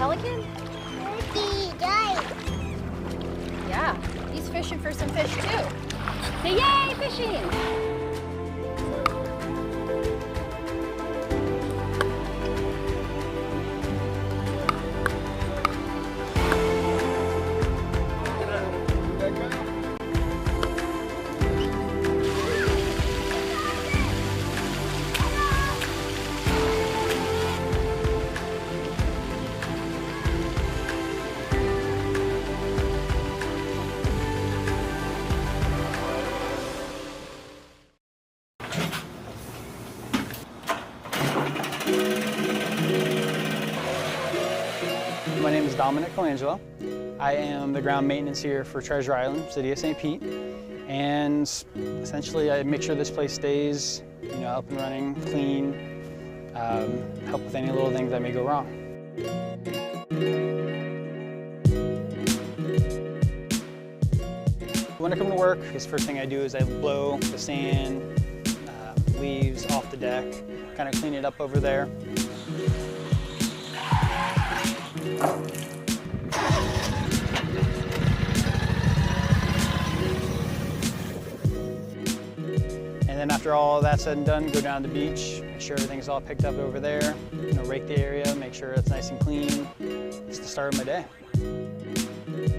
pelican? Yeah, he's fishing for some fish too. Say yay, fishing! My name is Dominic Colangelo. I am the ground maintenance here for Treasure Island, City of St. Pete. And essentially I make sure this place stays, up and running, clean, help with any little things that may go wrong. When I come to work, the first thing I do is I blow the sand, leaves off the deck, kind of clean it up over there. And then after all that's said and done, go down to the beach, make sure everything's all picked up over there, rake the area, make sure it's nice and clean. It's the start of my day.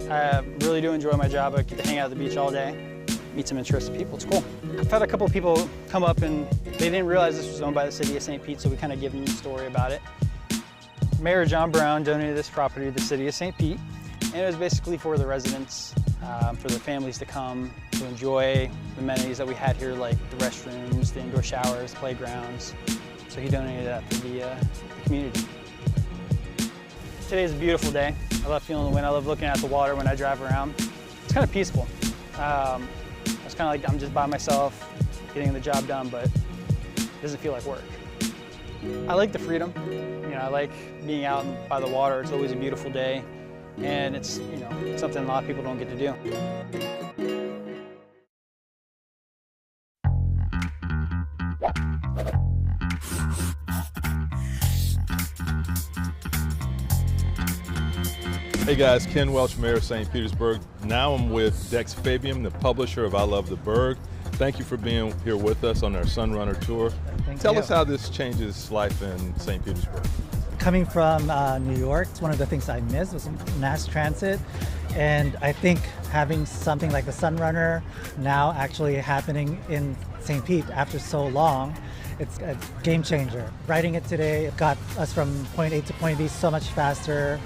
I really do enjoy my job. I get to hang out at the beach all day, meet some interesting people. It's cool. I've had a couple of people come up and they didn't realize this was owned by the City of St. Pete, so we kind of give them a story about it. Mayor John Brown donated this property to the City of St. Pete, and it was basically for the residents, for their families to come to enjoy the amenities that we had here, like the restrooms, the indoor showers, playgrounds. So he donated that to the community. Today's a beautiful day. I love feeling the wind. I love looking at the water when I drive around. It's kind of peaceful. It's kind of like I'm just by myself, getting the job done, but it doesn't feel like work. I like the freedom. I like being out by the water. It's always a beautiful day, and it's something a lot of people don't get to do. Hey guys, Ken Welch, Mayor of St. Petersburg. Now I'm with Dex Fabian, the publisher of I Love the Berg. Thank you for being here with us on our Sunrunner tour. Tell us how this changes life in St. Petersburg. Coming from New York, it's one of the things I miss was mass transit. And I think having something like the Sunrunner now actually happening in St. Pete after so long, it's a game changer. Riding it today got us from point A to point B so much faster.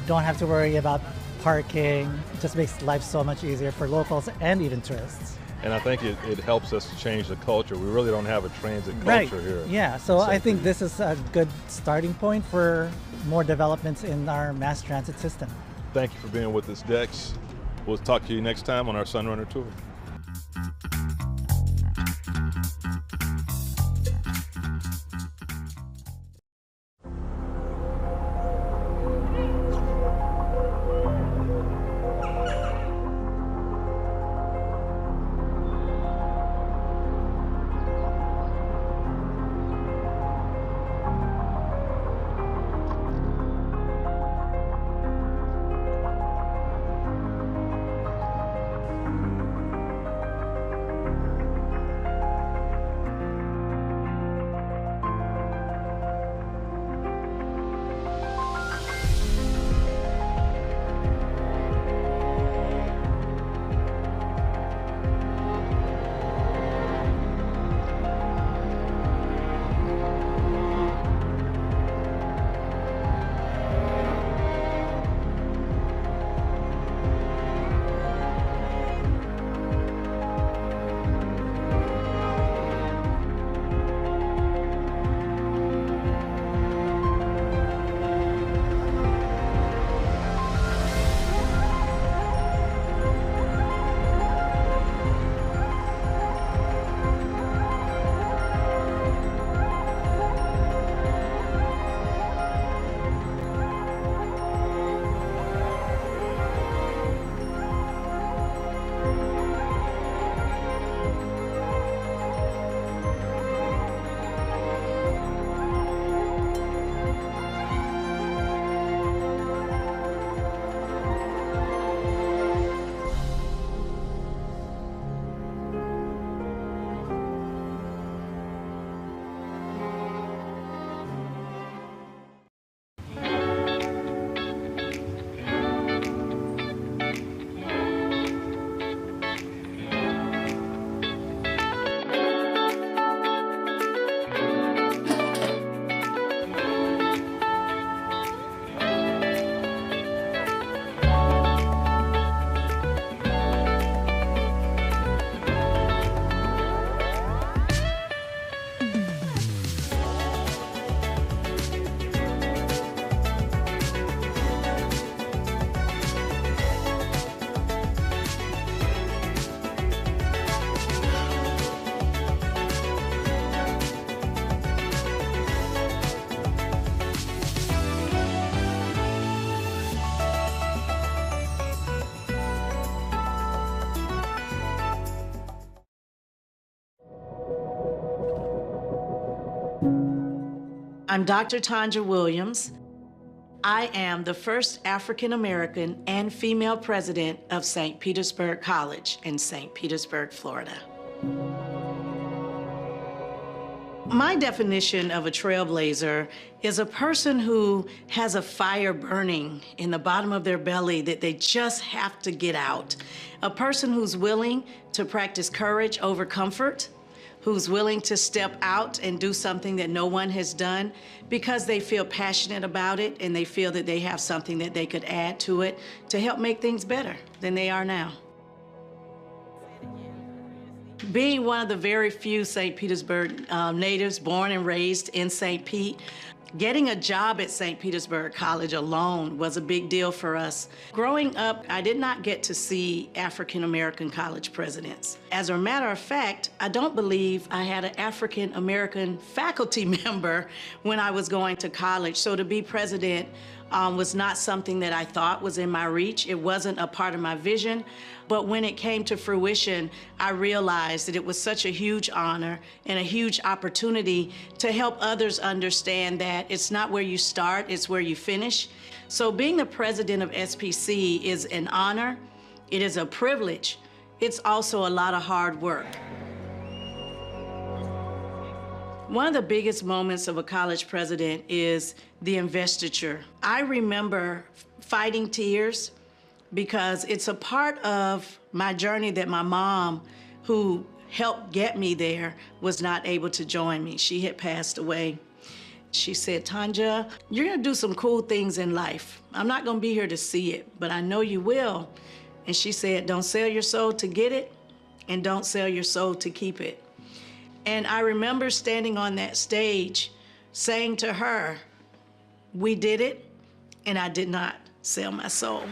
Don't have to worry about parking. It just makes life so much easier for locals and even tourists. And I think it helps us to change the culture. We really don't have a transit culture here. Yeah, so I think this is a good starting point for more developments in our mass transit system. Thank you for being with us, Dex. We'll talk to you next time on our Sunrunner tour. I'm Dr. Tanja Williams. I am the first African American and female president of St. Petersburg College in St. Petersburg, Florida. My definition of a trailblazer is a person who has a fire burning in the bottom of their belly that they just have to get out. A person who's willing to practice courage over comfort, who's willing to step out and do something that no one has done because they feel passionate about it and they feel that they have something that they could add to it to help make things better than they are now. Being one of the very few St. Petersburg natives born and raised in St. Pete, getting a job at St. Petersburg College alone was a big deal for us. Growing up, I did not get to see African American college presidents. As a matter of fact, I don't believe I had an African American faculty member when I was going to college. So to be president was not something that I thought was in my reach. It wasn't a part of my vision. But when it came to fruition, I realized that it was such a huge honor and a huge opportunity to help others understand that it's not where you start, it's where you finish. So being the president of SPC is an honor, it is a privilege, it's also a lot of hard work. One of the biggest moments of a college president is the investiture. I remember fighting tears because it's a part of my journey that my mom, who helped get me there, was not able to join me. She had passed away. She said, Tanja, you're gonna do some cool things in life. I'm not gonna be here to see it, but I know you will. And she said, don't sell your soul to get it, and don't sell your soul to keep it. And I remember standing on that stage saying to her, we did it, and I did not sell my soul.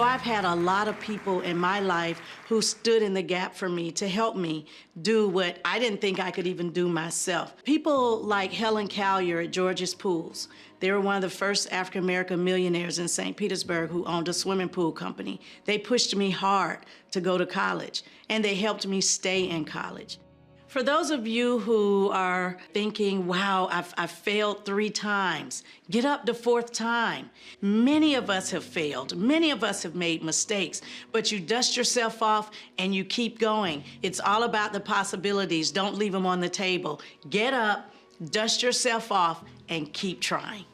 I've had a lot of people in my life who stood in the gap for me to help me do what I didn't think I could even do myself. People like Helen Callier at George's Pools. They were one of the first African-American millionaires in St. Petersburg who owned a swimming pool company. They pushed me hard to go to college, and they helped me stay in college. For those of you who are thinking, wow, I've failed 3 times, get up the 4th time. Many of us have failed. Many of us have made mistakes, but you dust yourself off and you keep going. It's all about the possibilities. Don't leave them on the table. Get up, dust yourself off, and keep trying.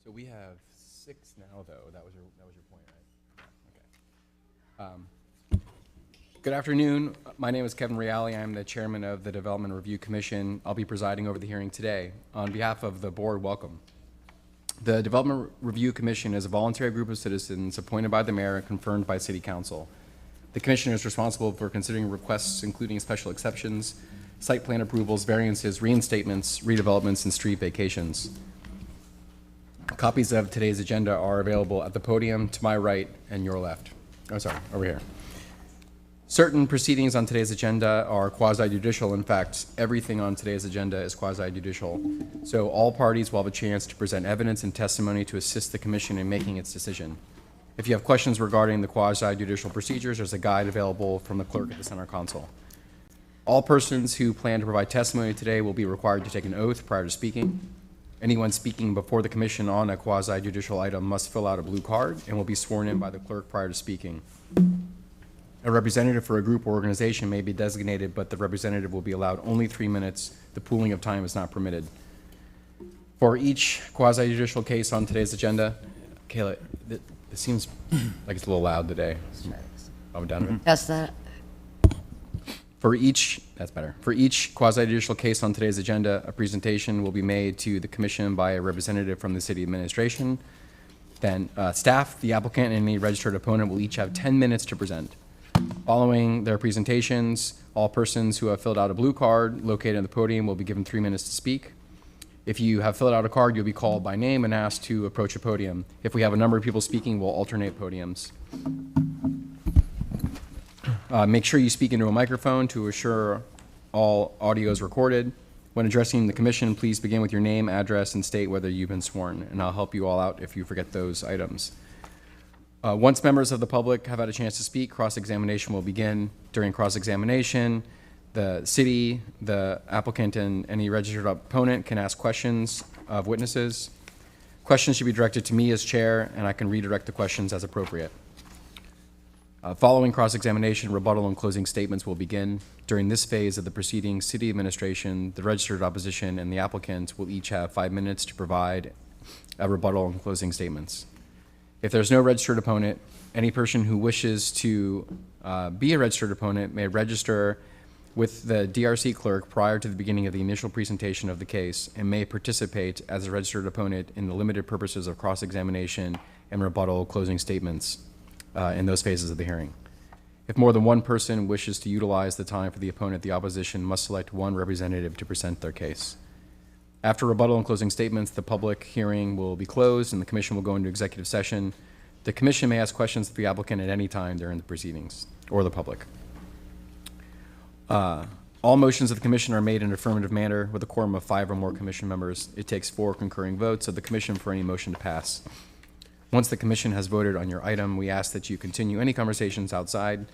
So we have 6 now, though. That was your point, right? Okay. Good afternoon. My name is Kevin Reale. I'm the chairman of the Development Review Commission. I'll be presiding over the hearing today. On behalf of the board, welcome. The Development Review Commission is a voluntary group of citizens appointed by the mayor and confirmed by City Council. The commission is responsible for considering requests including special exceptions, site plan approvals, variances, reinstatements, redevelopments, and street vacations. Copies of today's agenda are available at the podium to my right and your left. Oh, sorry, over here. Certain proceedings on today's agenda are quasi-judicial. In fact, everything on today's agenda is quasi-judicial. So all parties will have a chance to present evidence and testimony to assist the commission in making its decision. If you have questions regarding the quasi-judicial procedures, there's a guide available from the clerk at the center console. All persons who plan to provide testimony today will be required to take an oath prior to speaking. Anyone speaking before the commission on a quasi-judicial item must fill out a blue card and will be sworn in by the clerk prior to speaking. A representative for a group or organization may be designated, but the representative will be allowed only 3 minutes. The pooling of time is not permitted. For each quasi-judicial case on today's agenda, Kayla, it seems like it's a little loud today. I'm down to it. That's that. That's better. For each quasi-judicial case on today's agenda, a presentation will be made to the commission by a representative from the city administration. Then staff, the applicant, and any registered opponent will each have 10 minutes to present. Following their presentations, all persons who have filled out a blue card located on the podium will be given 3 minutes to speak. If you have filled out a card, you'll be called by name and asked to approach a podium. If we have a number of people speaking, we'll alternate podiums. Make sure you speak into a microphone to assure all audio is recorded. When addressing the commission, please begin with your name, address, and state whether you've been sworn, and I'll help you all out if you forget those items. Once members of the public have had a chance to speak, cross-examination will begin. During cross-examination, the city, the applicant, and any registered opponent can ask questions of witnesses. Questions should be directed to me as chair, and I can redirect the questions as appropriate. Following cross-examination, rebuttal and closing statements will begin. During this phase of the proceedings, city administration, the registered opposition, and the applicant will each have 5 minutes to provide a rebuttal and closing statements. If there's no registered opponent, any person who wishes to be a registered opponent may register with the DRC clerk prior to the beginning of the initial presentation of the case and may participate as a registered opponent in the limited purposes of cross-examination and rebuttal closing statements in those phases of the hearing. If more than one person wishes to utilize the time for the opponent, the opposition must select one representative to present their case. After rebuttal and closing statements, the public hearing will be closed and the commission will go into executive session. The commission may ask questions of the applicant at any time during the proceedings or the public. All motions of the commission are made in an affirmative manner with a quorum of 5 or more commission members. It takes 4 concurring votes of the commission for any motion to pass. Once the commission has voted on your item, we ask that you continue any conversations outside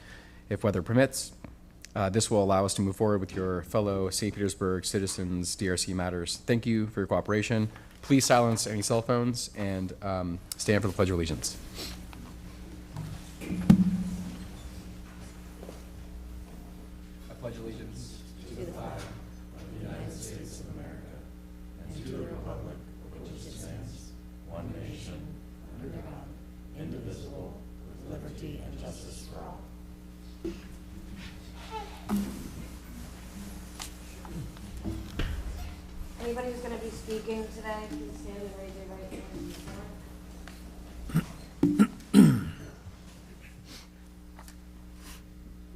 if weather permits. This will allow us to move forward with your fellow St. Petersburg citizens' DRC matters. Thank you for your cooperation. Please silence any cell phones and stand for the Pledge of Allegiance. I pledge allegiance to the flag of the United States of America and to the republic for which it stands, one nation, under God, indivisible, with liberty and justice for all. Anybody who's going to be speaking today, please stand and raise your right hand.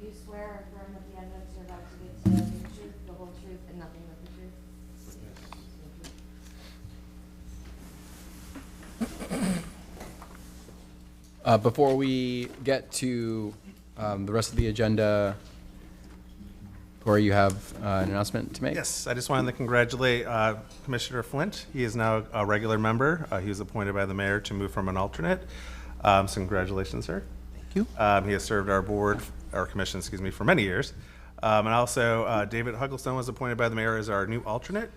You swear or affirm that the evidence you're about to give today is the truth, the whole truth, and nothing but the truth? Before we get to the rest of the agenda, Corey, you have an announcement to make? Yes, I just wanted to congratulate Commissioner Flint. He is now a regular member. He was appointed by the mayor to move from an alternate. So congratulations, sir. Thank you. He has served our commission, for many years. And also, David Hugglestone was appointed by the mayor as our new alternate.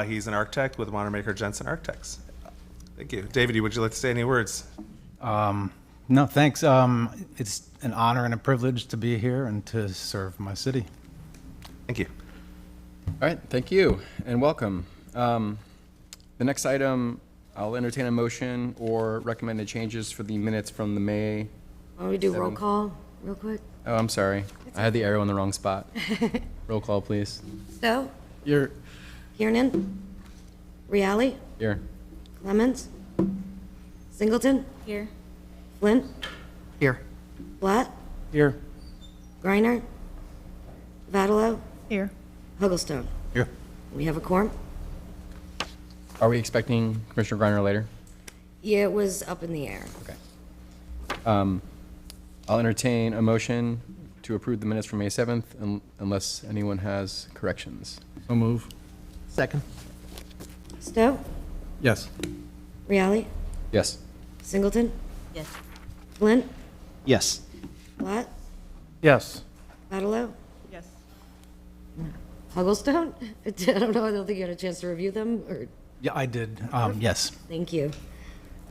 He's an architect with Wanamaker Jensen Architects. Thank you. David, would you like to say any words? No, thanks. It's an honor and a privilege to be here and to serve my city. Thank you. All right, thank you and welcome. The next item I'll entertain a motion or recommended changes for the minutes from the May. Why don't we do roll 7th. call real quick? Oh, I'm sorry. I had the arrow in the wrong spot. Roll call, please. Stowe? You're Kiernan? Reale? Here. Clemens? Singleton? Here. Flint? here. Blatt? Here. Griner? Vadalo? Here. Hugglestone? Here. We have a quorum? Are we expecting Commissioner Griner later? Yeah, it was up in the air. I'll entertain a motion to approve the minutes from May 7th unless anyone has corrections. So move. Second. Stowe? Yes. Reale? Yes. Singleton? Yes. Flint? Yes. Blatt? Yes. Vadalo? Yes. Hugglestone? I don't know, I don't think you had a chance to review them, or, Yeah, I did. Yes. thank you.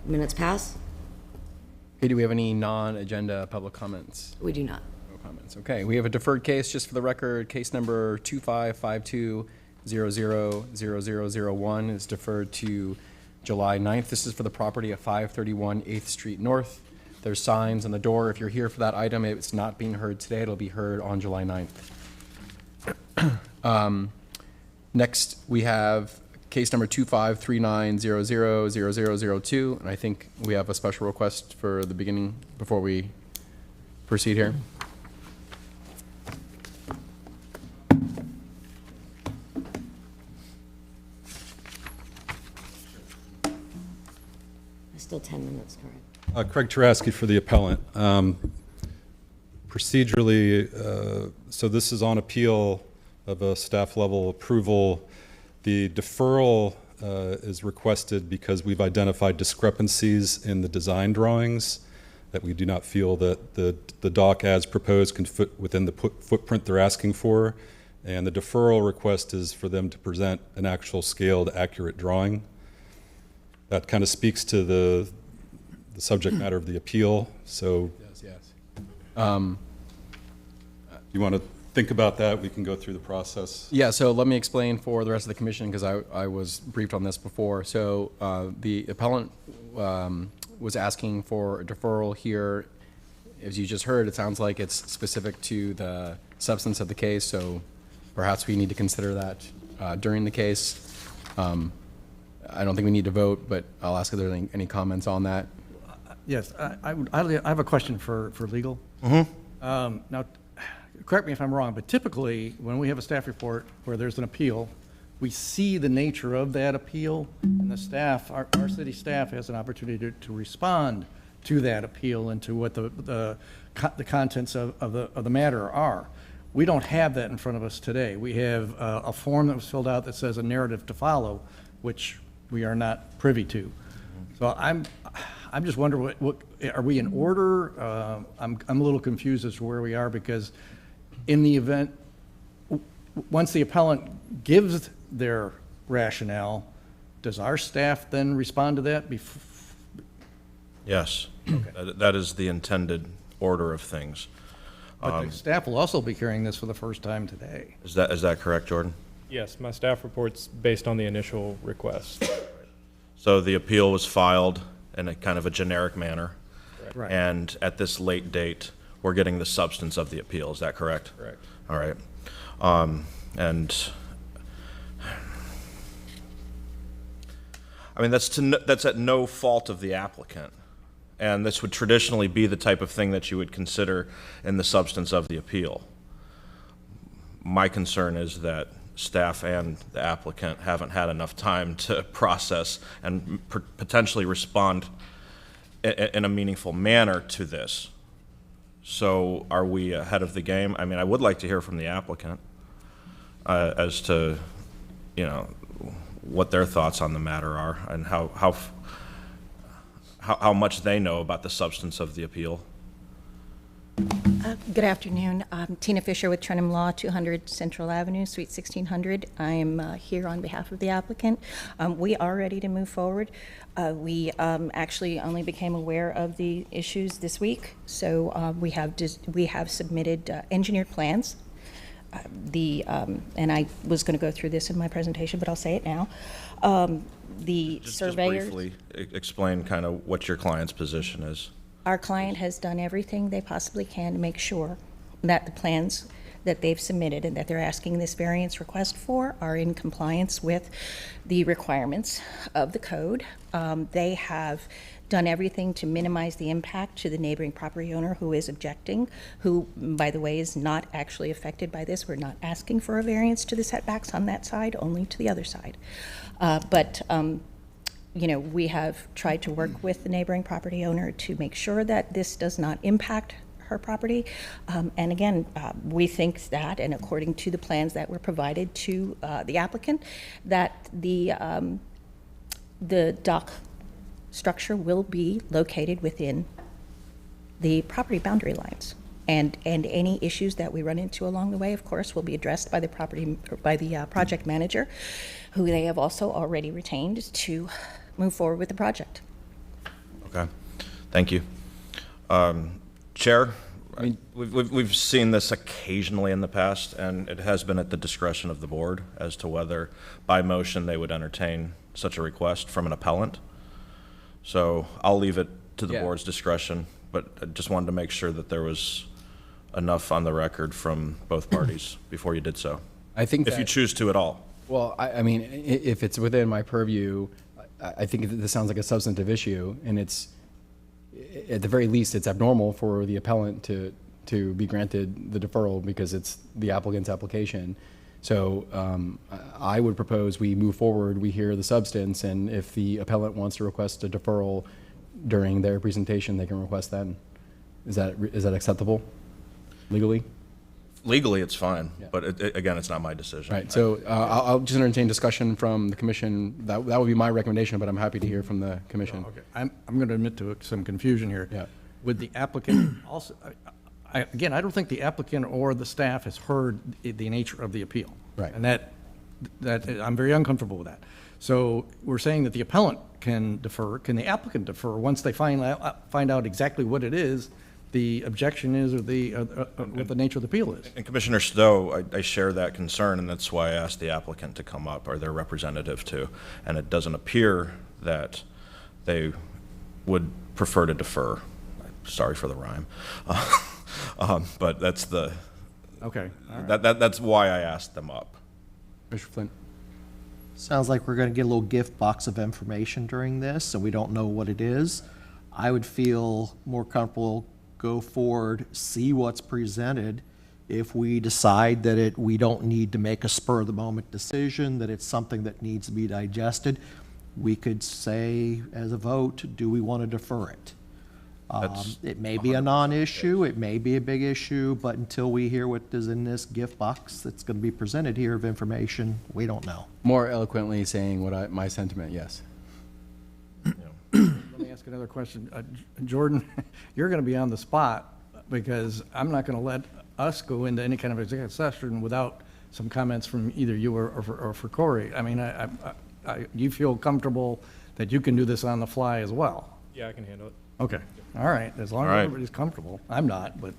Minutes pass? Okay, do we have any non-agenda public comments? We do not. No comments. Okay, we have a deferred case, just for the record, case number 2552000001 is deferred to July 9th. This is for the property at 531 8th Street North. There's signs on the door. If you're here for that item, it's not being heard today. It'll be heard on July 9th. Next, we have case number 2539000002, and I think we have a special request for the beginning before we proceed here. Still 10 minutes, correct? Craig Taraski for the appellant. Procedurally, so this is on appeal of a staff level approval. The deferral is requested because we've identified discrepancies in the design drawings that we do not feel that the dock as proposed can fit within the footprint they're asking for. And the deferral request is for them to present an actual scaled, accurate drawing. That kind of speaks to the subject matter of the appeal. So Yes. you want to think about that? We can go through the process. Yeah, so let me explain for the rest of the commission, because I was briefed on this before. So the appellant was asking for a deferral here. As you just heard, it sounds like it's specific to the substance of the case, so perhaps we need to consider that during the case. I don't think we need to vote, but I'll ask if there are any comments on that. Yes, I have a question for legal. Now, correct me if I'm wrong, but typically, when we have a staff report where there's an appeal, we see the nature of that appeal, and the staff, our city staff has an opportunity to respond to that appeal and to what the contents of the matter are. We don't have that in front of us today. We have a form that was filled out that says a narrative to follow, which we are not privy to. So I'm just wondering, what are we in order? I'm a little confused as to where we are, because in the event, once the appellant gives their rationale, does our staff then respond to that? Yes, that is the intended order of things. But the staff will also be hearing this for the first time today. Is that correct, Jordan? Yes, my staff report's based on the initial request. So the appeal was filed in a kind of a generic manner. Right. And at this late date, we're getting the substance of the appeal. Is that correct? Correct. All right. And I mean, that's at no fault of the applicant. And this would traditionally be the type of thing that you would consider in the substance of the appeal. My concern is that staff and the applicant haven't had enough time to process and potentially respond in a meaningful manner to this. So are we ahead of the game? I mean, I would like to hear from the applicant as to, what their thoughts on the matter are and how much they know about the substance of the appeal. Good afternoon. I'm Tina Fisher with Trenum Law, 200 Central Avenue, Suite 1600. I am here on behalf of the applicant. We are ready to move forward. We actually only became aware of the issues this week, so we have submitted engineered plans. And I was going to go through this in my presentation, but I'll say it now. The Just surveyors. briefly explain kind of what your client's position is. Our client has done everything they possibly can to make sure that the plans that they've submitted and that they're asking this variance request for are in compliance with the requirements of the code. They have done everything to minimize the impact to the neighboring property owner who is objecting, who, by the way, is not actually affected by this. We're not asking for a variance to the setbacks on that side, only to the other side. You know, we have tried to work with the neighboring property owner to make sure that this does not impact her property. And again, we think that, and according to the plans that were provided to the applicant, that the dock structure will be located within the property boundary lines. And any issues that we run into along the way, of course, will be addressed by the project manager, who they have also already retained to move forward with the project. Okay, thank you. Chair, we've seen this occasionally in the past, and it has been at the discretion of the board as to whether by motion they would entertain such a request from an appellant. So I'll leave it to the board's discretion, but I just wanted to make sure that there was enough on the record from both parties before you did so. I think if you choose to at all. Well, I mean, if it's within my purview, I think this sounds like a substantive issue, and it's, at the very least, it's abnormal for the appellant to be granted the deferral because it's the applicant's application. So I would propose we move forward, we hear the substance, and if the appellant wants to request a deferral during their presentation, they can request that. Is that acceptable legally? Legally, it's fine, but again, it's not my decision. Right, so I'll just entertain discussion from the commission. That would be my recommendation, but I'm happy to hear from the commission. Okay, I'm going to admit to some confusion here. Yeah. Would the applicant also, again, I don't think the applicant or the staff has heard the nature of the appeal. Right. And that I'm very uncomfortable with that. So we're saying that the appellant can defer. Can the applicant defer once they find out exactly what it is the objection is, or what the nature of the appeal is? And Commissioner Stowe, I share that concern, and that's why I asked the applicant to come up, or their representative to. And it doesn't appear that they would prefer to defer. Sorry for the rhyme, but that's the. Okay. All right. That's why I asked them up. Commissioner Flint. Sounds like we're going to get a little gift box of information during this, and we don't know what it is. I would feel more comfortable, go forward, see what's presented. If we decide that we don't need to make a spur-of-the-moment decision, that it's something that needs to be digested, we could say as a vote, do we want to defer it? It may be a non-issue, it may be a big issue, but until we hear what is in this gift box that's going to be presented here of information, we don't know. More eloquently saying what my sentiment, yes. Let me ask another question. Jordan, you're going to be on the spot because I'm not going to let us go into any kind of executive session without some comments from either you or for Corey. I mean, do you feel comfortable that you can do this on the fly as well? Yeah, I can handle it. Okay. All right. As long as everybody's comfortable. I'm not, but.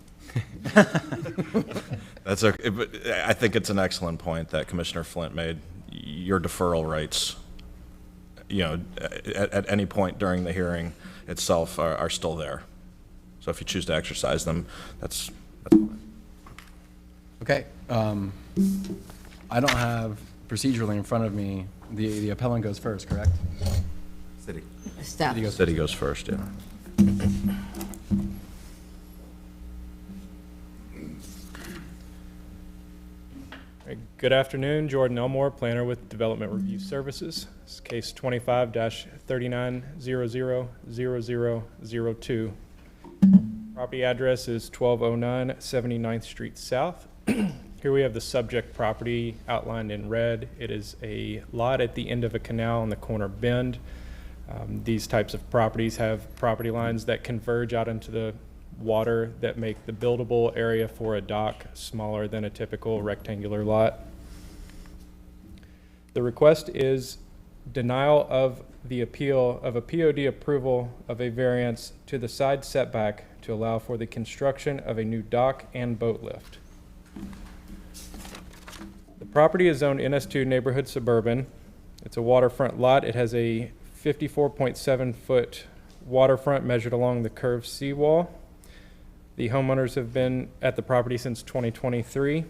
That's okay. But I think it's an excellent point that Commissioner Flint made. Your deferral rights, at any point during the hearing itself are still there. So if you choose to exercise them, that's fine. Okay. I don't have procedurally in front of me. The appellant goes first, correct? City. Staff. City goes first, yeah. Good afternoon, Jordan Elmore, planner with Development Review Services. This is case 25-39000002. Property address is 1209 79th Street South. Here we have the subject property outlined in red. It is a lot at the end of a canal on the corner bend. These types of properties have property lines that converge out into the water that make the buildable area for a dock smaller than a typical rectangular lot. The request is denial of the appeal of a POD approval of a variance to the side setback to allow for the construction of a new dock and boat lift. The property is zoned NS2 neighborhood suburban. It's a waterfront lot. It has a 54.7-foot waterfront measured along the curved seawall. The homeowners have been at the property since 2023.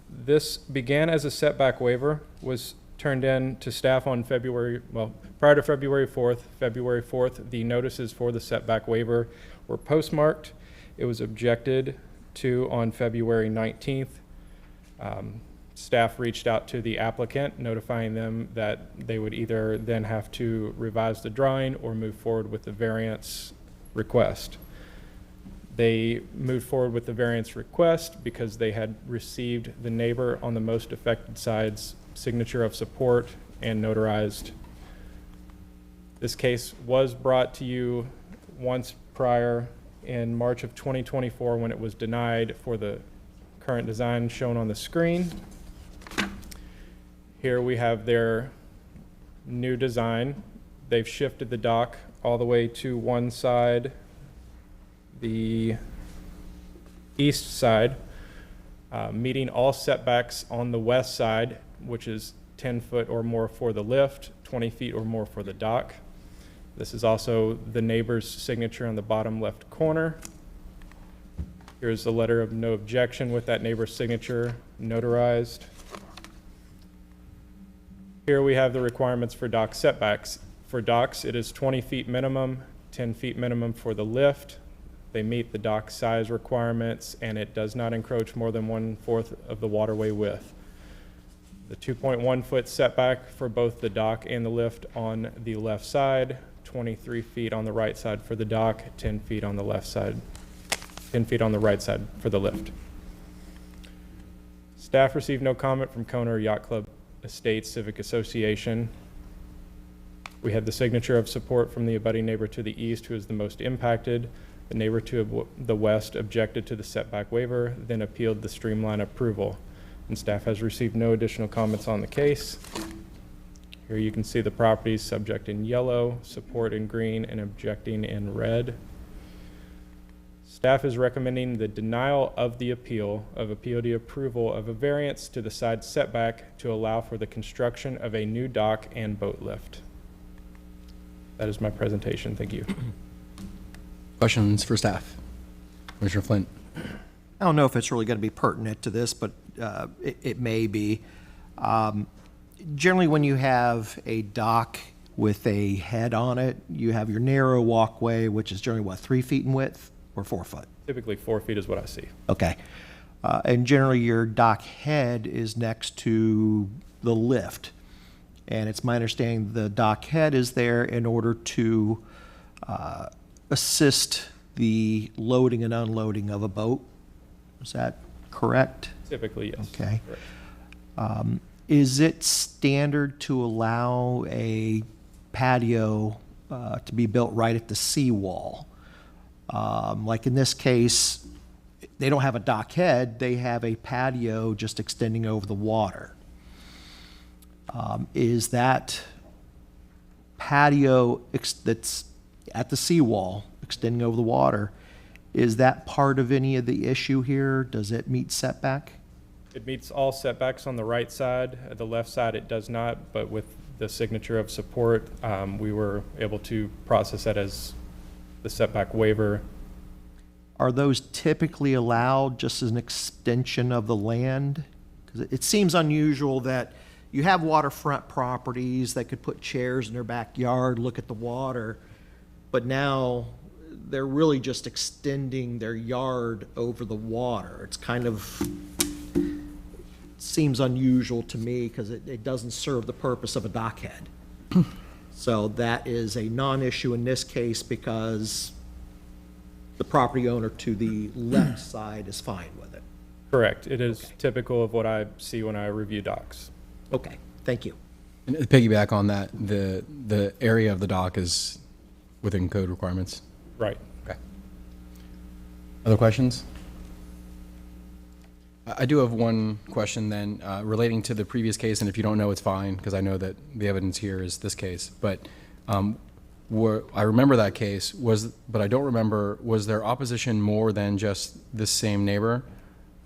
This began as a setback waiver, was turned in to staff on prior to February 4th. February 4th, the notices for the setback waiver were postmarked. It was objected to on February 19th. Staff reached out to the applicant, notifying them that they would either then have to revise the drawing or move forward with the variance request. They moved forward with the variance request because they had received the neighbor on the most affected side's signature of support and notarized. This case was brought to you once prior in March of 2024 when it was denied for the current design shown on the screen. Here we have their new design. They've shifted the dock all the way to one side, the east side, meeting all setbacks on the west side, which is 10 foot or more for the lift, 20 feet or more for the dock. This is also the neighbor's signature on the bottom left corner. Here's the letter of no objection with that neighbor's signature notarized. Here we have the requirements for dock setbacks. For docks, it is 20 feet minimum, 10 feet minimum for the lift. They meet the dock size requirements, and it does not encroach more than 1/4 of the waterway width. The 2.1 foot setback for both the dock and the lift on the left side, 23 feet on the right side for the dock, 10 feet on the left side, 10 feet on the right side for the lift. Staff received no comment from Kona Yacht Club Estates Civic Association. We had the signature of support from the abutting neighbor to the east, who is the most impacted. The neighbor to the west objected to the setback waiver, then appealed the streamline approval. And staff has received no additional comments on the case. Here you can see the properties: subject in yellow, support in green, and objecting in red. Staff is recommending the denial of the appeal of a POD approval of a variance to the side setback to allow for the construction of a new dock and boat lift. That is my presentation. Thank you. Questions for staff? Commissioner Flint. I don't know if it's really going to be pertinent to this, but it may be. Generally, when you have a dock with a head on it, you have your narrow walkway, which is generally, what, 3 feet in width or 4 foot? Typically 4 feet is what I see. Okay. And generally, your dock head is next to the lift. And it's my understanding the dock head is there in order to assist the loading and unloading of a boat. Is that correct? Typically, yes. Okay. Is it standard to allow a patio to be built right at the seawall? Like in this case, they don't have a dock head, they have a patio just extending over the water. Is that patio that's at the seawall extending over the water, is that part of any of the issue here? Does it meet setback? It meets all setbacks on the right side. At the left side, it does not, but with the signature of support, we were able to process that as the setback waiver. Are those typically allowed just as an extension of the land? Because it seems unusual that you have waterfront properties that could put chairs in their backyard, look at the water, but now they're really just extending their yard over the water. It's kind of seems unusual to me because it doesn't serve the purpose of a dockhead. So that is a non-issue in this case because the property owner to the left side is fine with it. Correct. It is typical of what I see when I review docks. Okay, thank you. And to piggyback on that, the area of the dock is within code requirements? Right. Okay. Other questions? I do have one question then relating to the previous case, and if you don't know, it's fine, because I know that the evidence here is this case. But I remember that case, but I don't remember, was there opposition more than just this same neighbor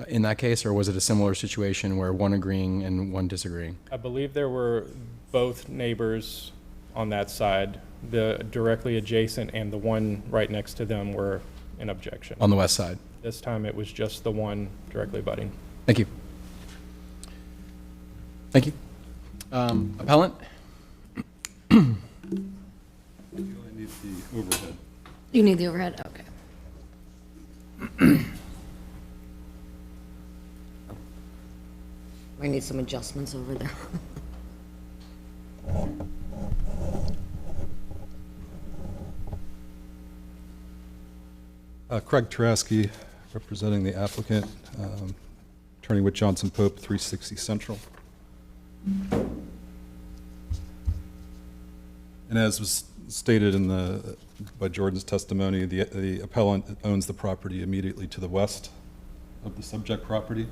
in that case, or was it a similar situation where one agreeing and one disagreeing? I believe there were both neighbors on that side, the directly adjacent and the one right next to them, were in objection. On the west side. This time it was just the one directly abutting. Thank you. Thank you. Appellant? I need the overhead. You need the overhead? Okay. I need some adjustments over there. Craig Tarasky, representing the applicant, attorney with Johnson Pope, 360 Central. And as was stated by Jordan's testimony, the appellant owns the property immediately to the west of the subject property.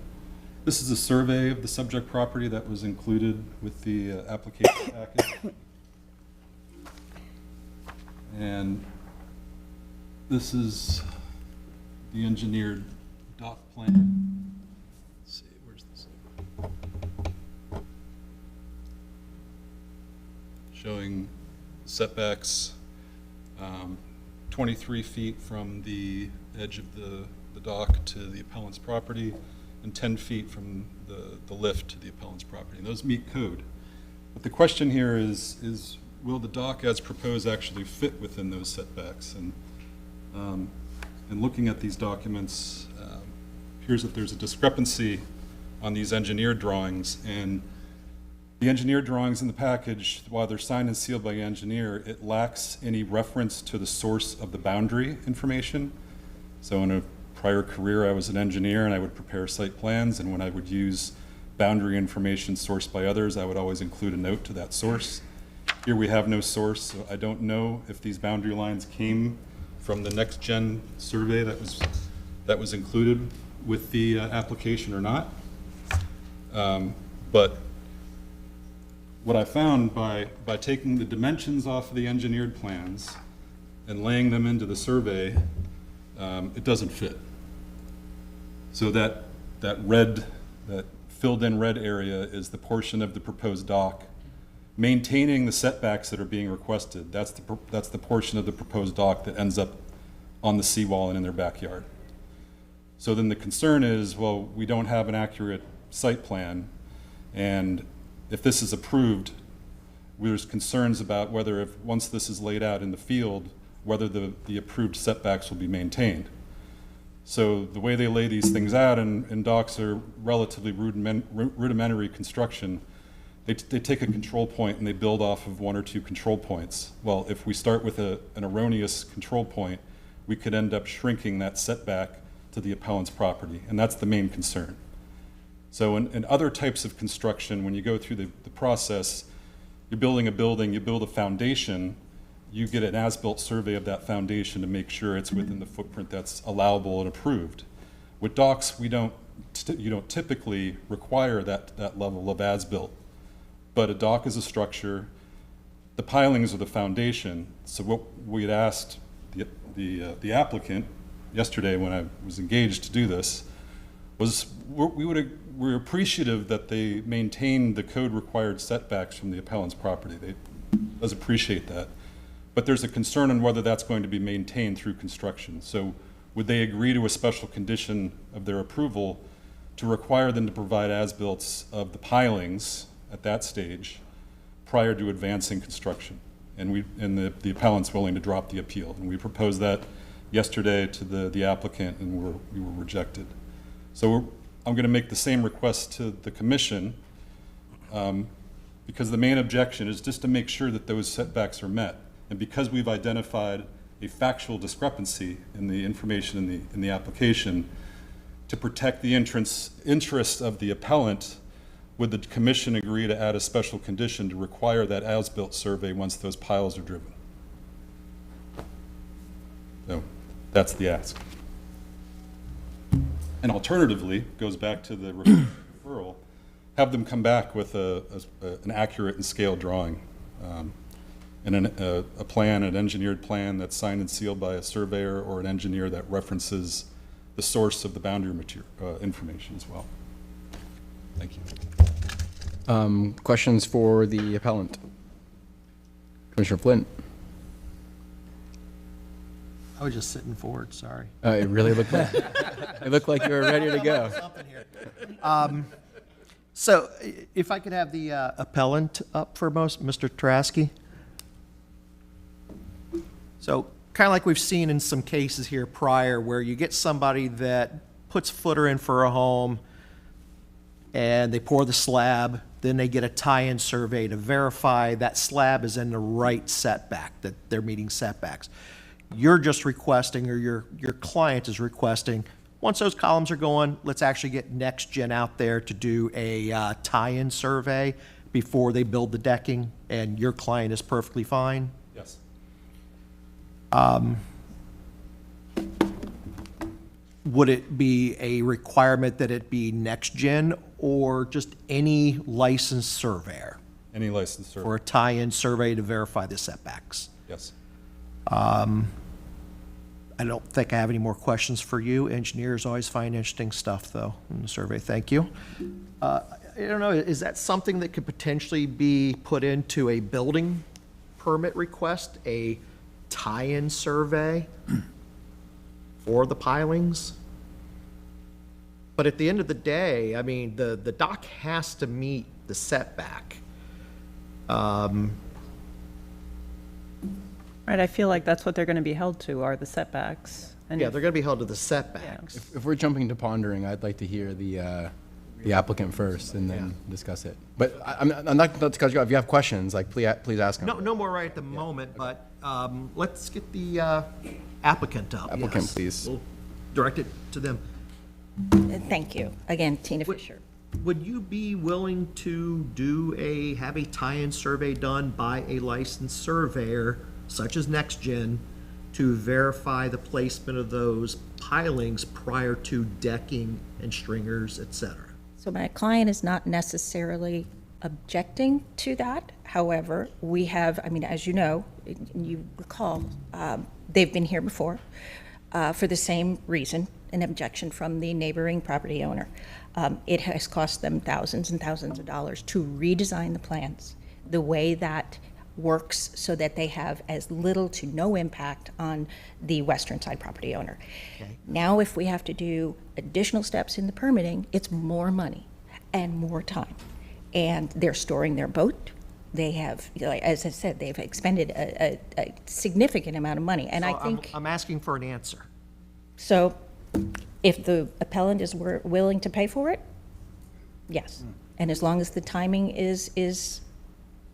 This is a survey of the subject property that was included with the application package. And this is the engineered dock plan. Let's see, where's this? Showing setbacks 23 feet from the edge of the dock to the appellant's property and 10 feet from the lift to the appellant's property. And those meet code. But the question here is will the dock as proposed actually fit within those setbacks? And looking at these documents, appears that there's a discrepancy on these engineered drawings. And the engineered drawings in the package, while they're signed and sealed by the engineer, it lacks any reference to the source of the boundary information. So in a prior career, I was an engineer and I would prepare site plans, and when I would use boundary information sourced by others, I would always include a note to that source. Here we have no source, so I don't know if these boundary lines came from the next gen survey that was included with the application or not. But what I found by taking the dimensions off of the engineered plans and laying them into the survey, it doesn't fit. So that filled in red area is the portion of the proposed dock. Maintaining the setbacks that are being requested, that's the portion of the proposed dock that ends up on the seawall and in their backyard. So then the concern is, well, we don't have an accurate site plan, and if this is approved, there's concerns about whether once this is laid out in the field, whether the approved setbacks will be maintained. So the way they lay these things out, and docks are relatively rudimentary construction, they take a control point and they build off of one or two control points. Well, if we start with an erroneous control point, we could end up shrinking that setback to the appellant's property, and that's the main concern. So in other types of construction, when you go through the process, you're building a building, you build a foundation, you get an as-built survey of that foundation to make sure it's within the footprint that's allowable and approved. With docks, you don't typically require that level of as-built. But a dock is a structure, the pilings are the foundation. So what we had asked the applicant yesterday when I was engaged to do this was we're appreciative that they maintain the code required setbacks from the appellant's property. They does appreciate that. But there's a concern on whether that's going to be maintained through construction. So would they agree to a special condition of their approval to require them to provide as-builts of the pilings at that stage prior to advancing construction? And the appellant's willing to drop the appeal. And we proposed that yesterday to the applicant, and we were rejected. So I'm going to make the same request to the commission, because the main objection is just to make sure that those setbacks are met. And because we've identified a factual discrepancy in the information in the application, to protect the interest of the appellant, would the commission agree to add a special condition to require that as-built survey once those piles are driven? So that's the ask. And alternatively, goes back to the referral, have them come back with an accurate and scaled drawing, and a plan, an engineered plan that's signed and sealed by a surveyor or an engineer that references the source of the boundary material information as well. Thank you. Questions for the appellant? Commissioner Flint? I was just sitting forward, sorry. It really looked like, it looked like you were ready to go. So if I could have the appellant up for Mr. Tarasky. So kind of like we've seen in some cases here prior where you get somebody that puts footer in for a home and they pour the slab, then they get a tie-in survey to verify that slab is in the right setback, that they're meeting setbacks. You're just requesting, or your client is requesting, once those columns are going, let's actually get NextGen out there to do a tie-in survey before they build the decking, and your client is perfectly fine? Yes. Would it be a requirement that it be NextGen or just any licensed surveyor? Any licensed surveyor. For a tie-in survey to verify the setbacks? Yes. I don't think I have any more questions for you. Engineers always find interesting stuff, though, in the survey. Thank you. I don't know, is that something that could potentially be put into a building permit request, a tie-in survey for the pilings? But at the end of the day, I mean, the dock has to meet the setback. Right, I feel like that's what they're going to be held to, are the setbacks. And Yeah, if- they're going to be held to the setbacks. If we're jumping to pondering, I'd like to hear the applicant first and then discuss it. But I'm not to cut you off. If you have questions, like, please ask them. No more right at the moment, but let's get the applicant up. Applicant, Yes. please. We'll direct it to them. Thank you. Again, Tina Fisher. Would you be willing to have a tie-in survey done by a licensed surveyor, such as NextGen, to verify the placement of those pilings prior to decking and stringers, et cetera? So my client is not necessarily objecting to that. However, we have, I mean, as you know, you recall, they've been here before for the same reason, an objection from the neighboring property owner. It has cost them thousands and thousands of dollars to redesign the plans the way that works so that they have as little to no impact on the western side property owner. Okay. Now, if we have to do additional steps in the permitting, it's more money and more time. And they're storing their boat. They have, as I said, they've expended a significant amount of money. And So I think, I'm asking for an answer. so if the appellant is willing to pay for it, yes. And as long as the timing is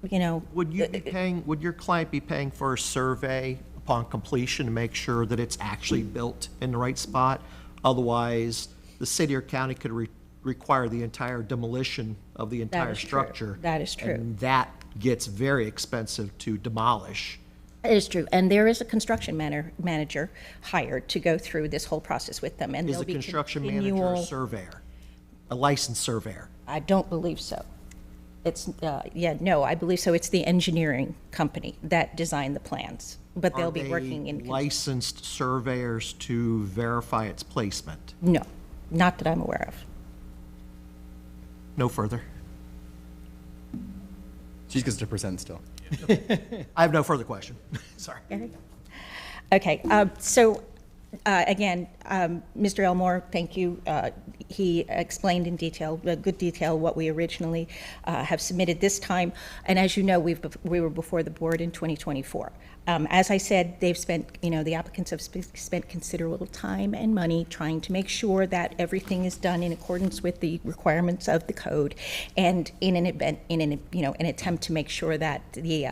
Would you be paying, would your client be paying for a survey upon completion to make sure that it's actually built in the right spot? Otherwise, the city or county could require the entire demolition of the entire is true. structure. That is true. And that gets very expensive to demolish. It is true, and there is a construction manager hired to go through this whole process with them, and Is there'll the be construction manager a continual. surveyor? A licensed surveyor? I don't believe so. It's, no, I believe so. It's the engineering company that designed the plans, but they'll be working in. Are they licensed surveyors to verify its placement? No, not that I'm aware of. No further. She gets to present still. I have no further question. Sorry. Okay, so again, Mr. Elmore, thank you. He explained in detail, good detail, what we originally have submitted this time. And as you know, we were before the board in 2024. As I said, they've spent, the applicants have spent considerable time and money trying to make sure that everything is done in accordance with the requirements of the code, and in an attempt to make sure that the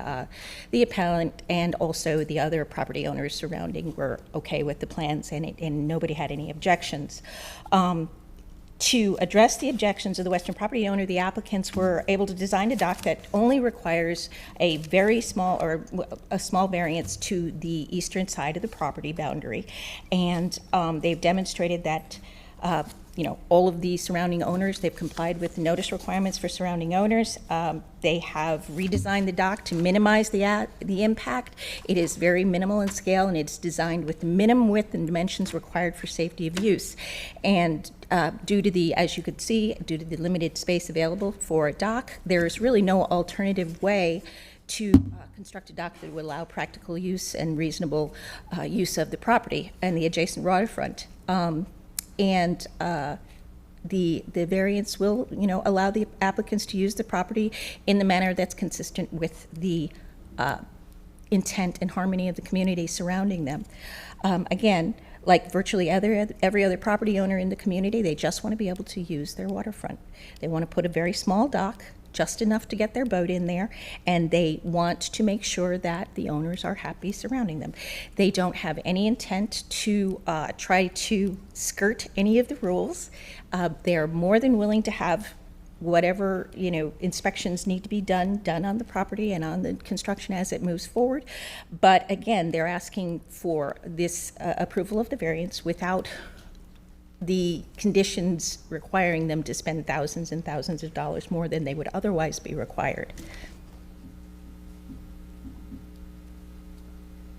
appellant and also the other property owners surrounding were okay with the plans, and nobody had any objections. To address the objections of the western property owner, the applicants were able to design a dock that only requires a very small, or a small variance to the eastern side of the property boundary. And they've demonstrated that all of the surrounding owners, they've complied with the notice requirements for surrounding owners. They have redesigned the dock to minimize the impact. It is very minimal in scale, and it's designed with the minimum width and dimensions required for safety of use. And due to the, as you could see, due to the limited space available for a dock, there's really no alternative way to construct a dock that would allow practical use and reasonable use of the property and the adjacent waterfront. The variance will, allow the applicants to use the property in the manner that's consistent with the intent and harmony of the community surrounding them. Again, like virtually every other property owner in the community, they just want to be able to use their waterfront. They want to put a very small dock, just enough to get their boat in there, and they want to make sure that the owners are happy surrounding them. They don't have any intent to try to skirt any of the rules. They're more than willing to have whatever inspections need to be done on the property and on the construction as it moves forward. But again, they're asking for this approval of the variance without the conditions requiring them to spend thousands and thousands of dollars more than they would otherwise be required.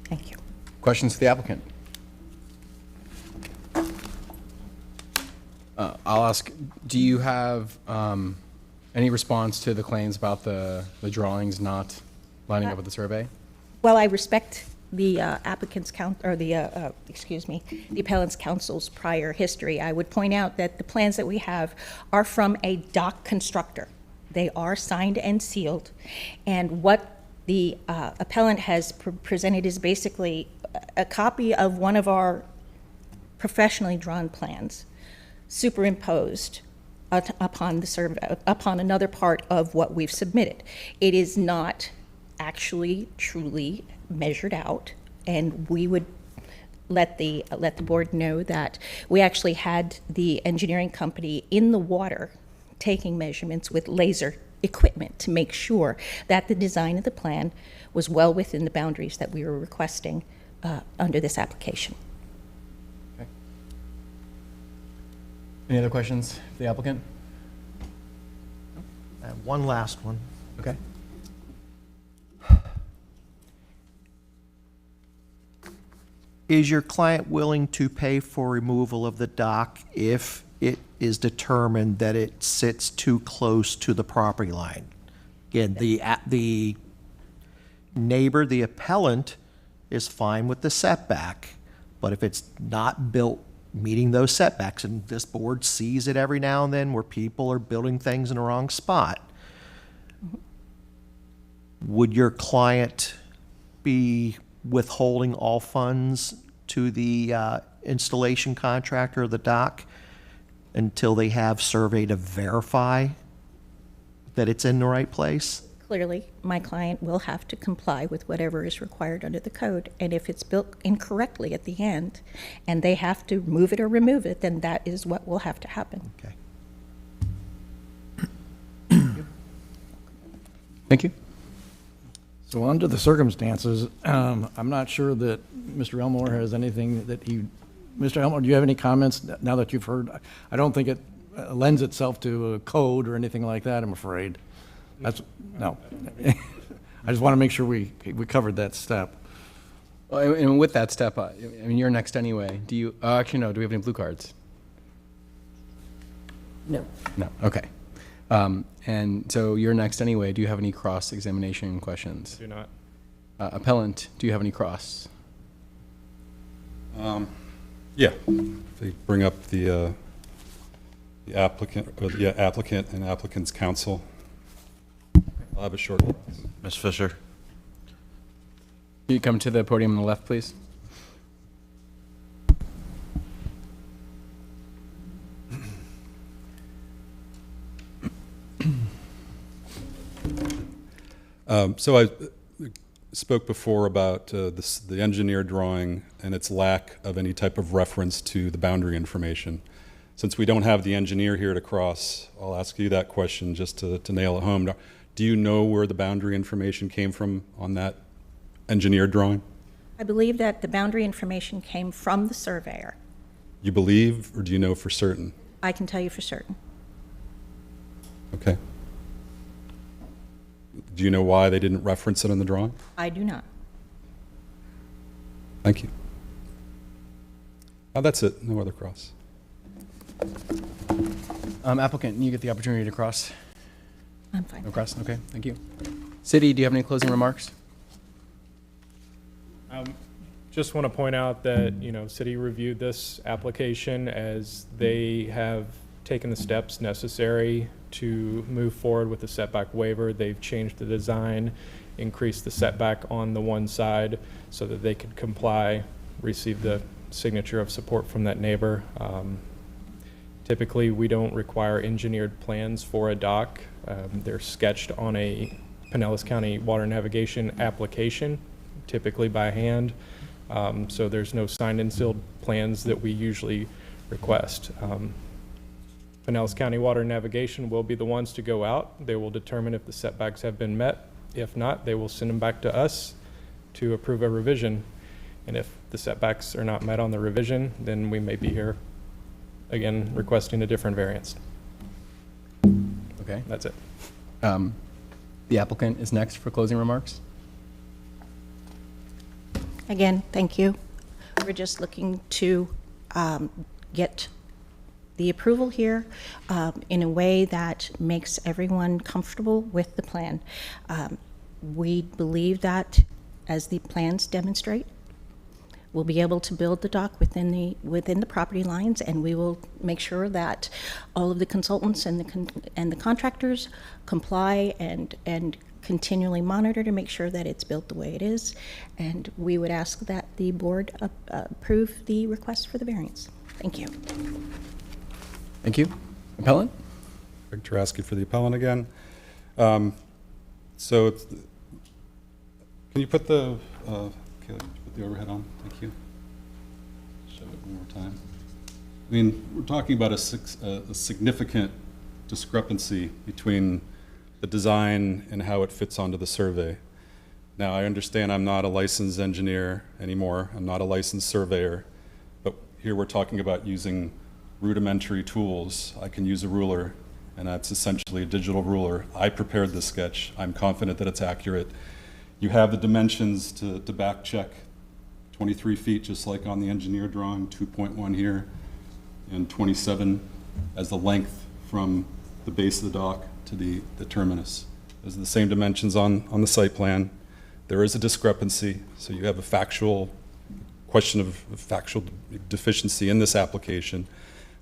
Thank you. Questions for the applicant? I'll ask, do you have any response to the claims about the drawings not lining up with the survey? Well, I respect the applicant's the appellant's counsel's prior history. I would point out that the plans that we have are from a dock constructor. They are signed and sealed, and what the appellant has presented is basically a copy of one of our professionally drawn plans, superimposed upon the survey, upon another part of what we've submitted. It is not actually truly measured out, and we would let the board know that we actually had the engineering company in the water taking measurements with laser equipment to make sure that the design of the plan was well within the boundaries that we were requesting under this application. Okay. Any other questions for the applicant? One last one. Okay. Is your client willing to pay for removal of the dock if it is determined that it sits too close to the property line? Again, the neighbor, the appellant, is fine with the setback, but if it's not built meeting those setbacks, and this board sees it every now and then where people are building things in the wrong spot, would your client be withholding all funds to the installation contractor of the dock until they have survey to verify that it's in the right place? Clearly, my client will have to comply with whatever is required under the code, and if it's built incorrectly at the end and they have to move it or remove it, then that is what will have to happen. Okay. Thank you. So under the circumstances, I'm not sure that Mr. Elmore has anything that he, Mr. Elmore, do you have any comments now that you've heard? I don't think it lends itself to a code or anything like that, I'm afraid. That's, no. I just want to make sure we covered that step. Well, and with that step, I mean, you're next anyway. Do you, actually, no, do we have any blue cards? No. No, okay. And so you're next anyway. Do you have any cross-examination questions? Do not. Appellant, do you have any cross? Yeah, if they bring up the applicant, or the applicant and applicant's counsel. I'll have a short cross. Ms. Fisher. Can you come to the podium on the left, please? So I spoke before about the engineer drawing and its lack of any type of reference to the boundary information. Since we don't have the engineer here to cross, I'll ask you that question just to nail it home. Do you know where the boundary information came from on that engineer drawing? I believe that the boundary information came from the surveyor. You believe, or do you know for certain? I can tell you for certain. Okay. Do you know why they didn't reference it in the drawing? I do not. Thank you. That's it. No other cross. Applicant, you get the opportunity to cross. I'm fine. No cross? Okay, thank you. City, do you have any closing remarks? Just want to point out that, city reviewed this application as they have taken the steps necessary to move forward with the setback waiver. They've changed the design, increased the setback on the one side so that they could comply, receive the signature of support from that neighbor. Typically, we don't require engineered plans for a dock. They're sketched on a Pinellas County water navigation application, typically by hand. So there's no signed and sealed plans that we usually request. Pinellas County Water Navigation will be the ones to go out. They will determine if the setbacks have been met. If not, they will send them back to us to approve a revision. And if the setbacks are not met on the revision, then we may be here again requesting a different variance. Okay. That's it. The applicant is next for closing remarks. Again, thank you. We're just looking to get the approval here in a way that makes everyone comfortable with the plan. We believe that, as the plans demonstrate, we'll be able to build the dock within the property lines, and we will make sure that all of the consultants and the contractors comply and continually monitor to make sure that it's built the way it is. And we would ask that the board approve the request for the variance. Thank you. Thank you. Appellant? Greg Taraski for the appellant again. So it's, can you put the put the overhead on? Thank you. Show it one more time. I mean, we're talking about a significant discrepancy between the design and how it fits onto the survey. Now, I understand I'm not a licensed engineer anymore. I'm not a licensed surveyor, but here we're talking about using rudimentary tools. I can use a ruler, and that's essentially a digital ruler. I prepared this sketch. I'm confident that it's accurate. You have the dimensions to back check. 23 feet, just like on the engineer drawing, 2.1 here, and 27 as the length from the base of the dock to the terminus. Those are the same dimensions on the site plan. There is a discrepancy, so you have a factual question of factual deficiency in this application.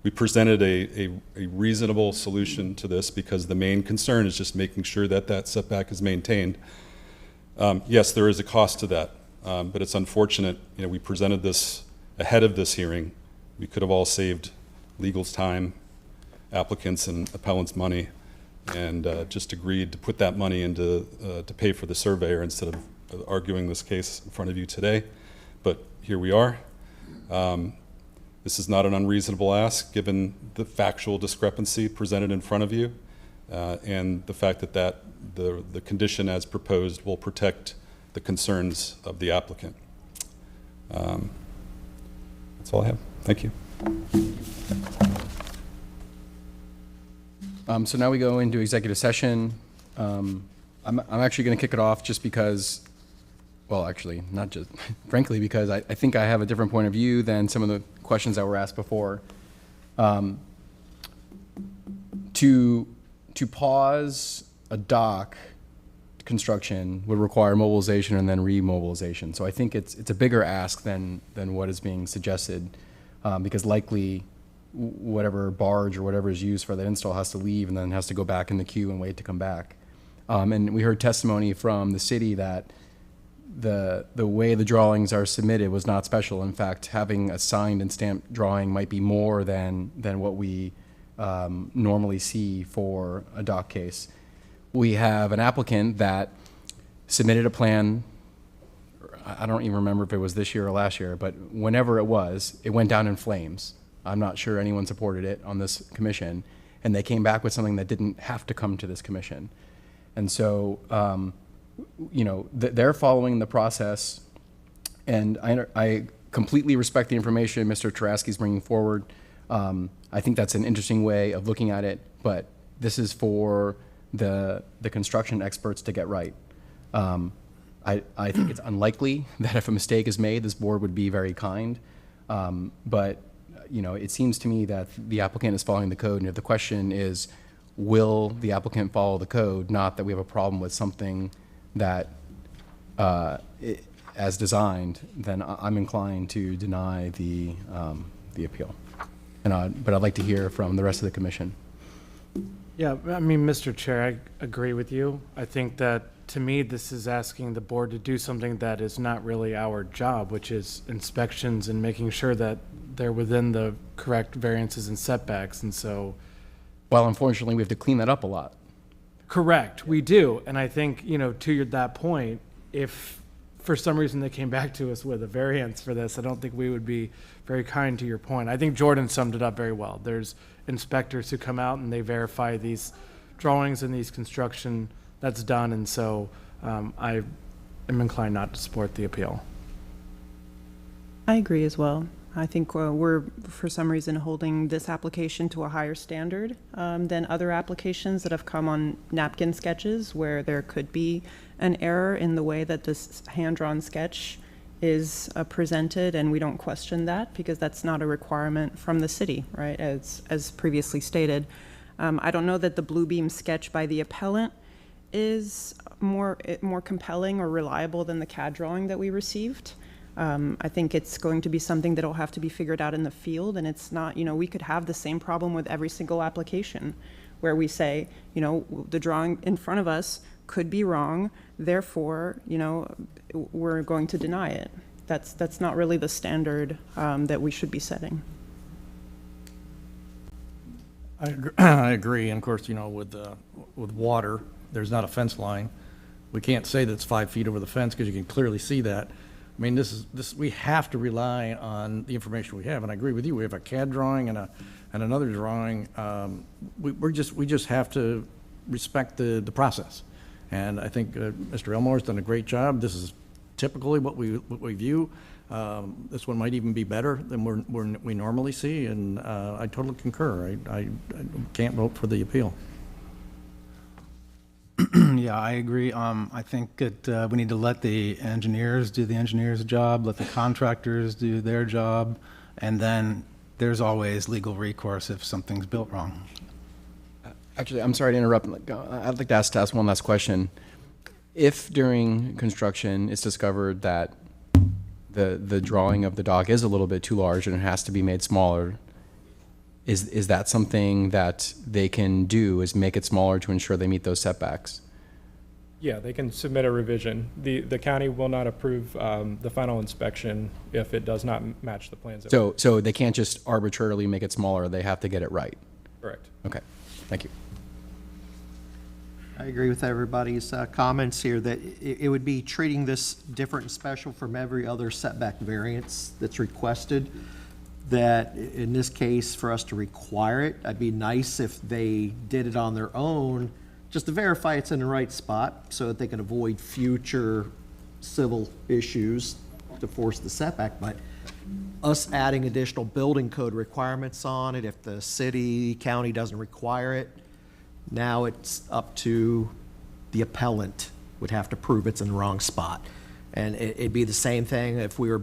We presented a reasonable solution to this because the main concern is just making sure that that setback is maintained. Yes, there is a cost to that, but it's unfortunate. We presented this ahead of this hearing. We could have all saved legal's time, applicants and appellants' money, and just agreed to put that money into to pay for the surveyor instead of arguing this case in front of you today. But here we are. This is not an unreasonable ask given the factual discrepancy presented in front of you and the fact that the condition as proposed will protect the concerns of the applicant. That's all I have. Thank you. So now we go into executive session. I'm actually going to kick it off just because, well, actually, not just, frankly, because I think I have a different point of view than some of the questions that were asked before. To pause a dock construction would require mobilization and then remobilization. So I think it's a bigger ask than what is being suggested, because likely whatever barge or whatever is used for that install has to leave and then has to go back in the queue and wait to come back. And we heard testimony from the city that the way the drawings are submitted was not special. In fact, having a signed and stamped drawing might be more than what we normally see for a dock case. We have an applicant that submitted a plan. I don't even remember if it was this year or last year, but whenever it was, it went down in flames. I'm not sure anyone supported it on this commission, and they came back with something that didn't have to come to this commission. And so, they're following the process, and I completely respect the information Mr. Taraski's bringing forward. I think that's an interesting way of looking at it, but this is for the construction experts to get right. I think it's unlikely that if a mistake is made, this board would be very kind. But it seems to me that the applicant is following the code, and if the question is, will the applicant follow the code, not that we have a problem with something that, as designed, then I'm inclined to deny the appeal. But I'd like to hear from the rest of the commission. Yeah, I mean, Mr. Chair, I agree with you. I think that, to me, this is asking the board to do something that is not really our job, which is inspections and making sure that they're within the correct variances and setbacks, and so. Well, unfortunately, we have to clean that up a lot. Correct, we do, and I think, to that point, if for some reason they came back to us with a variance for this, I don't think we would be very kind to your point. I think Jordan summed it up very well. There's inspectors who come out and they verify these drawings and these construction that's done, and so I am inclined not to support the appeal. I agree as well. I think we're, for some reason, holding this application to a higher standard than other applications that have come on napkin sketches where there could be an error in the way that this hand-drawn sketch is presented, and we don't question that because that's not a requirement from the city, right, as previously stated. I don't know that the blue beam sketch by the appellant is more compelling or reliable than the CAD drawing that we received. I think it's going to be something that'll have to be figured out in the field, and it's not, we could have the same problem with every single application where we say, the drawing in front of us could be wrong, therefore, we're going to deny it. That's not really the standard that we should be setting. I agree, and of course, with water, there's not a fence line. We can't say that it's 5 feet over the fence because you can clearly see that. I mean, we have to rely on the information we have, and I agree with you. We have a CAD drawing and another drawing. We just have to respect the process, and I think Mr. Elmore's done a great job. This is typically what we view. This one might even be better than we normally see, and I totally concur. I can't vote for the appeal. Yeah, I agree. I think that we need to let the engineers do the engineer's job, let the contractors do their job, and then there's always legal recourse if something's built wrong. Actually, I'm sorry to interrupt. I'd like to ask one last question. If during construction it's discovered that the drawing of the dock is a little bit too large and it has to be made smaller, is that something that they can do, is make it smaller to ensure they meet those setbacks? Yeah, they can submit a revision. The county will not approve the final inspection if it does not match the plans. So they can't just arbitrarily make it smaller, they have to get it right? Correct. Okay, thank you. I agree with everybody's comments here that it would be treating this different and special from every other setback variance that's requested. That in this case, for us to require it, it'd be nice if they did it on their own, just to verify it's in the right spot so that they can avoid future civil issues to force the setback. But us adding additional building code requirements on it, if the city, county doesn't require it, now it's up to the appellant would have to prove it's in the wrong spot. And it'd be the same thing if we were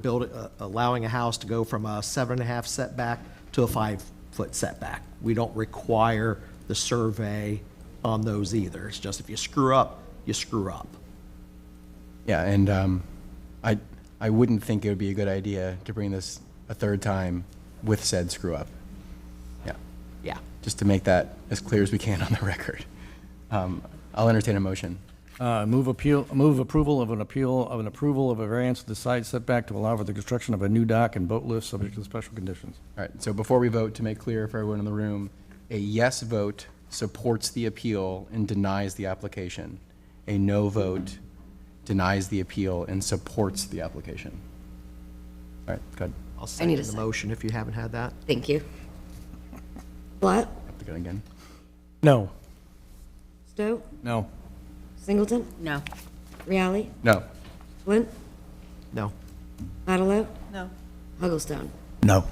allowing a house to go from a 7.5 setback to a 5-foot setback. We don't require the survey on those either. It's just if you screw up, you screw up. Yeah, and I wouldn't think it would be a good idea to bring this a third time with said screw up. Yeah. Yeah. Just to make that as clear as we can on the record. I'll entertain a motion. Move approval of an approval of a variance of the side setback to allow for the construction of a new dock and boat lift subject to special conditions. All right, so before we vote, to make clear for everyone in the room, a yes vote supports the appeal and denies the application. A no vote denies the appeal and supports the application. All right, go ahead. I'll second the motion if you haven't had that. Thank you. What? Have to go again. No. Stowe? No. Singleton? No. Reale? No. Flint? No. Battleout? No. Hugglestone? No.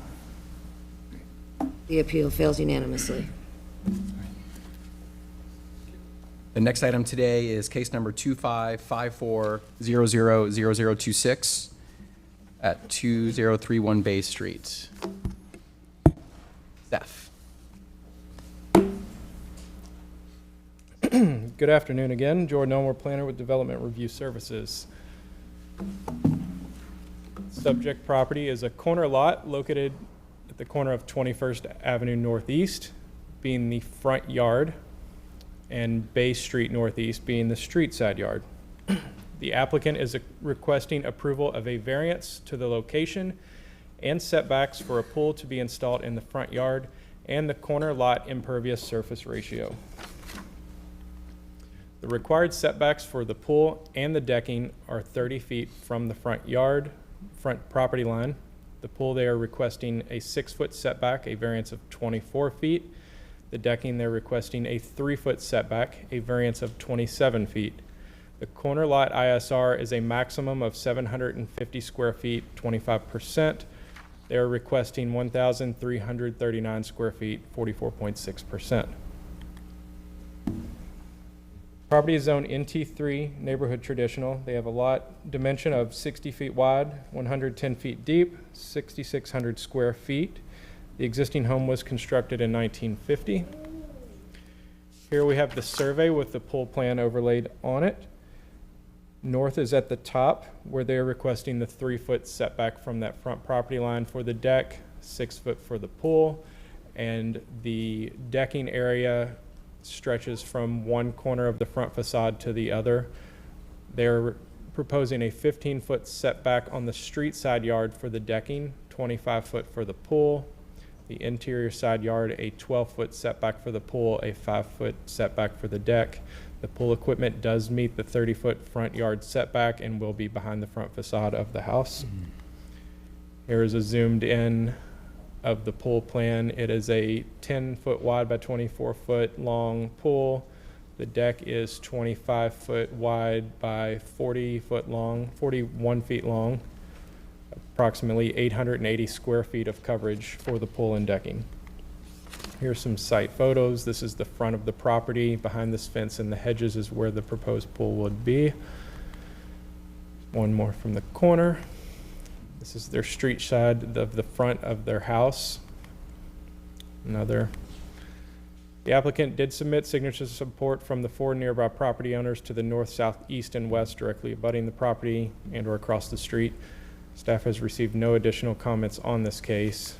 The appeal fails unanimously. The next item today is case number 2554000026 at 2031 Bay Street. Steph. Good afternoon again. Jordan Elmore, planner with Development Review Services. Subject property is a corner lot located at the corner of 21st Avenue Northeast, being the front yard, and Bay Street Northeast being the street side yard. The applicant is requesting approval of a variance to the location and setbacks for a pool to be installed in the front yard and the corner lot impervious surface ratio. The required setbacks for the pool and the decking are 30 feet from the front property line. The pool, they are requesting a 6-foot setback, a variance of 24 feet. The decking, they're requesting a 3-foot setback, a variance of 27 feet. The corner lot ISR is a maximum of 750 square feet, 25%. They're requesting 1,339 square feet, 44.6%. Property is zoned NT3, neighborhood traditional. They have a lot dimension of 60 feet wide, 110 feet deep, 6,600 square feet. The existing home was constructed in 1950. Here we have the survey with the pool plan overlaid on it. North is at the top where they're requesting the 3-foot setback from that front property line for the deck, 6 foot for the pool, and the decking area stretches from one corner of the front facade to the other. They're proposing a 15-foot setback on the street side yard for the decking, 25 foot for the pool. The interior side yard, a 12-foot setback for the pool, a 5-foot setback for the deck. The pool equipment does meet the 30-foot front yard setback and will be behind the front facade of the house. Here is a zoomed in of the pool plan. It is a 10-foot wide by 24-foot long pool. The deck is 25 foot wide by 40-foot long, 41 feet long, approximately 880 square feet of coverage for the pool and decking. Here's some site photos. This is the front of the property. Behind this fence and the hedges is where the proposed pool would be. One more from the corner. This is their street side of the front of their house. Another. The applicant did submit signatures of support from the 4 nearby property owners to the north, south, east, and west directly abutting the property and or across the street. Staff has received no additional comments on this case.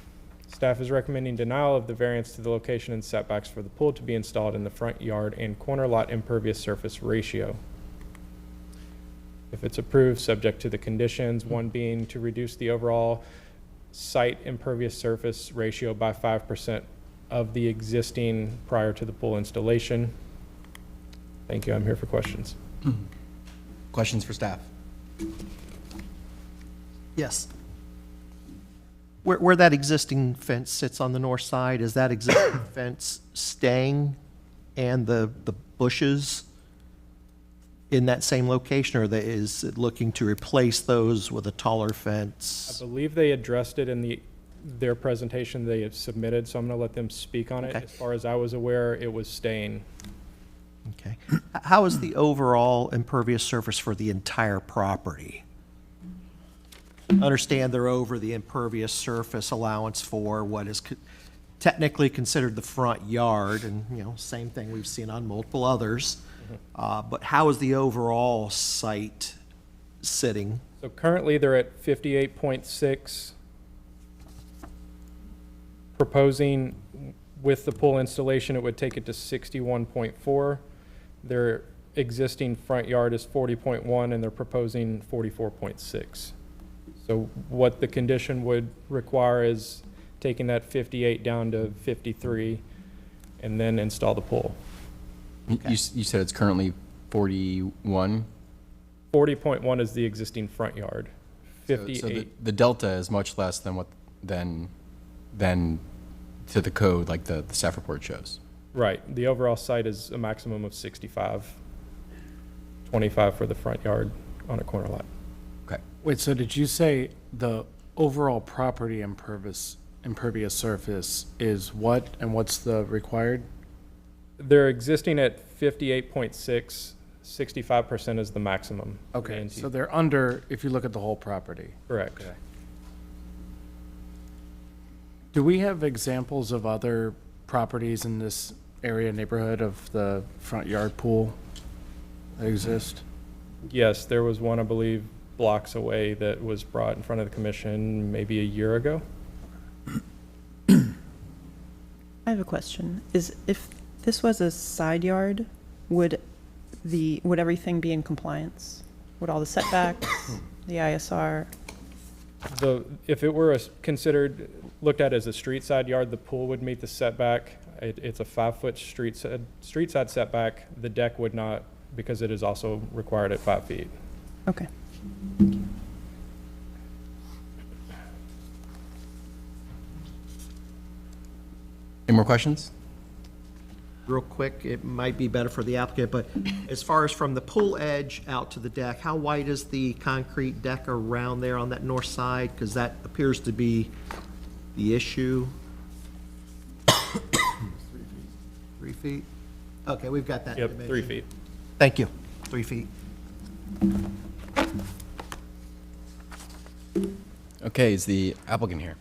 Staff is recommending denial of the variance to the location and setbacks for the pool to be installed in the front yard and corner lot impervious surface ratio. If it's approved, subject to the conditions, one being to reduce the overall site impervious surface ratio by 5% of the existing prior to the pool installation. Thank you. I'm here for questions. Questions for staff? Yes. Where that existing fence sits on the north side, is that existing fence staying and the bushes in that same location, or is it looking to replace those with a taller fence? I believe they addressed it in their presentation they have submitted, so I'm going to let them speak on it. Okay. As far as I was aware, it was staying. Okay. How is the overall impervious surface for the entire property? Understand they're over the impervious surface allowance for what is technically considered the front yard, and same thing we've seen on multiple others. But how is the overall site sitting? So currently they're at 58.6. Proposing with the pool installation, it would take it to 61.4. Their existing front yard is 40.1 and they're proposing 44.6. So what the condition would require is taking that 58 down to 53 and then install the pool. You said it's currently 41? 40.1 is the existing front yard. 58. So the delta is much less than to the code like the staff report shows. Right. The overall site is a maximum of 65, 25 for the front yard on a corner lot. Okay. Wait, so did you say the overall property impervious impervious surface is what, and what's the required? They're existing at 58.6, 65% is the maximum. Okay, guaranteed. so they're under, if you look at the whole property. Correct. Okay. Do we have examples of other properties in this area neighborhood of the front yard pool that exist? Yes, there was one, I believe, blocks away that was brought in front of the commission maybe a year ago. I have a question. If this was a side yard, would everything be in compliance? Would all the setbacks, the ISR? If it were looked at as a street side yard, the pool would meet the setback. It's a 5-foot street side setback. The deck would not, because it is also required at 5 feet. Okay. Any more questions? Real quick, it might be better for the applicant, but as far as from the pool edge out to the deck, how wide is the concrete deck around there on that north side? Because that appears to be the issue. 3 feet? Okay, we've got that. Yep, dimension. 3 feet. Thank you. 3 feet. Okay, is the applicant here?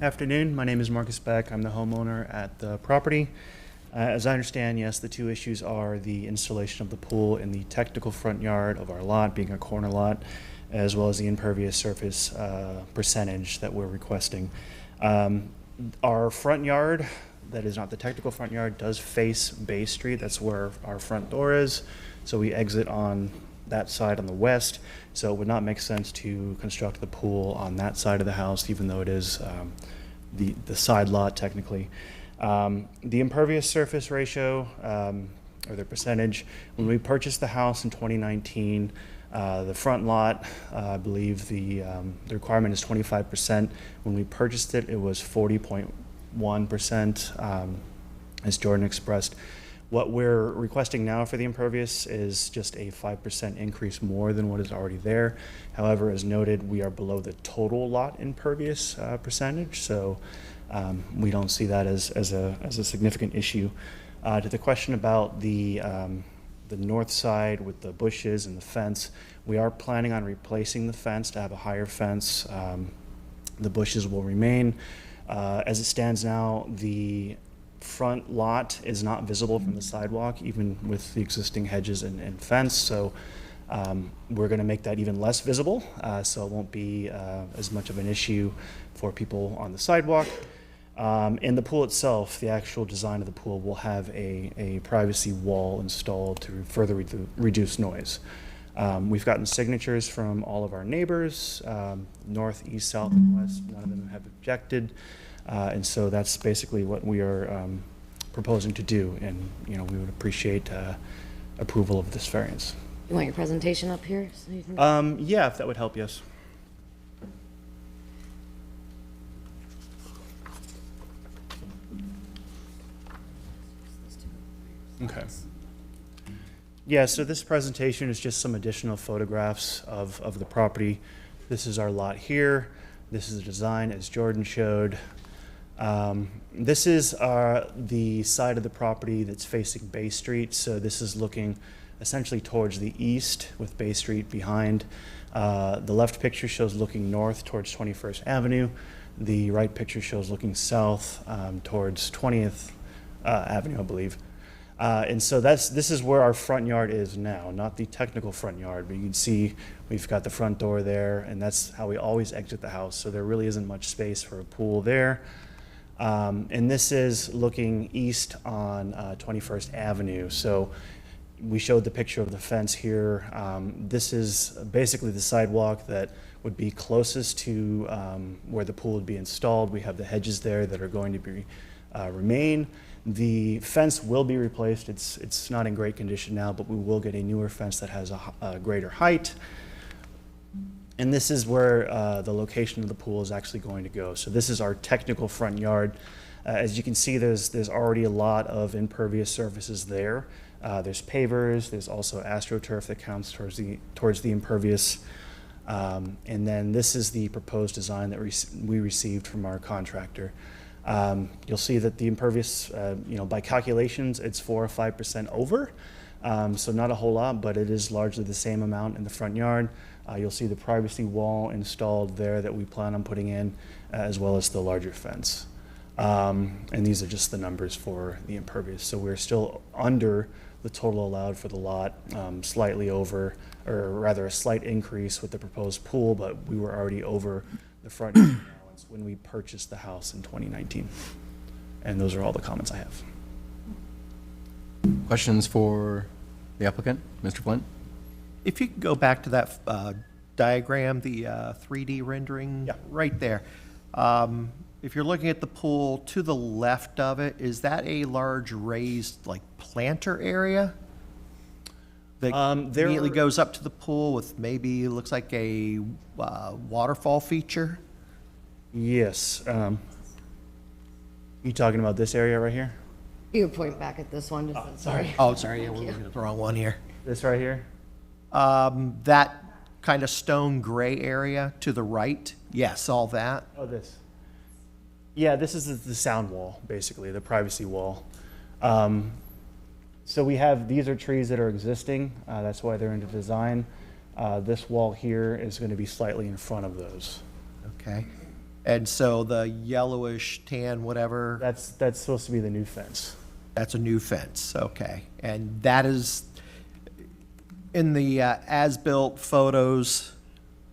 Afternoon, my name is Marcus Beck. I'm the homeowner at the property. As I understand, yes, the two issues are the installation of the pool in the technical front yard of our lot, being a corner lot, as well as the impervious surface percentage that we're requesting. Our front yard, that is not the technical front yard, does face Bay Street. That's where our front door is. So we exit on that side on the west. So it would not make sense to construct the pool on that side of the house, even though it is the side lot technically. The impervious surface ratio, or the percentage, when we purchased the house in 2019, the front lot, I believe the requirement is 25%. When we purchased it, it was 40.1%, as Jordan expressed. What we're requesting now for the impervious is just a 5% increase more than what is already there. However, as noted, we are below the total lot impervious percentage, so we don't see that as a significant issue. To the question about the north side with the bushes and the fence, we are planning on replacing the fence to have a higher fence. The bushes will remain. As it stands now, the front lot is not visible from the sidewalk, even with the existing hedges and fence. So we're going to make that even less visible, so it won't be as much of an issue for people on the sidewalk. In the pool itself, the actual design of the pool will have a privacy wall installed to further reduce noise. We've gotten signatures from all of our neighbors, north, east, south, and west. None of them have objected. And so that's basically what we are proposing to do, and we would appreciate approval of this variance. You want your presentation up here? So you can... Yeah, if that would help, yes. Okay. Yeah, so this presentation is just some additional photographs of the property. This is our lot here. This is the design as Jordan showed. This is the side of the property that's facing Bay Street. So this is looking essentially towards the east with Bay Street behind. The left picture shows looking north towards 21st Avenue. The right picture shows looking south towards 20th Avenue, I believe. And so this is where our front yard is now, not the technical front yard, but you can see we've got the front door there, and that's how we always exit the house. So there really isn't much space for a pool there. And this is looking east on 21st Avenue. So we showed the picture of the fence here. This is basically the sidewalk that would be closest to where the pool would be installed. We have the hedges there that are going to be remain. The fence will be replaced. It's not in great condition now, but we will get a newer fence that has a greater height. And this is where the location of the pool is actually going to go. So this is our technical front yard. As you can see, there's already a lot of impervious surfaces there. There's pavers, there's also AstroTurf that counts towards the impervious. And then this is the proposed design that we received from our contractor. You'll see that the impervious, by calculations, it's 4 or 5% over. So not a whole lot, but it is largely the same amount in the front yard. You'll see the privacy wall installed there that we plan on putting in, as well as the larger fence. And these are just the numbers for the impervious. So we're still under the total allowed for the lot, slightly over, or rather a slight increase with the proposed pool, but we were already over the front yard allowance when we purchased the house in 2019. And those are all the comments I have. Questions for the applicant, Mr. Flint? If you could go back to that diagram, the 3D rendering right there. If you're looking at the pool to the left of it, is that a large raised like planter area that immediately goes up to the pool with maybe looks like a waterfall feature? Yes. You talking about this area right here? You point back at this one. Just sorry. Oh, sorry. Yeah, we're looking at the wrong one here. This right here? That kind of stone gray area to the right. Yes, all that. Oh, this. Yeah, this is the sound wall, basically, the privacy wall. So these are trees that are existing. That's why they're into design. This wall here is going to be slightly in front of those. Okay. And so the yellowish tan, whatever. That's supposed to be the new fence. That's a new fence, okay. And that is in the as-built photos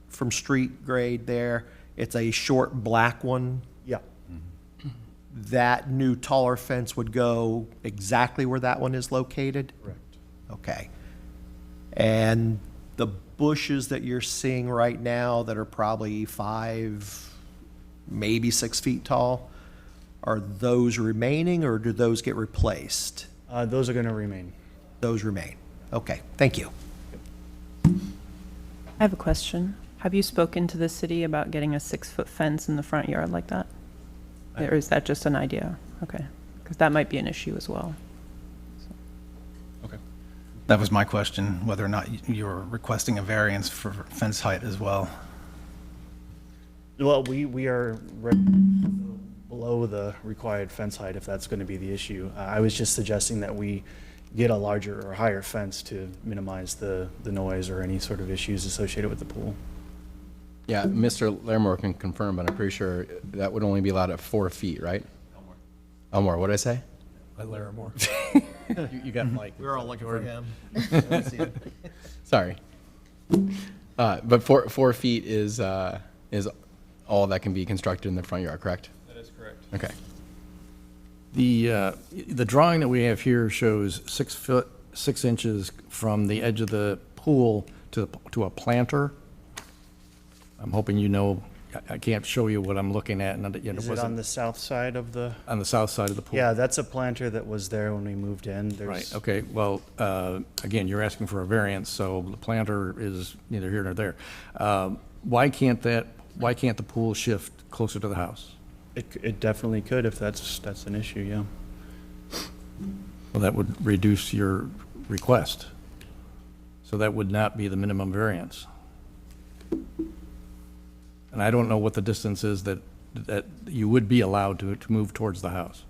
from street grade there. It's a short black one. Yeah. That new taller fence would go exactly where that one is located? Correct. Okay. And the bushes that you're seeing right now that are probably 5, maybe 6 feet tall, are those remaining or do those get replaced? Those are going to remain. Those remain. Okay, thank you. I have a question. Have you spoken to the city about getting a 6-foot fence in the front yard like that? Or is that just an idea? Okay, because that might be an issue as well. Okay. That was my question, whether or not you were requesting a variance for fence height as well. Well, we are below the required fence height if that's going to be the issue. I was just suggesting that we get a larger or higher fence to minimize the noise or any sort of issues associated with the pool. Yeah, Mr. Larimore can confirm, but I'm pretty sure that would only be allowed at 4 feet, right? Elmore, what did I say? Larimore. you got Mike. We're all looking for him. Sorry. But 4 feet is all that can be constructed in the front yard, correct? That is correct. Okay. The drawing that we have here shows 6 foot 6 inches from the edge of the pool to a planter. I'm hoping you know. I can't show you what I'm looking at. And Is it on the south side of the? On the south side of the pool. Yeah, that's a planter that was there when we moved in. Right. Okay. Well, again, you're asking for a variance, so the planter is neither here nor there. Why can't the pool shift closer to the house? It definitely could if that's an issue. Yeah. Well, that would reduce your request. So that would not be the minimum variance. And I don't know what the distance is that you would be allowed to move towards the house.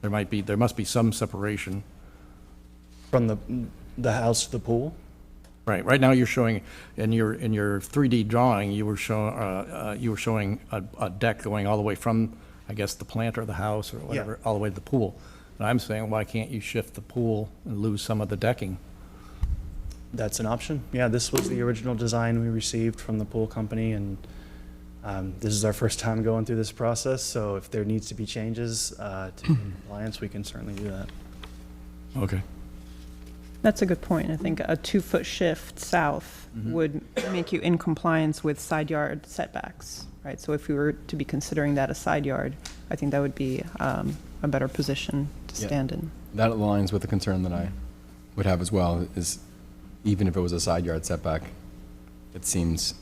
There must be some separation. From the house to the pool? Right. Right now you're showing, in your 3D drawing, you were showing a deck going all the way from, I guess, the planter of the house or whatever, all the way to the pool. And I'm saying, why can't you shift the pool and lose some of the decking? That's an option. Yeah, this was the original design we received from the pool company, and this is our first time going through this process, so if there needs to be changes to compliance, we can certainly do that. Okay. That's a good point. I think a 2-foot shift south would make you in compliance with side yard setbacks, right? So if we were to be considering that a side yard, I think that would be a better position to stand in. That aligns with the concern that I would have as well, is even if it was a side yard setback, it seems,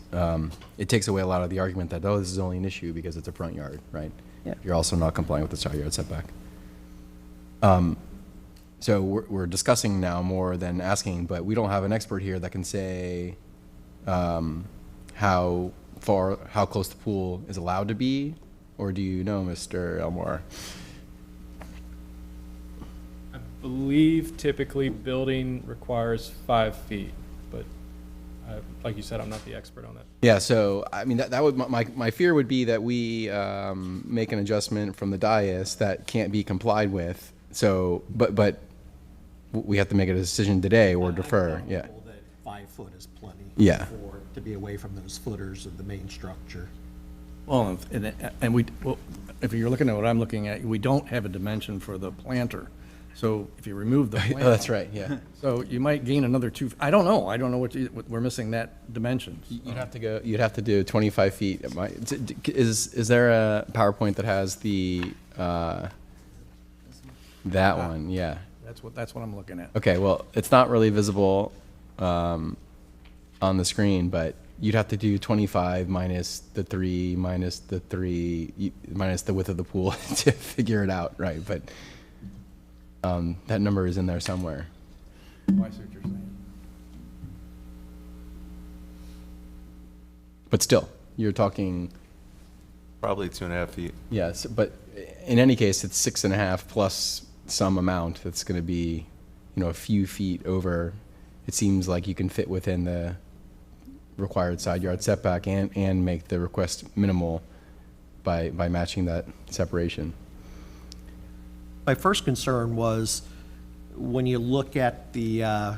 it takes away a lot of the argument that, oh, this is only an issue because it's a front yard, right? Yeah. You're also not complying with the side yard setback. So we're discussing now more than asking, but we don't have an expert here that can say how close the pool is allowed to be, or do you know, Mr. Elmore? I believe typically building requires 5 feet, but like you said, I'm not the expert on that. Yeah, so I mean that would my fear would be that we make an adjustment from the dais that can't be complied with. So, but we have to make a decision today or defer. Yeah. That 5 foot is plenty. Yeah. To be away from those footers of the main structure. Well, well, if you're looking at what I'm looking at, we don't have a dimension for the planter. So if you remove the planter. Oh, that's right, yeah. So you might gain another 2, I don't know what we're missing that dimension. You'd have to do 25 feet. Is there a PowerPoint that has the, that one, yeah. That's what I'm looking at. Okay, well, it's not really visible on the screen, but you'd have to do 25 minus the 3, minus the width of the pool to figure it out, right? But that number is in there somewhere. Oh, I see what you're saying. But still, you're talking... Probably 2.5 feet. Yes, but in any case, it's 6.5 plus some amount that's going to be, a few feet over. It seems like you can fit within the required side yard setback and make the request minimal by matching that separation. My first concern was when you look at the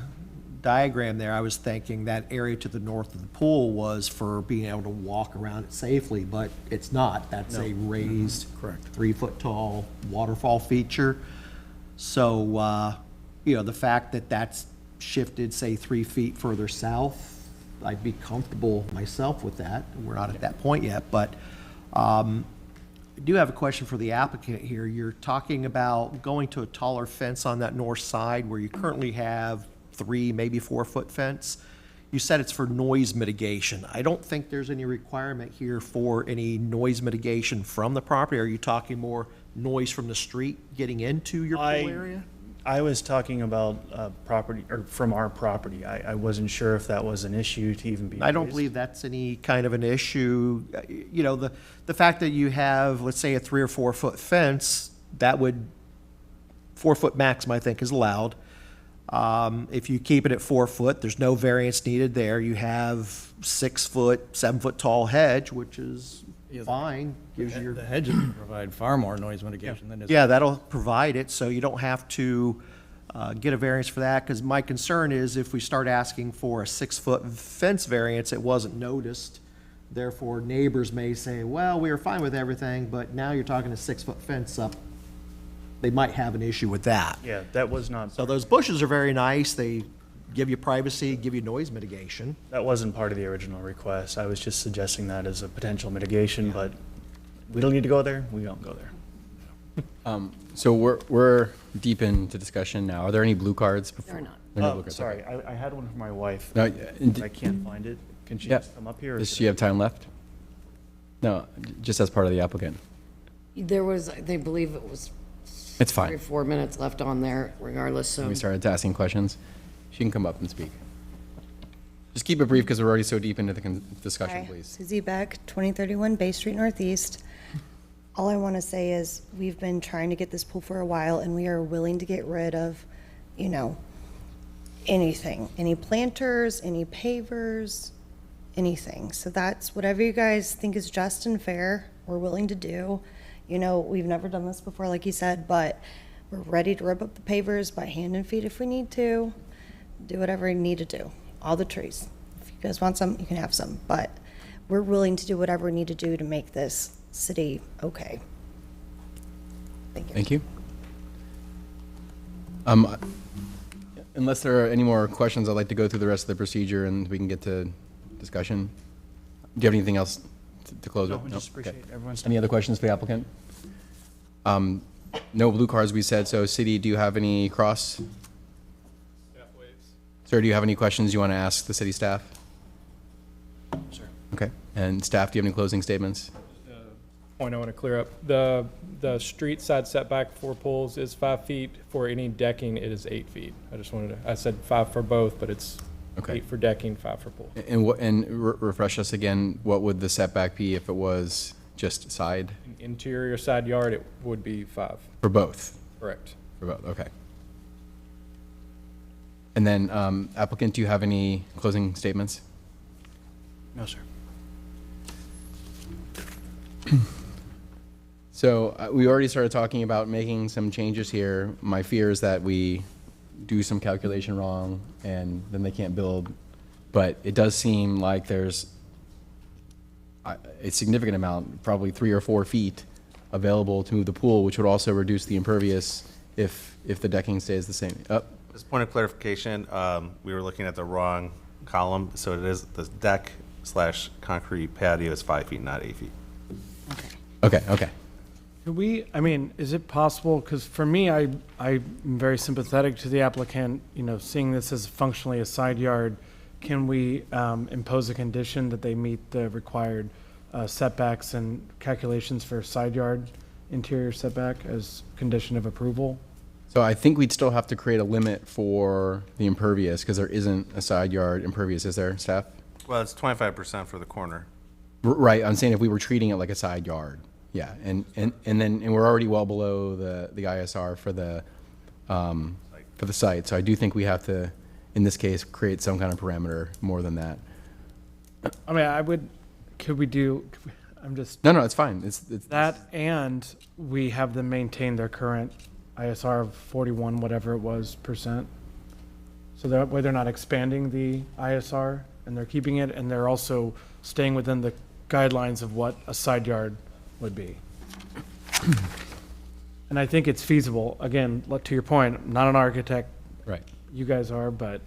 diagram there, I was thinking that area to the north of the pool was for being able to walk around it safely, but it's not. That's a raised, correct, 3 foot tall waterfall feature. So, the fact that that's shifted, say, 3 feet further south, I'd be comfortable myself with that. We're not at that point yet, but I do have a question for the applicant here. You're talking about going to a taller fence on that north side where you currently have 3, maybe 4 foot fence. You said it's for noise mitigation. I don't think there's any requirement here for any noise mitigation from the property. Are you talking more noise from the street getting into your pool area? I was talking about property, or from our property. I wasn't sure if that was an issue to even be I don't raised. believe that's any kind of an issue. The fact that you have, let's say, a 3 or 4 foot fence, that would, 4 foot maximum, I think, is allowed. If you keep it at 4 foot, there's no variance needed there. You have 6 foot, 7 foot tall hedge, which is fine. Gives you The hedges provide far more noise mitigation than this. Yeah, that'll provide it, so you don't have to get a variance for that, because my concern is if we start asking for a 6 foot fence variance, it wasn't noticed. Therefore, neighbors may say, well, we were fine with everything, but now you're talking a 6 foot fence up. They might have an issue with that. Yeah, that was not. So those bushes are very nice. They give you privacy, give you noise mitigation. That wasn't part of the original request. I was just suggesting that as a potential mitigation, but we don't need to go there. We don't go there. So we're deep into discussion now. Are there any blue cards? Before? There are not. There are no blue cards. Sorry, I had one for my wife. No, but I can't find it. Can she just come up here? Or Does she have time left? No, just as part of the applicant. There was, they believe it was. It's fine. 3 or 4 minutes left on there regardless, so. We started asking questions. She can come up and speak. Just keep it brief because we're already so deep into the discussion, Hi, please. Suzie Beck, 2031 Bay Street Northeast. All I want to say is we've been trying to get this pool for a while, and we are willing to get rid of, anything, any planters, any pavers, anything. So that's whatever you guys think is just and fair, we're willing to do. We've never done this before, like you said, but we're ready to rip up the pavers by hand and feet if we need to. Do whatever you need to do. All the trees. If you guys want some, you can have some. But we're willing to do whatever we need to do to make this city okay. Thank you. Thank you. Unless there are any more questions, I'd like to go through the rest of the procedure and we can get to discussion. Do you have anything else to close with? No, just appreciate everyone's time. Any other questions for the applicant? No blue cards, we said. So, City, do you have any cross? Staff waves. Sir, do you have any questions you want to ask the city staff? Sure. Okay. And staff, do you have any closing statements? point I want to clear up. The street side setback for pools is 5 feet. For any decking, it is 8 feet. I said 5 for both, but it's Okay. 8 for decking, 5 for pool. And refresh us again, what would the setback be if it was just side? Interior side yard, it would be 5. For both? Correct. For both, okay. And then applicant, do you have any closing statements? No, sir. So we already started talking about making some changes here. My fear is that we do some calculation wrong and then they can't build. But it does seem like there's a significant amount, probably 3 or 4 feet available to move the pool, which would also reduce the impervious if the decking stays the same. Just point of clarification, we were looking at the wrong column, so it is the deck / concrete patio is 5 feet, not 8 feet. Okay. Could we, I mean, is it possible, because for me, I'm very sympathetic to the applicant, seeing this as functionally a side yard, can we impose a condition that they meet the required setbacks and calculations for side yard interior setback as condition of approval? So I think we'd still have to create a limit for the impervious because there isn't a side yard impervious, is there, staff? Well, it's 25% for the corner. Right, I'm saying if we were treating it like a side yard, yeah, and we're already well below the ISR for the site, so I do think we have to, in this case, create some kind of parameter more than that. I mean, I'm just. No, it's fine. It's that, and we have them maintain their current ISR of 41, whatever it was, %. So that way they're not expanding the ISR and they're keeping it, and they're also staying within the guidelines of what a side yard would be. And I think it's feasible. Again, to your point, I'm not an architect. Right. You guys are, but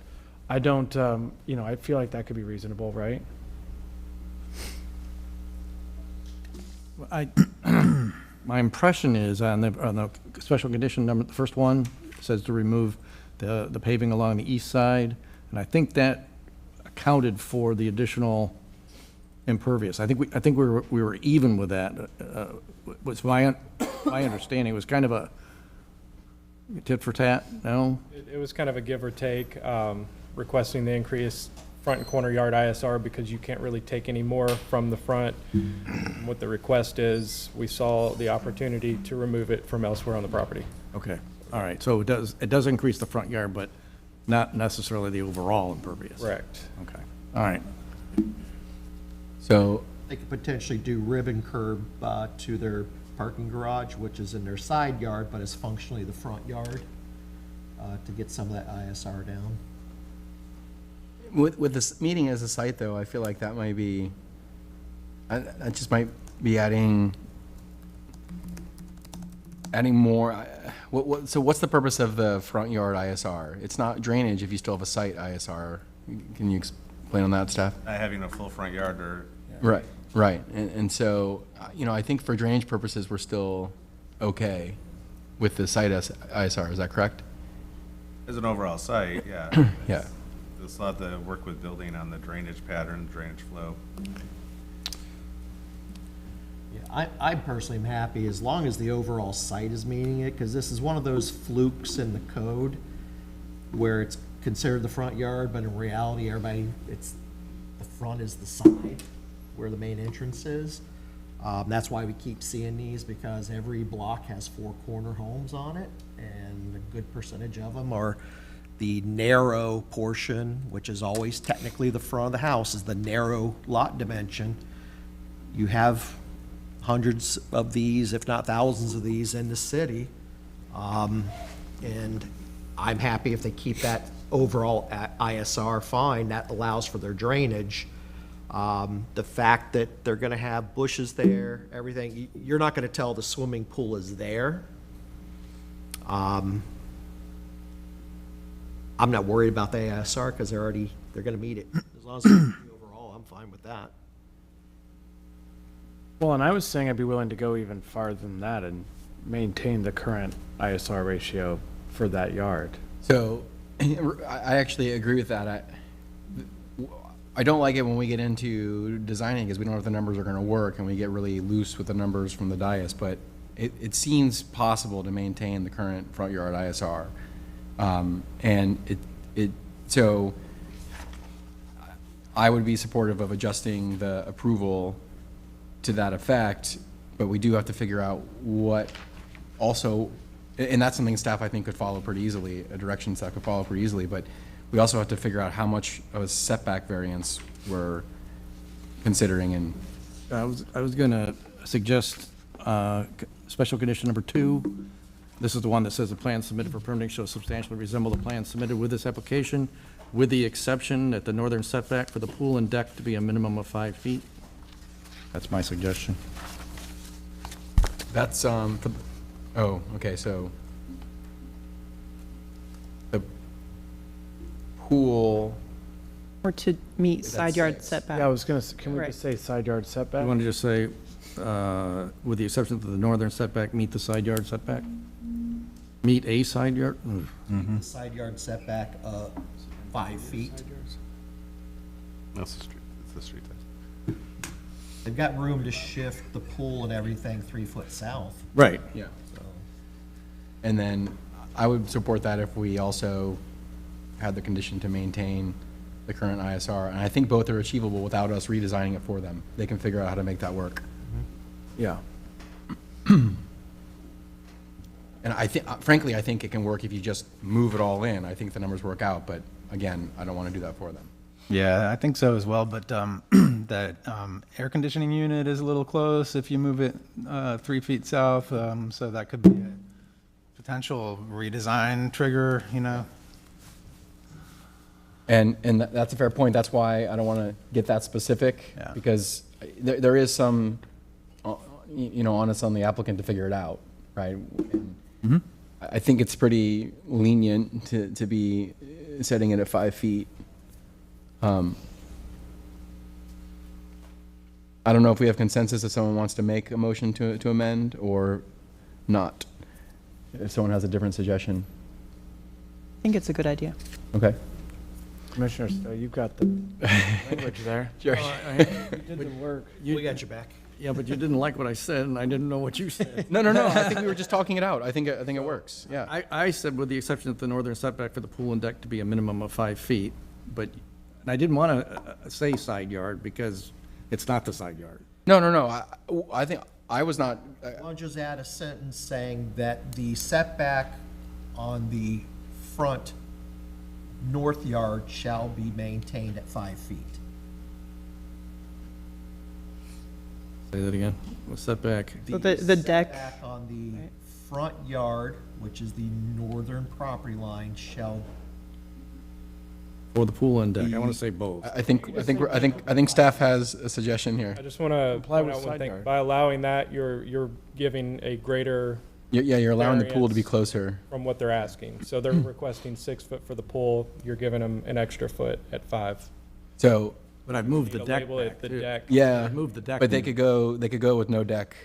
I don't, I feel like that could be reasonable, right? My impression is on the special condition number, the first one says to remove the paving along the east side, and I think that accounted for the additional impervious. I think we were even with that. Was my understanding. It was kind of a tit for tat. No, It was kind of a give or take, requesting the increased front and corner yard ISR because you can't really take any more from the front. What the request is, we saw the opportunity to remove it from elsewhere on the property. Okay, all right. So it does increase the front yard, but not necessarily the overall impervious. Correct. Okay, all right. So They could potentially do ribbon curb to their parking garage, which is in their side yard, but is functionally the front yard, to get some of that ISR down. with this meeting as a site, though, I feel like that might be, that just might be adding more. So what's the purpose of the front yard ISR? It's not drainage if you still have a site ISR. Can you explain on that, staff? Having a full front yard or. Right. And so, I think for drainage purposes, we're still okay with the site ISR. Is that correct? As an overall site, yeah. Yeah. It's a lot to work with building on the drainage pattern, drainage flow. Yeah, I personally am happy as long as the overall site is meeting it, because this is one of those flukes in the code where it's considered the front yard, but in reality, the front is the side where the main entrance is. That's why we keep seeing these, because every block has 4 corner homes on it, and a good percentage of them are the narrow portion, which is always technically the front of the house, is the narrow lot dimension. You have hundreds of these, if not thousands of these in the city. And I'm happy if they keep that overall at ISR fine. That allows for their drainage. The fact that they're gonna have bushes there, everything, you're not gonna tell the swimming pool is there. I'm not worried about the ISR because they're gonna meet it. As long as it's overall, I'm fine with that. Well, and I was saying I'd be willing to go even farther than that and maintain the current ISR ratio for that yard. So I actually agree with that. I don't like it when we get into designing because we don't know if the numbers are going to work and we get really loose with the numbers from the dais, but it seems possible to maintain the current front yard ISR. So I would be supportive of adjusting the approval to that effect, but we do have to figure out what also, and that's something staff I think could follow pretty easily, a direction staff could follow pretty easily, but we also have to figure out how much of a setback variance we're considering. And I was going to suggest special condition number 2. This is the one that says the plan submitted for permitting shall substantially resemble the plan submitted with this application, with the exception that the northern setback for the pool and deck to be a minimum of 5 feet. That's my suggestion. that's, oh, okay, so the pool, Or to meet That's side yard 6. setback. Yeah, I was gonna, can we Right. just say side yard setback? You want to just say, with the exception that the northern setback meet the side yard setback? Meet a side yard? The side yard setback of 5 feet. That's the street, it's the street test. They've got room to shift the pool and everything 3 foot south. Right. yeah. And then I would support that if we also had the condition to maintain the current ISR. And I think both are achievable without us redesigning it for them. They can figure out how to make that work. Yeah. And I think, frankly, I think it can work if you just move it all in. I think the numbers work out, but again, I don't want to do that for them. Yeah, I think so as well, but that air conditioning unit is a little close if you move it 3 feet south, so that could be a potential redesign trigger, you know. And that's a fair point. That's why I don't want to get that specific, Yeah. because there is some, onus on the applicant to figure it out, right? And I think it's pretty lenient to be setting it at 5 feet. I don't know if we have consensus if someone wants to make a motion to amend or not. If someone has a different suggestion. I think it's a good idea. Okay. Commissioner Stowe, you've got the language there. Sure. You did the work. We got your back. Yeah, but you didn't like what I said, and I didn't know what you said. No. I think we were just talking it out. I think it works. Yeah. I said with the exception of the northern setback for the pool and deck to be a minimum of 5 feet, but, and I didn't want to say side yard because it's not the side yard. No. I think I was not. Why don't you just add a sentence saying that the setback on the front north yard shall be maintained at 5 feet. Say that again. What's setback? So the deck, Setback on the front yard, which is the northern property line, shall For the pool and deck. I want to say both. I think staff has a suggestion here. I just want to Comply point with out one side thing. yard. By allowing that, you're giving a greater Yeah, you're allowing the pool to be variance closer. from what they're asking. So they're requesting 6 foot for the pool. You're giving them an extra foot at 5. So But I've moved the To deck label it back, the too. deck. yeah, I've moved the deck. but they could go with no deck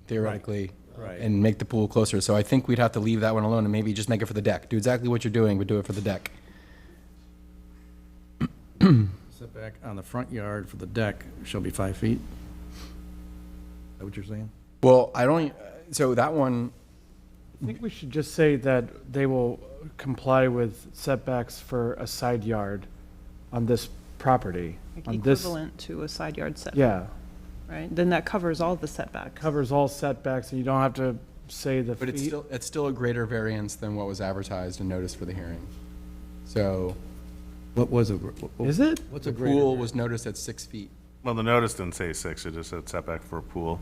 theoretically, Right. and make the pool closer. So I think we'd have to leave that one alone and maybe just make it for the deck. Do exactly what you're doing, but do it for the deck. Setback on the front yard for the deck shall be 5 feet. Is that what you're saying? Well, I don't. So that one. I think we should just say that they will comply with setbacks for a side yard on this property. like On this, equivalent to a side yard setback, yeah, right? Then that covers all the setbacks. covers all setbacks, and you don't have to say the But feet. it's still a greater variance than what was advertised and noticed for the hearing. So What was it? Is it? What's the a greater? pool was noticed at 6 feet. Well, the notice didn't say 6, it just said setback for a pool.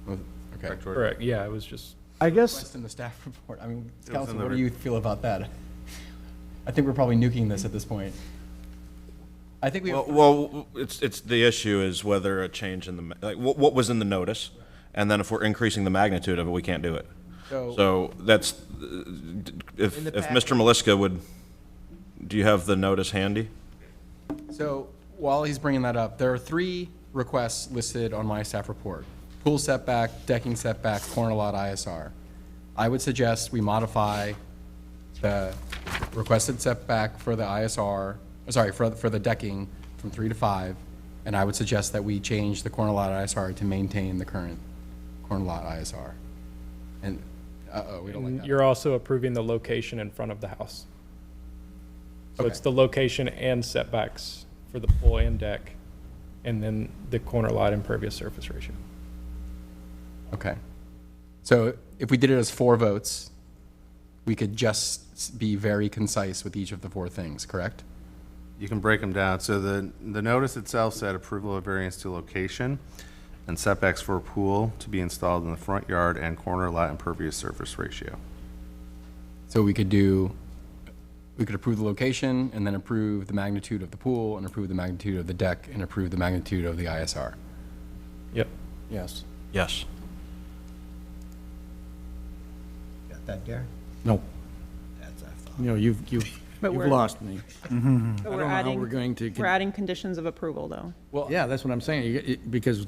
Okay. Correct, George? Correct, yeah, it was just, I guess, Request in the staff report. I mean, was council, in the what do you feel about that? I think we're probably nuking this at this point. I think we. Well, it's the issue is whether a change in the, like, what was in the notice, and then if we're increasing the magnitude of it, we can't do it. So that's, if In the Mr. Maliska would, do you have the notice handy? So while he's bringing that up, there are 3 requests listed on my staff report. Pool setback, decking setback, corner lot ISR. I would suggest we modify the requested setback for the ISR sorry, for the decking from 3 to 5, and I would suggest that we change the corner lot ISR to maintain the current corner lot ISR. And, we don't like that. You're also approving the location in front of the house. So Okay. it's the location and setbacks for the pool and deck, and then the corner lot impervious surface ratio. Okay. So if we did it as 4 votes, we could just be very concise with each of the 4 things, correct? You can break them down. So the notice itself said approval of variance to location and setbacks for a pool to be installed in the front yard and corner lot impervious surface ratio. So we could approve the location and then approve the magnitude of the pool and approve the magnitude of the deck and approve the magnitude of the ISR. Yep. Yes. Yes. Got that, Gary? No. That's what I thought. You know, you've But we're- lost me. But I don't we're know how adding, we're going to. we're adding conditions of approval, though. Well, yeah, that's what I'm saying, because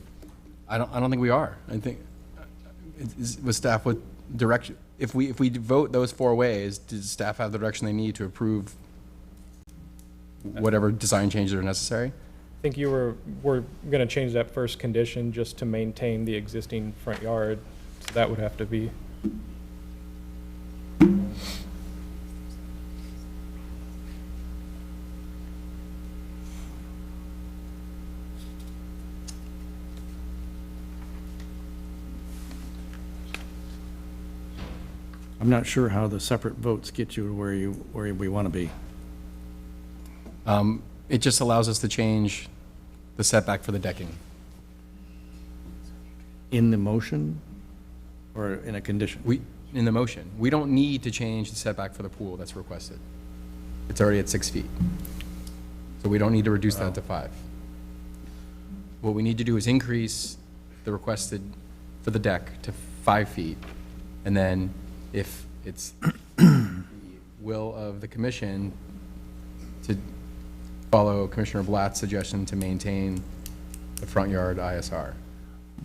I don't think we are. I think, with staff, what direction, if we vote those 4 ways, does staff have the direction they need to approve whatever design changes are necessary? I think we're going to change that first condition just to maintain the existing front yard. So that would have to be. I'm not sure how the separate votes get you to where we want to be. It just allows us to change the setback for the decking. In the motion or in a condition? In the motion. We don't need to change the setback for the pool that's requested. It's already at 6 feet. So we don't need to reduce that to 5. What we need to do is increase the requested for the deck to 5 feet. And then if it's the will of the commission to follow Commissioner Blatt's suggestion to maintain the front yard ISR.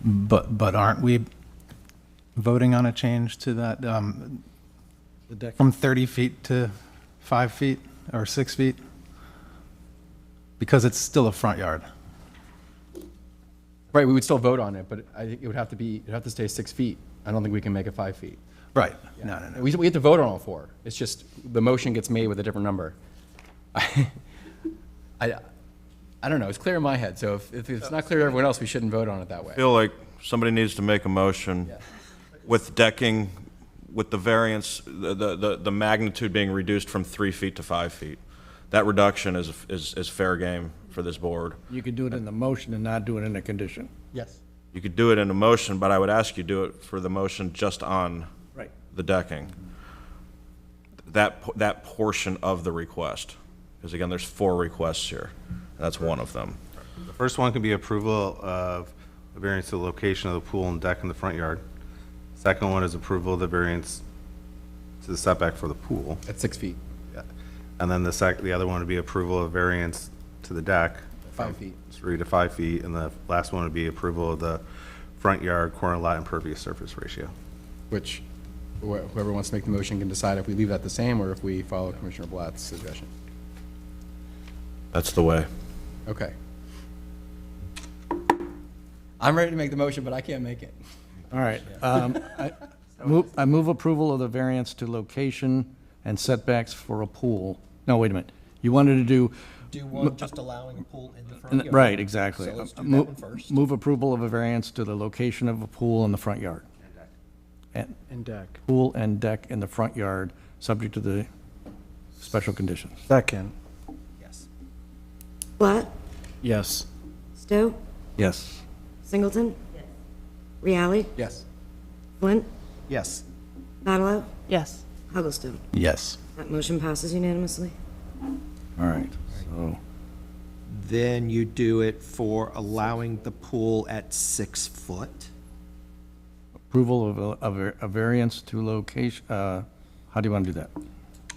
But aren't we voting on a change to that, The deck. from 30 feet to 5 feet or 6 feet? Because it's still a front yard. Right, we would still vote on it, but I think it'd have to stay 6 feet. I don't think we can make it 5 feet. Right. Yeah. No. We have to vote on all 4. It's just the motion gets made with a different number. I don't know. It's clear in my head. So if it's not clear to everyone else, we shouldn't vote on it that way. I feel like somebody needs to make a motion with decking, with the variance, the magnitude being reduced from 3 feet to 5 feet. That reduction is fair game for this board. You could do it in the motion and not do it in a condition. Yes. You could do it in a motion, but I would ask you do it for the motion just on Right. the decking. That portion of the request. Because again, there's 4 requests here. That's one of them. The first one could be approval of the variance to the location of the pool and deck in the front yard. Second one is approval of the variance to the setback for the pool. At 6 feet. Yeah. And then the other one would be approval of variance to the deck. 5 feet. 3 to 5 feet, and the last one would be approval of the front yard corner lot impervious surface ratio. Which whoever wants to make the motion can decide if we leave that the same or if we follow Commissioner Blatt's suggestion. That's the way. Okay. I'm ready to make the motion, but I can't make it. All right. I move approval of the variance to location and setbacks for a pool. No, wait a minute. You wanted to do. Do you want just allowing a pool in the front yard? Right, exactly. So let's do that Mo- one first. Move approval of a variance to the location of a pool in the front yard. And deck. Pool and deck in the front yard, subject to the special conditions. Second. Yes. Blatt, Yes. Stowe, Yes. Singleton. Yes. Reale, Yes. Flint, Yes. Badalow, Yes. Hugglestone. Yes. That motion passes unanimously. All right, so, Then you do it for allowing the pool at 6 foot. approval of a variance to location, how do you want to do that?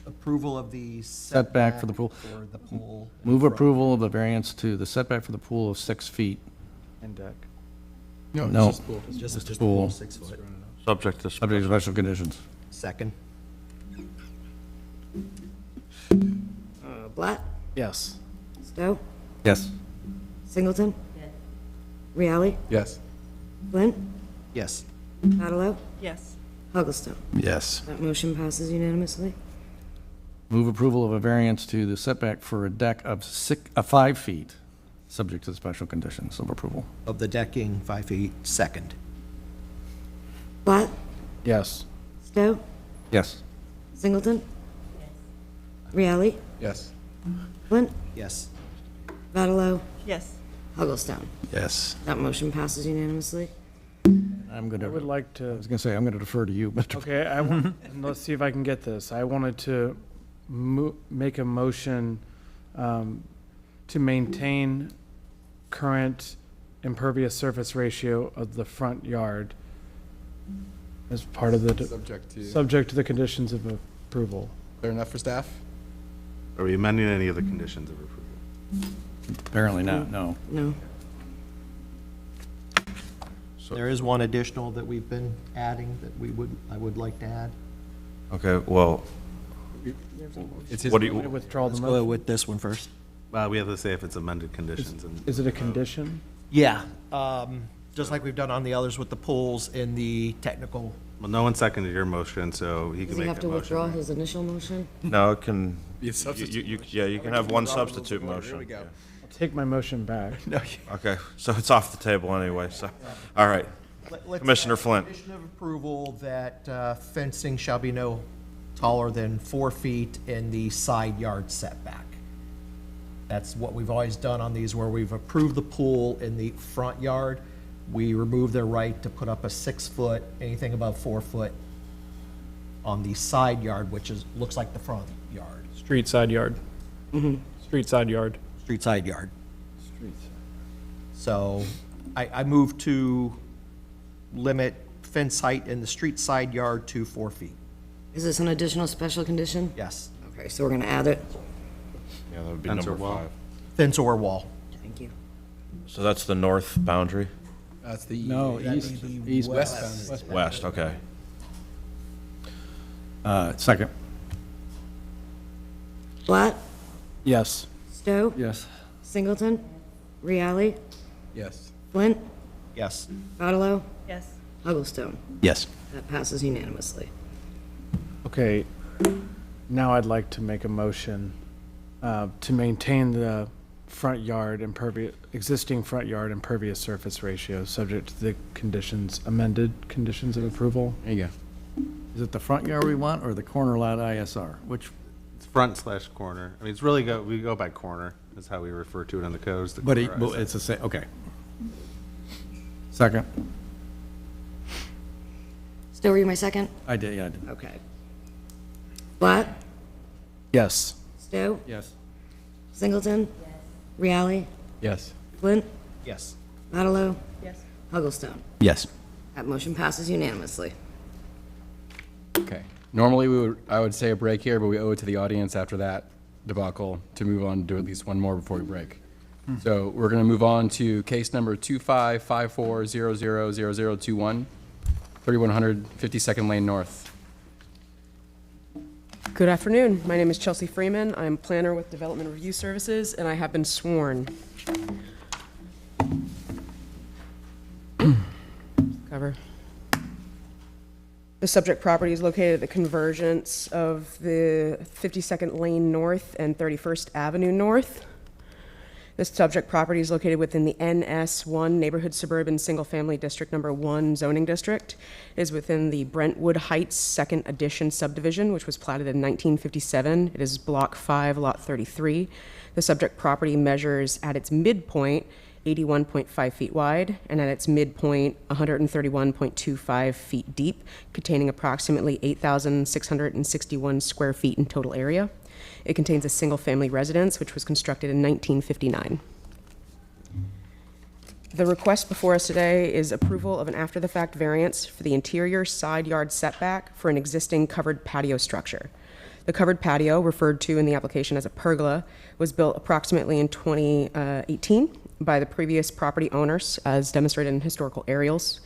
Approval of the Setback for the pool. For the pool. Move approval of the variance to the setback for the pool of 6 feet. And deck. No. It's just pool. It's just a Pool. pool, 6 foot. Subject to Subject to special conditions. Second. Blatt, Yes. Stowe? Yes. Singleton? Reale? Yes. Flint? Yes. Badalow? Yes. Hugglestone? Yes. That motion passes unanimously. Move approval of a variance to the setback for a deck of 5 feet, subject to the special conditions of approval. Of the decking, 5 feet, second. Platt? Yes. Stowe? Yes. Singleton? Reale? Yes. Flint? Yes. Badalow? Yes. Hugglestone? Yes. That motion passes unanimously. I'm going to. I would like to. I was going to say, I'm going to defer to you, Mr. Okay, and let's see if I can get this. I wanted to make a motion to maintain current impervious surface ratio of the front yard as part of the, subject to the conditions of approval. Clear enough for staff? Are we amending any of the conditions of approval? Apparently not, no. No. There is one additional that we've been adding that I would like to add. Okay, well, What do you withdraw the Let's motion? go with this one first. We have to say if it's amended conditions. Is it a condition? Yeah, just like we've done on the others with the pools in the technical. Well, no one seconded your motion, so he Does can he make have a to motion. withdraw his initial motion? no, it can, Be a substitute. yeah, you can have one substitute motion. Here we go. I'll take my motion back. Okay, so it's off the table anyway, so, all right. Commissioner Flint. Condition of approval that fencing shall be no taller than 4 feet in the side yard setback. That's what we've always done on these, where we've approved the pool in the front yard. We remove their right to put up a 6 foot, anything above 4 foot on the side yard, which looks like the front yard. Street side yard. Street side yard. Street side yard. So I move to limit fence height in the street side yard to 4 feet. Is this an additional special condition? Yes. Okay, so we're gonna add it. Yeah, that would be Fence or number wall? 5. Fence or wall. Thank you. So that's the north boundary? That's the No, east, west boundary. West, okay. Second. Platt? Yes. Stowe? Yes. Singleton? Reale? Yes. Flint? Yes. Badalow? Yes. Hugglestone? Yes. That passes unanimously. Okay, now I'd like to make a motion to maintain the front yard existing front yard impervious surface ratio, subject to the conditions, amended conditions of approval. There you go. Is it the front yard we want or the corner lot ISR? Which, It's front slash corner. I mean, it's really we go by corner, is how we refer to it in the codes. the but corner it's the same, okay. Second. Still read my second? I did, yeah, I did. Okay. Platt? Yes. Stowe? Yes. Singleton? Reale? Yes. Flint? Yes. Badalow? Yes. Hugglestone? Yes. That motion passes unanimously. Okay. Normally, I would say a break here, but we owe it to the audience after that debacle to move on and do at least one more before we break. So we're going to move on to case number 2554000021, 3100 52nd Lane North. Good afternoon. My name is Chelsea Freeman. I'm planner with Development Review Services, and I have been sworn. Cover. The subject property is located at the convergence of the 52nd Lane North and 31st Avenue North. This subject property is located within the NS1 Neighborhood Suburban Single Family District Number 1 zoning district. It is within the Brentwood Heights Second Edition subdivision, which was platted in 1957. It is Block 5, Lot 33. The subject property measures at its midpoint 81.5 feet wide and at its midpoint 131.25 feet deep, containing approximately 8,661 square feet in total area. It contains a single-family residence, which was constructed in 1959. The request before us today is approval of an after-the-fact variance for the interior side yard setback for an existing covered patio structure. The covered patio, referred to in the application as a pergola, was built approximately in 2018 by the previous property owners, as demonstrated in historical aerials.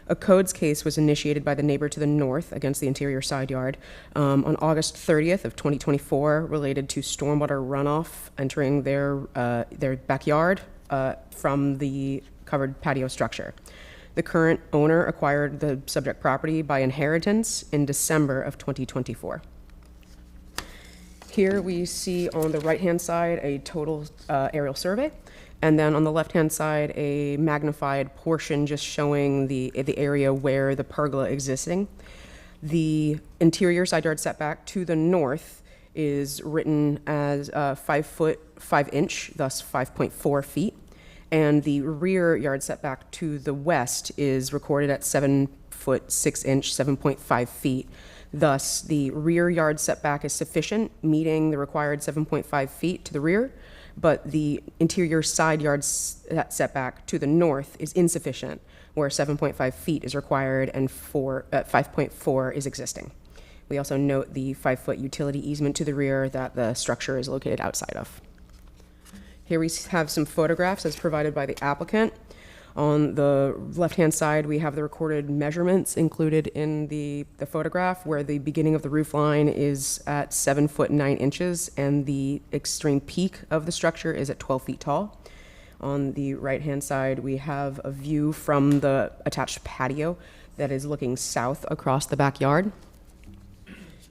A codes case was initiated by the neighbor to the north against the interior side yard on August 30th of 2024 related to stormwater runoff entering their backyard from the covered patio structure. The current owner acquired the subject property by inheritance in December of 2024. Here we see on the right-hand side a total aerial survey, and then on the left-hand side a magnified portion just showing the area where the pergola existing. The interior side yard setback to the north is written as 5 foot 5 inch, thus 5.4 feet. And the rear yard setback to the west is recorded at 7 foot 6 inch, 7.5 feet. Thus, the rear yard setback is sufficient, meeting the required 7.5 feet to the rear, but the interior side yard setback to the north is insufficient, where 7.5 feet is required and 5.4 is existing. We also note the 5-foot utility easement to the rear that the structure is located outside of. Here we have some photographs as provided by the applicant. On the left-hand side, we have the recorded measurements included in the photograph, where the beginning of the roof line is at 7 foot 9 inches, and the extreme peak of the structure is at 12 feet tall. On the right-hand side, we have a view from the attached patio that is looking south across the backyard.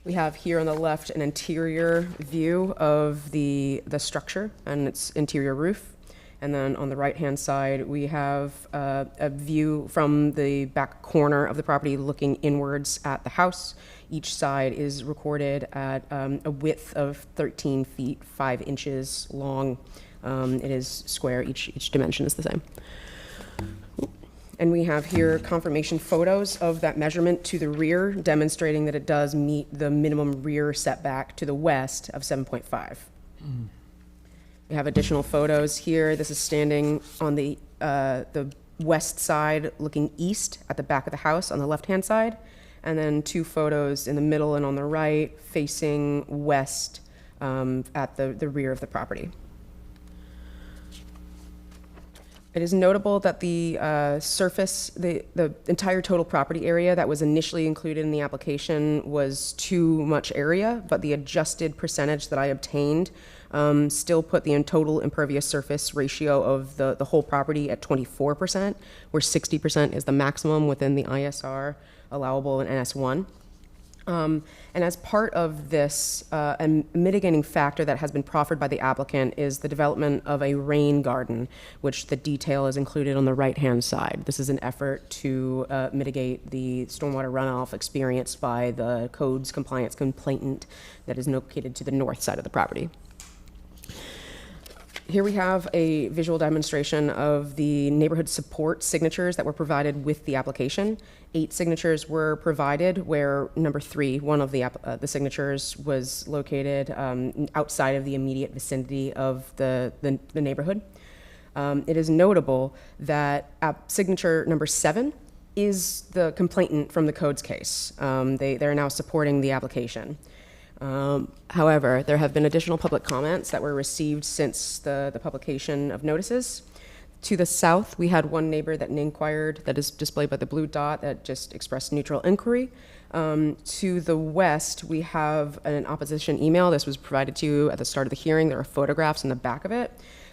We have here on the left an interior view of the structure and its interior roof. And then on the right-hand side, we have a view from the back corner of the property looking inwards at the house. Each side is recorded at a width of 13 feet, 5 inches long. It is square, each dimension is the same. And we have here confirmation photos of that measurement to the rear, demonstrating that it does meet the minimum rear setback to the west of 7.5. We have additional photos here. This is standing on the west side, looking east at the back of the house on the left-hand side, and then 2 photos in the middle and on the right, facing west at the rear of the property. It is notable that the surface, the entire total property area that was initially included in the application was too much area, but the adjusted percentage that I obtained still put the total impervious surface ratio of the whole property at 24%, where 60% is the maximum within the ISR allowable in NS1. And as part of this, a mitigating factor that has been proffered by the applicant is the development of a rain garden, which the detail is included on the right-hand side. This is an effort to mitigate the stormwater runoff experienced by the codes compliance complainant that is located to the north side of the property. Here we have a visual demonstration of the neighborhood support signatures that were provided with the application. 8 signatures were provided, where number 3, one of the signatures, was located outside of the immediate vicinity of the neighborhood. It is notable that signature number 7 is the complainant from the codes case. They're now supporting the application. However, there have been additional public comments that were received since the publication of notices. To the south, we had one neighbor that inquired, that is displayed by the blue dot, that just expressed neutral inquiry. To the west, we have an opposition email. This was provided to you at the start of the hearing. There are photographs in the back of it.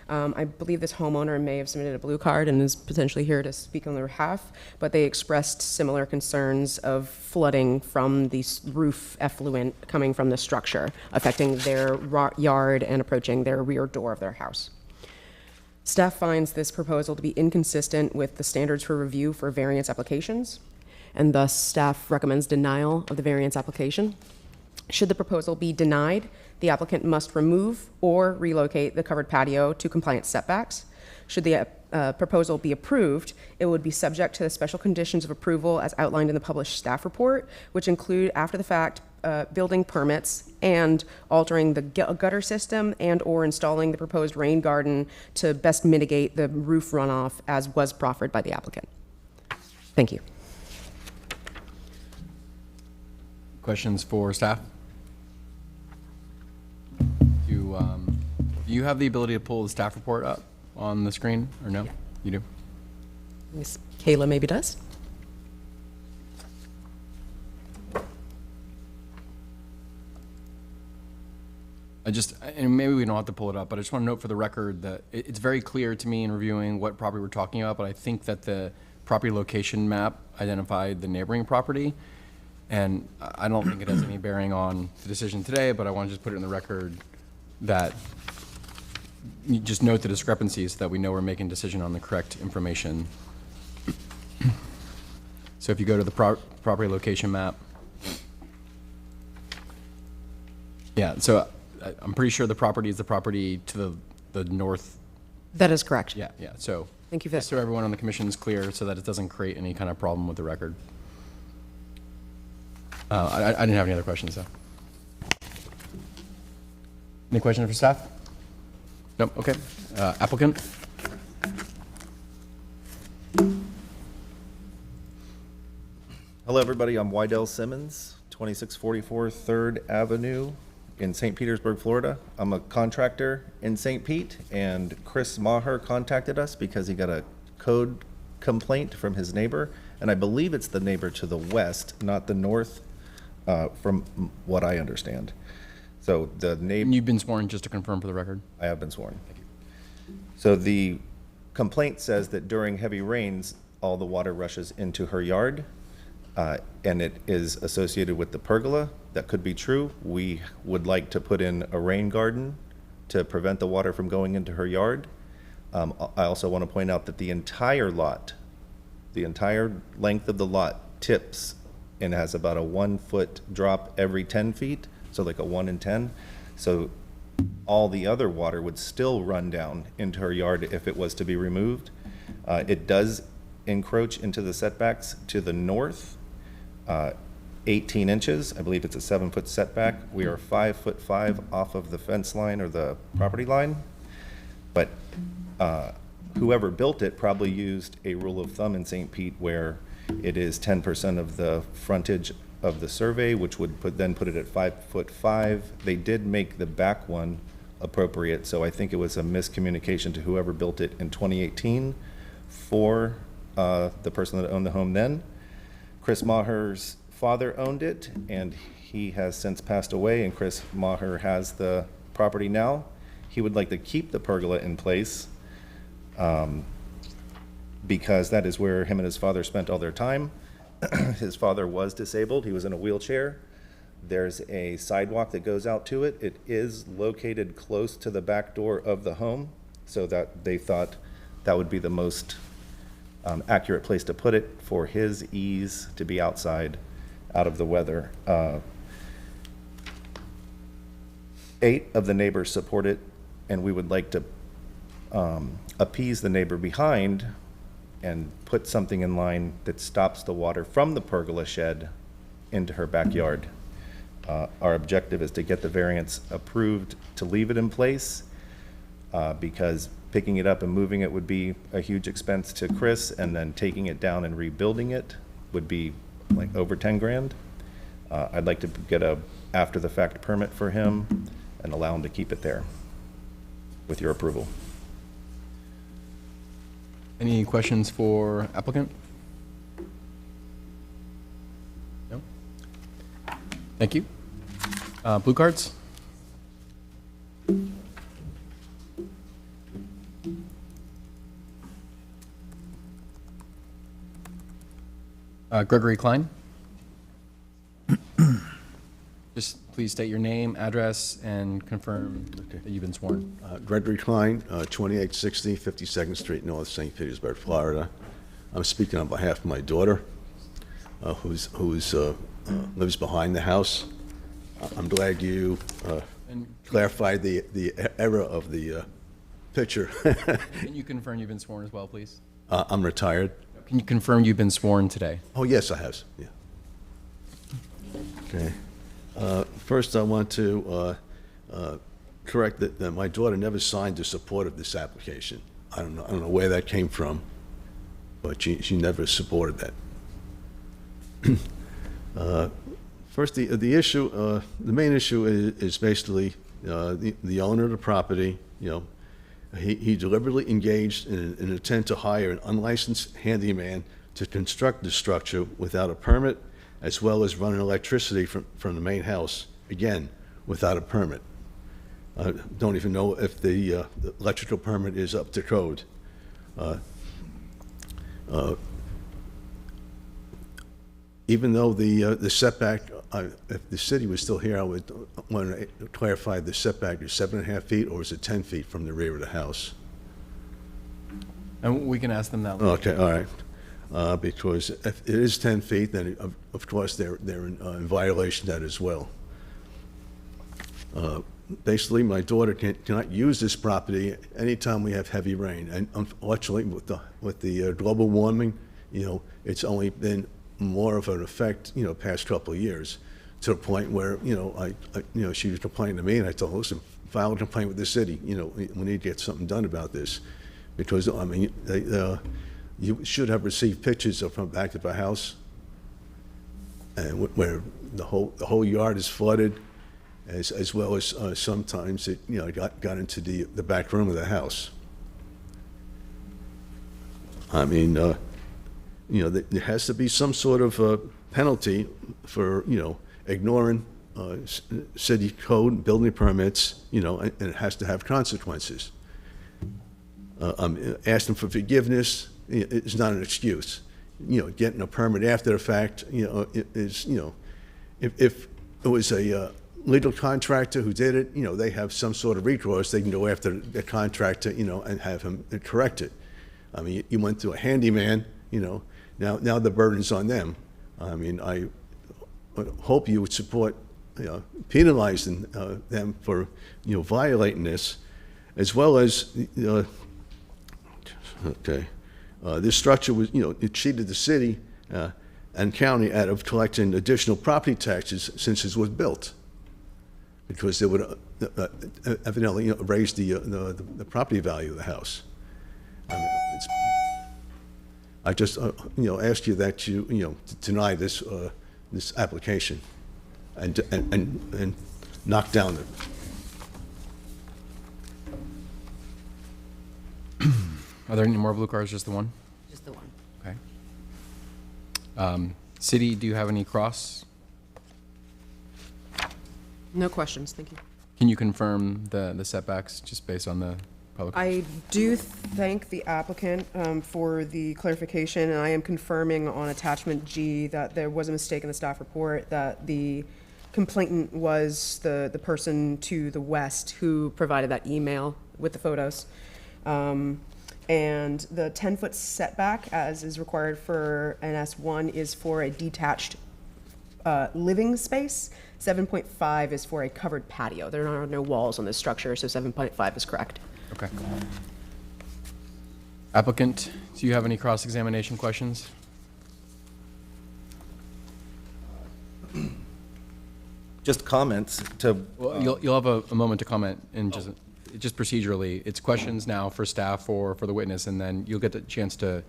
I believe this homeowner may have submitted a blue card and is potentially here to speak on their behalf, but they expressed similar concerns of flooding from the roof effluent coming from the structure, affecting their yard and approaching their rear door of their house. Staff finds this proposal to be inconsistent with the standards for review for variance applications, and thus staff recommends denial of the variance application. Should the proposal be denied, the applicant must remove or relocate the covered patio to compliant setbacks. Should the proposal be approved, it would be subject to the special conditions of approval as outlined in the published staff report, which include after-the-fact building permits and altering the gutter system and or installing the proposed rain garden to best mitigate the roof runoff as was proffered by the applicant. Thank you. Questions for staff? Do you have the ability to pull the staff report up on the screen, or no? Yeah. You do? Ms. Kayla maybe does. And maybe we don't have to pull it up, but I just want to note for the record that it's very clear to me in reviewing what property we're talking about, but I think that the property location map identified the neighboring property, and I don't think it has any bearing on the decision today, but I want to just put it in the record that you just note the discrepancies so that we know we're making a decision on the correct information. So if you go to the property location map, yeah, so I'm pretty sure the property is the property to the north. That is correct. Yeah, yeah. So thank you for that. Just so everyone on the commission is clear, so that it doesn't create any kind of problem with the record. I didn't have any other questions, though. Any questions for staff? Nope. Okay. Applicant. Hello, everybody. I'm Wydell Simmons, 2644 3rd Avenue in St. Petersburg, Florida. I'm a contractor in St. Pete, and Chris Maher contacted us because he got a code complaint from his neighbor, and I believe it's the neighbor to the west, not the north, from what I understand. So the neighbor... You've been sworn, just to confirm for the record? I have been sworn. Thank you. So the complaint says that during heavy rains, all the water rushes into her yard, and it is associated with the pergola. That could be true. We would like to put in a rain garden to prevent the water from going into her yard. I also want to point out that the entire lot, the entire length of the lot tips and has about a 1 foot drop every 10 feet, so like a 1 in 10. So all the other water would still run down into her yard if it was to be removed. It does encroach into the setbacks to the north, 18 inches. I believe it's a 7 foot setback. We are 5'5" off of the fence line or the property line. But whoever built it probably used a rule of thumb in St. Pete where it is 10% of the frontage of the survey, which would then put it at 5'5". They did make the back one appropriate, so I think it was a miscommunication to whoever built it in 2018 for the person that owned the home then. Chris Maher's father owned it, and he has since passed away, and Chris Maher has the property now. He would like to keep the pergola in place because that is where him and his father spent all their time. His father was disabled. He was in a wheelchair. There's a sidewalk that goes out to it. It is located close to the back door of the home, so that they thought that would be the most accurate place to put it for his ease to be outside, out of the weather. 8 of the neighbors support it, and we would like to appease the neighbor behind and put something in line that stops the water from the pergola shed into her backyard. Our objective is to get the variance approved to leave it in place because picking it up and moving it would be a huge expense to Chris, and then taking it down and rebuilding it would be like over 10 grand. I'd like to get a after the fact permit for him and allow him to keep it there with your approval. Any questions for applicant? No? Thank you. Blue cards? Gregory Klein? Just please state your name, address, and confirm that you've been sworn. Gregory Klein, 2860 52nd Street North, St. Petersburg, Florida. I'm speaking on behalf of my daughter, who lives behind the house. I'm glad you clarified the error of the picture. Can you confirm you've been sworn as well, please? I'm retired. Can you confirm you've been sworn today? Oh, yes, I have. Yeah. Okay. First, I want to correct that my daughter never signed the support of this application. I don't know where that came from, but she never supported that. First, the issue, the main issue is basically the owner of the property. You know, he deliberately engaged in an attempt to hire an unlicensed handyman to construct the structure without a permit, as well as running electricity from the main house, again, without a permit. Don't even know if the electrical permit is up to code. Even though the setback, if the city was still here, I would want to clarify the setback is 7.5 feet, or is it 10 feet from the rear of the house? And we can ask them that later. Okay, all right. Because if it is 10 feet, then of course they're in violation of that as well. Basically, my daughter cannot use this property anytime we have heavy rain. And unfortunately, with the global warming, it's only been more of an effect, past couple of years, to the point where, she was complaining to me, and I told her, listen, file a complaint with the city. We need to get something done about this, because I mean, you should have received pictures from the back of the house, and where the whole yard is flooded, as well as sometimes it got into the back room of the house. I mean, there has to be some sort of penalty for ignoring city code, building permits, and it has to have consequences. Asking for forgiveness is not an excuse. Getting a permit after the fact, is if it was a legal contractor who did it, they have some sort of recourse. They can go after the contractor, and have him correct it. I mean, you went to a handyman, now the burden's on them. I mean, I hope you would support, penalizing them for, violating this, as well as, okay, this structure was, it cheated the city and county out of collecting additional property taxes since it was built, because they would evidently raise the property value of the house. I mean, I just ask you that you deny this this application and knock down the. Are there any more blue cards? Just the one? Just the one. Okay. City, do you have any cross? No questions, thank you. Can you confirm the setbacks just based on the public? I do thank the applicant for the clarification, and I am confirming on attachment G that there was a mistake in the staff report, that the complainant was the person to the west who provided that email with the photos. And the 10-foot setback, as is required for NS1, is for a detached living space. 7.5 is for a covered patio. There are no walls on this structure, so 7.5 is correct. Okay. Applicant, do you have any cross-examination questions? Just comments to. Well, you'll have a moment to comment, and just procedurally, it's questions now for staff or for the witness, and then you'll get the chance to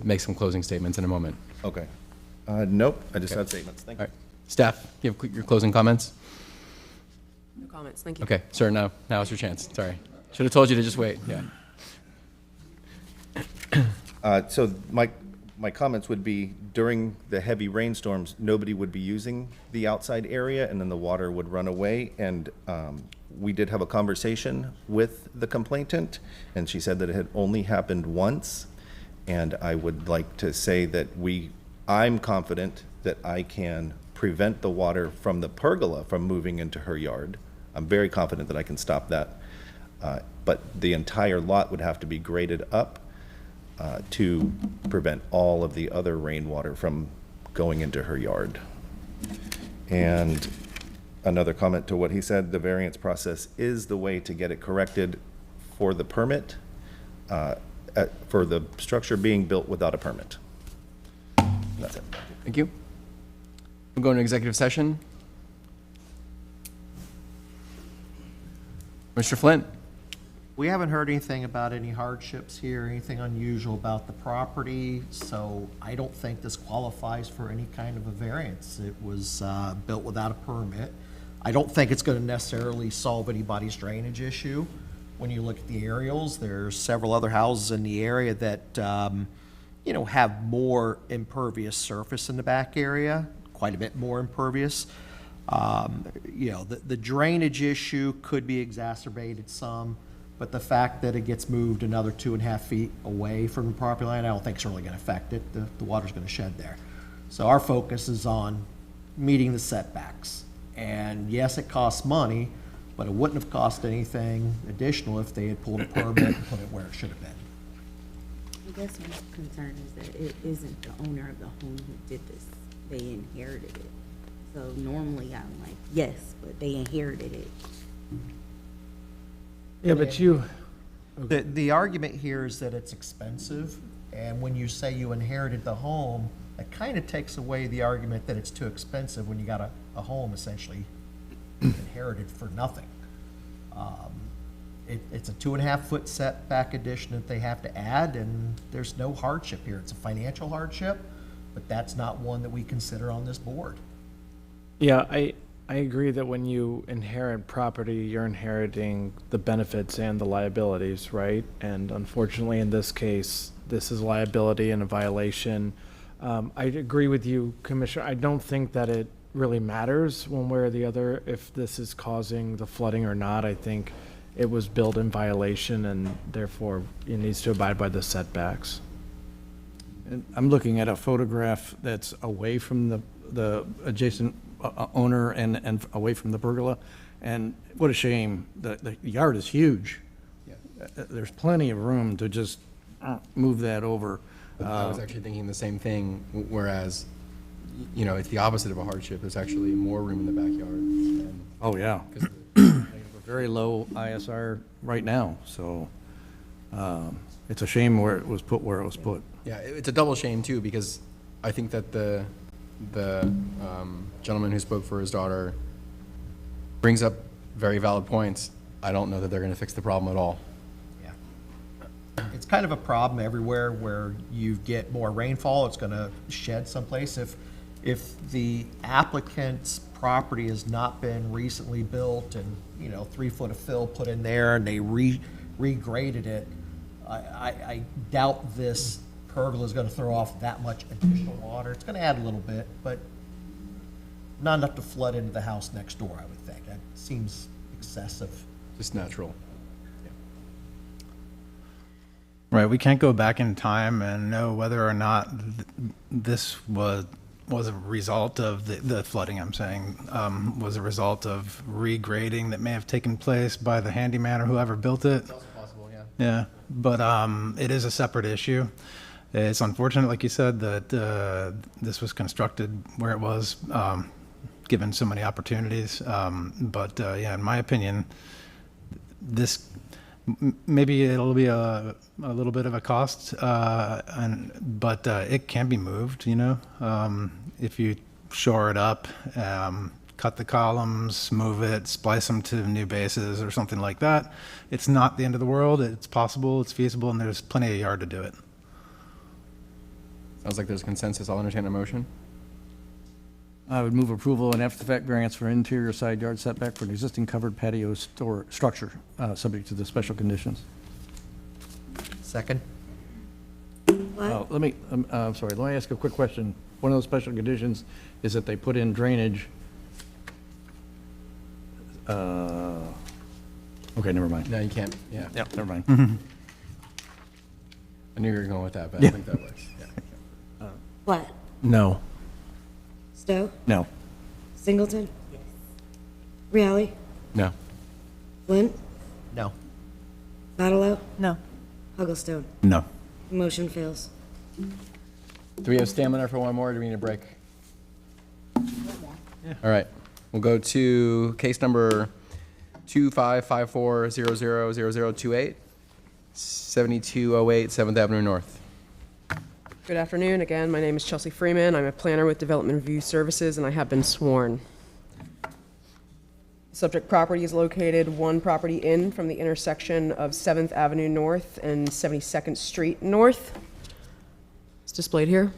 make some closing statements in a moment. Okay. Nope, I just had statements. Thank you. All right. Staff, you have your closing comments? No comments, thank you. Okay, sir, now is your chance. Sorry. Should have told you to just wait, yeah. So my comments would be, during the heavy rainstorms, nobody would be using the outside area, and then the water would run away. And we did have a conversation with the complainant, and she said that it had only happened once. And I would like to say that I'm confident that I can prevent the water from the pergola from moving into her yard. I'm very confident that I can stop that. But the entire lot would have to be graded up to prevent all of the other rainwater from going into her yard. And another comment to what he said, the variance process is the way to get it corrected for the permit, for the structure being built without a permit. That's it. Thank you. We'll go into executive session. Mr. Flint. We haven't heard anything about any hardships here, anything unusual about the property, so I don't think this qualifies for any kind of a variance. It was built without a permit. I don't think it's going to necessarily solve anybody's drainage issue. When you look at the aerials, there's several other houses in the area that have more impervious surface in the back area, quite a bit more impervious. You know, the drainage issue could be exacerbated some, but the fact that it gets moved another 2.5 feet away from the property line, I don't think it's really going to affect it. The water's going to shed there. So our focus is on meeting the setbacks. And yes, it costs money, but it wouldn't have cost anything additional if they had pulled a permit and put it where it should have been. I guess my concern is that it isn't the owner of the home who did this. They inherited it. So normally I'm like, yes, but they inherited it. Yeah, but you. The argument here is that it's expensive, and when you say you inherited the home, that kind of takes away the argument that it's too expensive when you got a home essentially inherited for nothing. It's a 2.5 foot setback addition that they have to add, and there's no hardship here. It's a financial hardship, but that's not one that we consider on this board. Yeah, I agree that when you inherit property, you're inheriting the benefits and the liabilities, right? And unfortunately, in this case, this is liability and a violation. I agree with you, Commissioner. I don't think that it really matters one way or the other if this is causing the flooding or not. I think it was built in violation, and therefore it needs to abide by the setbacks. And I'm looking at a photograph that's away from the adjacent owner and away from the pergola, and what a shame. The yard is huge. Yeah. There's plenty of room to just move that over. I was actually thinking the same thing, whereas, you know, it's the opposite of a hardship. There's actually more room in the backyard. And oh, yeah. They have a very low ISR right now, so it's a shame where it was put where it was put. Yeah, it's a double shame, too, because I think that the gentleman who spoke for his daughter brings up very valid points. I don't know that they're going to fix the problem at all. It's kind of a problem everywhere where you get more rainfall, it's going to shed someplace. If the applicant's property has not been recently built and, you know, 3 foot of fill put in there and they regraded it, I doubt this pergola is going to throw off that much additional water. It's going to add a little bit, but not enough to flood into the house next door, I would think. That seems excessive. Just natural. Right, we can't go back in time and know whether or not this was a result of the flooding, I'm saying, was a result of regrading that may have taken place by the handyman or whoever built it. It's also possible, yeah. Yeah, but it is a separate issue. It's unfortunate, like you said, that this was constructed where it was, given so many opportunities. But yeah, in my opinion, this maybe it'll be a little bit of a cost, but it can be moved, you know, if you shore it up, cut the columns, move it, splice them to new bases or something like that. It's not the end of the world. It's possible, it's feasible, and there's plenty of yard to do it. Sounds like there's consensus. I'll entertain a motion. I would move approval and after-the-fact variance for interior side yard setback for an existing covered patio structure, subject to the special conditions. Second. Let me, I'm sorry, let me ask a quick question. One of those special conditions is that they put in drainage. Okay, never mind. No, you can't. Yeah. Yep, never mind. I knew you were going with that, but Yeah. I think that works. Yeah. Platt? No. Stowe? No. Singleton? Yes. Reale? No. Flint? No. Badalow? No. Hugglestone? No. Motion fails. Do we have stamina for one more, or do we need a break? All right. We'll go to case number 2554000028, 7208 7th Avenue North. Good afternoon. Again, my name is Chelsea Freeman. I'm a planner with Development Review Services, and I have been sworn. Subject property is located one property in from the intersection of 7th Avenue North and 72nd Street North. It's displayed here.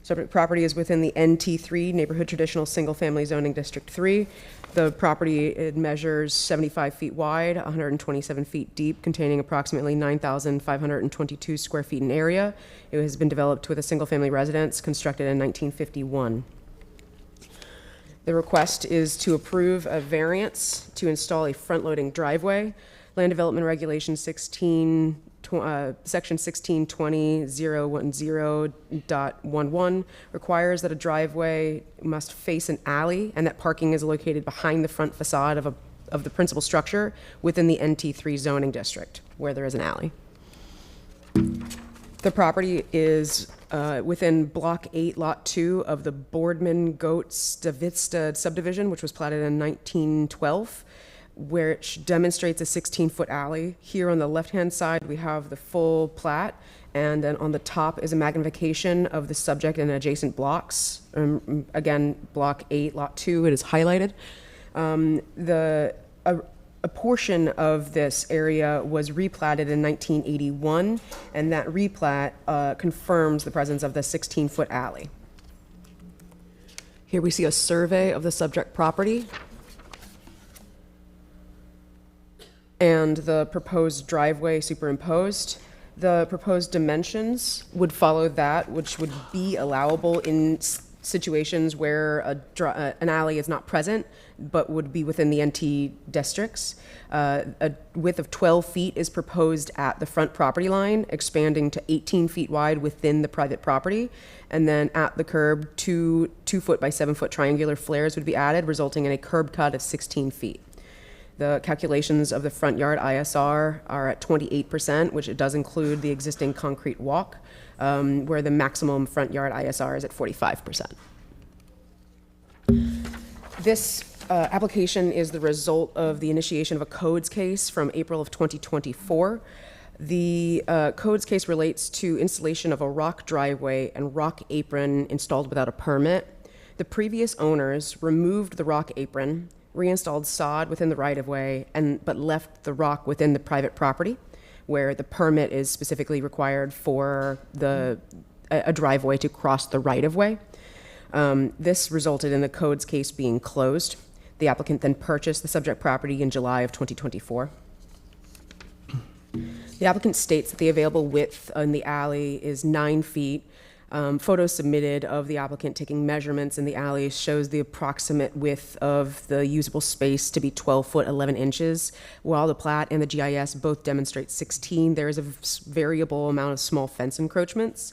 Subject property is within the NT3, Neighborhood Traditional Single Family Zoning District 3. The property, it measures 75 feet wide, 127 feet deep, containing approximately 9,522 square feet in area. It has been developed with a single-family residence constructed in 1951. The request is to approve a variance to install a front-loading driveway. Land Development Regulation 16, Section 1620.010.11 requires that a driveway must face an alley and that parking is located behind the front facade of the principal structure within the NT3 zoning district, where there is an alley. The property is within Block 8, Lot 2 of the Boardman Goats Davista subdivision, which was platted in 1912, which demonstrates a 16-foot alley. Here on the left-hand side, we have the full plat, and then on the top is a magnification of the subject and adjacent blocks. Again, Block 8, Lot 2, it is highlighted. A portion of this area was replatted in 1981, and that replat confirms the presence of the 16-foot alley. Here we see a survey of the subject property and the proposed driveway superimposed. The proposed dimensions would follow that, which would be allowable in situations where an alley is not present, but would be within the NT districts. A width of 12 feet is proposed at the front property line, expanding to 18 feet wide within the private property. And then at the curb, 2 foot by 7 foot triangular flares would be added, resulting in a curb cut of 16 feet. The calculations of the front yard ISR are at 28%, which it does include the existing concrete walk, where the maximum front yard ISR is at 45%. This application is the result of the initiation of a codes case from April of 2024. The codes case relates to installation of a rock driveway and rock apron installed without a permit. The previous owners removed the rock apron, reinstalled sod within the right-of-way, but left the rock within the private property, where the permit is specifically required for a driveway to cross the right-of-way. This resulted in the codes case being closed. The applicant then purchased the subject property in July of 2024. The applicant states that the available width in the alley is 9 feet. Photos submitted of the applicant taking measurements in the alley shows the approximate width of the usable space to be 12 foot 11 inches. While the plat and the GIS both demonstrate 16, there is a variable amount of small fence encroachments.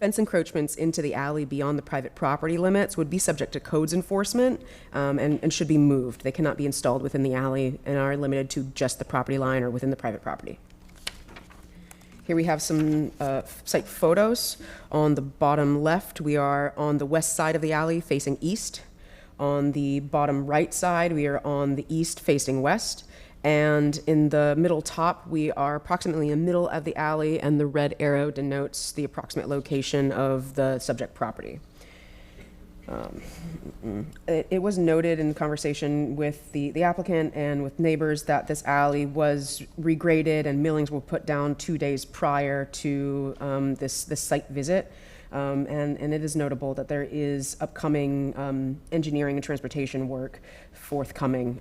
Fence encroachments into the alley beyond the private property limits would be subject to codes enforcement and should be moved. They cannot be installed within the alley and are limited to just the property line or within the private property. Here we have some site photos. On the bottom left, we are on the west side of the alley facing east. On the bottom right side, we are on the east facing west. And in the middle top, we are approximately in the middle of the alley, and the red arrow denotes the approximate location of the subject property. It was noted in the conversation with the applicant and with neighbors that this alley was regraded and millings were put down 2 days prior to this site visit. And it is notable that there is upcoming engineering and transportation work forthcoming.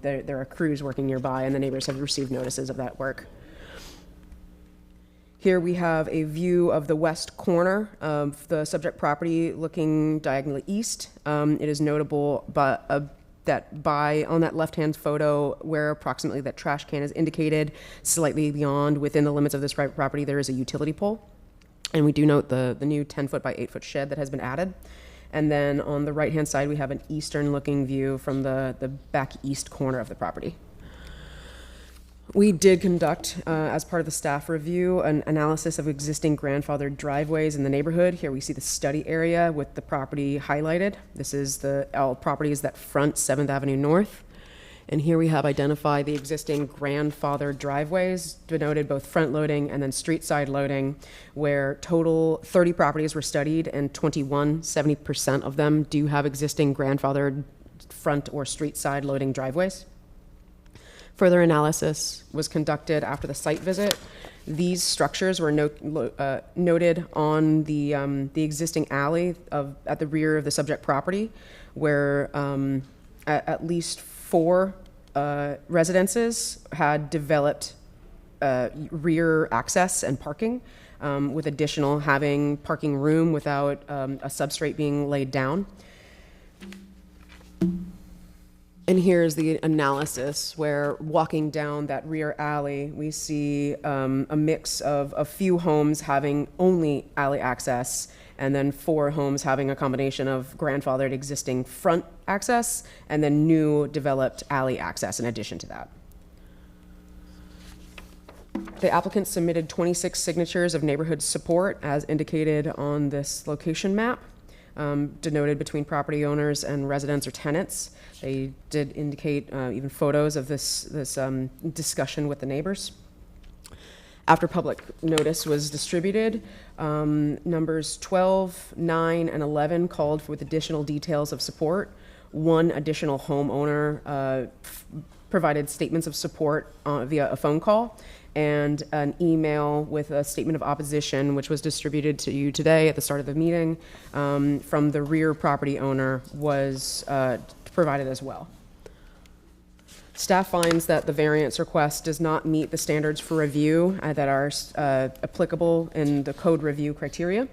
There are crews working nearby, and the neighbors have received notices of that work. Here we have a view of the west corner of the subject property looking diagonally east. It is notable that on that left-hand photo, where approximately that trash can is indicated, slightly beyond within the limits of this private property, there is a utility pole. And we do note the new 10-foot by 8-foot shed that has been added. And then on the right-hand side, we have an eastern-looking view from the back east corner of the property. We did conduct, as part of the staff review, an analysis of existing grandfathered driveways in the neighborhood. Here we see the study area with the property highlighted. This is all properties that front 7th Avenue North. And here we have identified the existing grandfathered driveways, denoted both front loading and then street side loading, where total 30 properties were studied, and 70% of them do have existing grandfathered front or street side loading driveways. Further analysis was conducted after the site visit. These structures were noted on the existing alley at the rear of the subject property, where at least 4 residences had developed rear access and parking, with additional having parking room without a substrate being laid down. And here's the analysis where walking down that rear alley, we see a mix of a few homes having only alley access, and then 4 homes having a combination of grandfathered existing front access and then new developed alley access in addition to that. The applicant submitted 26 signatures of neighborhood support as indicated on this location map, denoted between property owners and residents or tenants. They did indicate even photos of this discussion with the neighbors. After public notice was distributed, numbers 12, 9, and 11 called for with additional details of support. One additional homeowner provided statements of support via a phone call, and an email with a statement of opposition, which was distributed to you today at the start of the meeting, from the rear property owner was provided as well. Staff finds that the variance request does not meet the standards for review that are applicable in the code review criteria.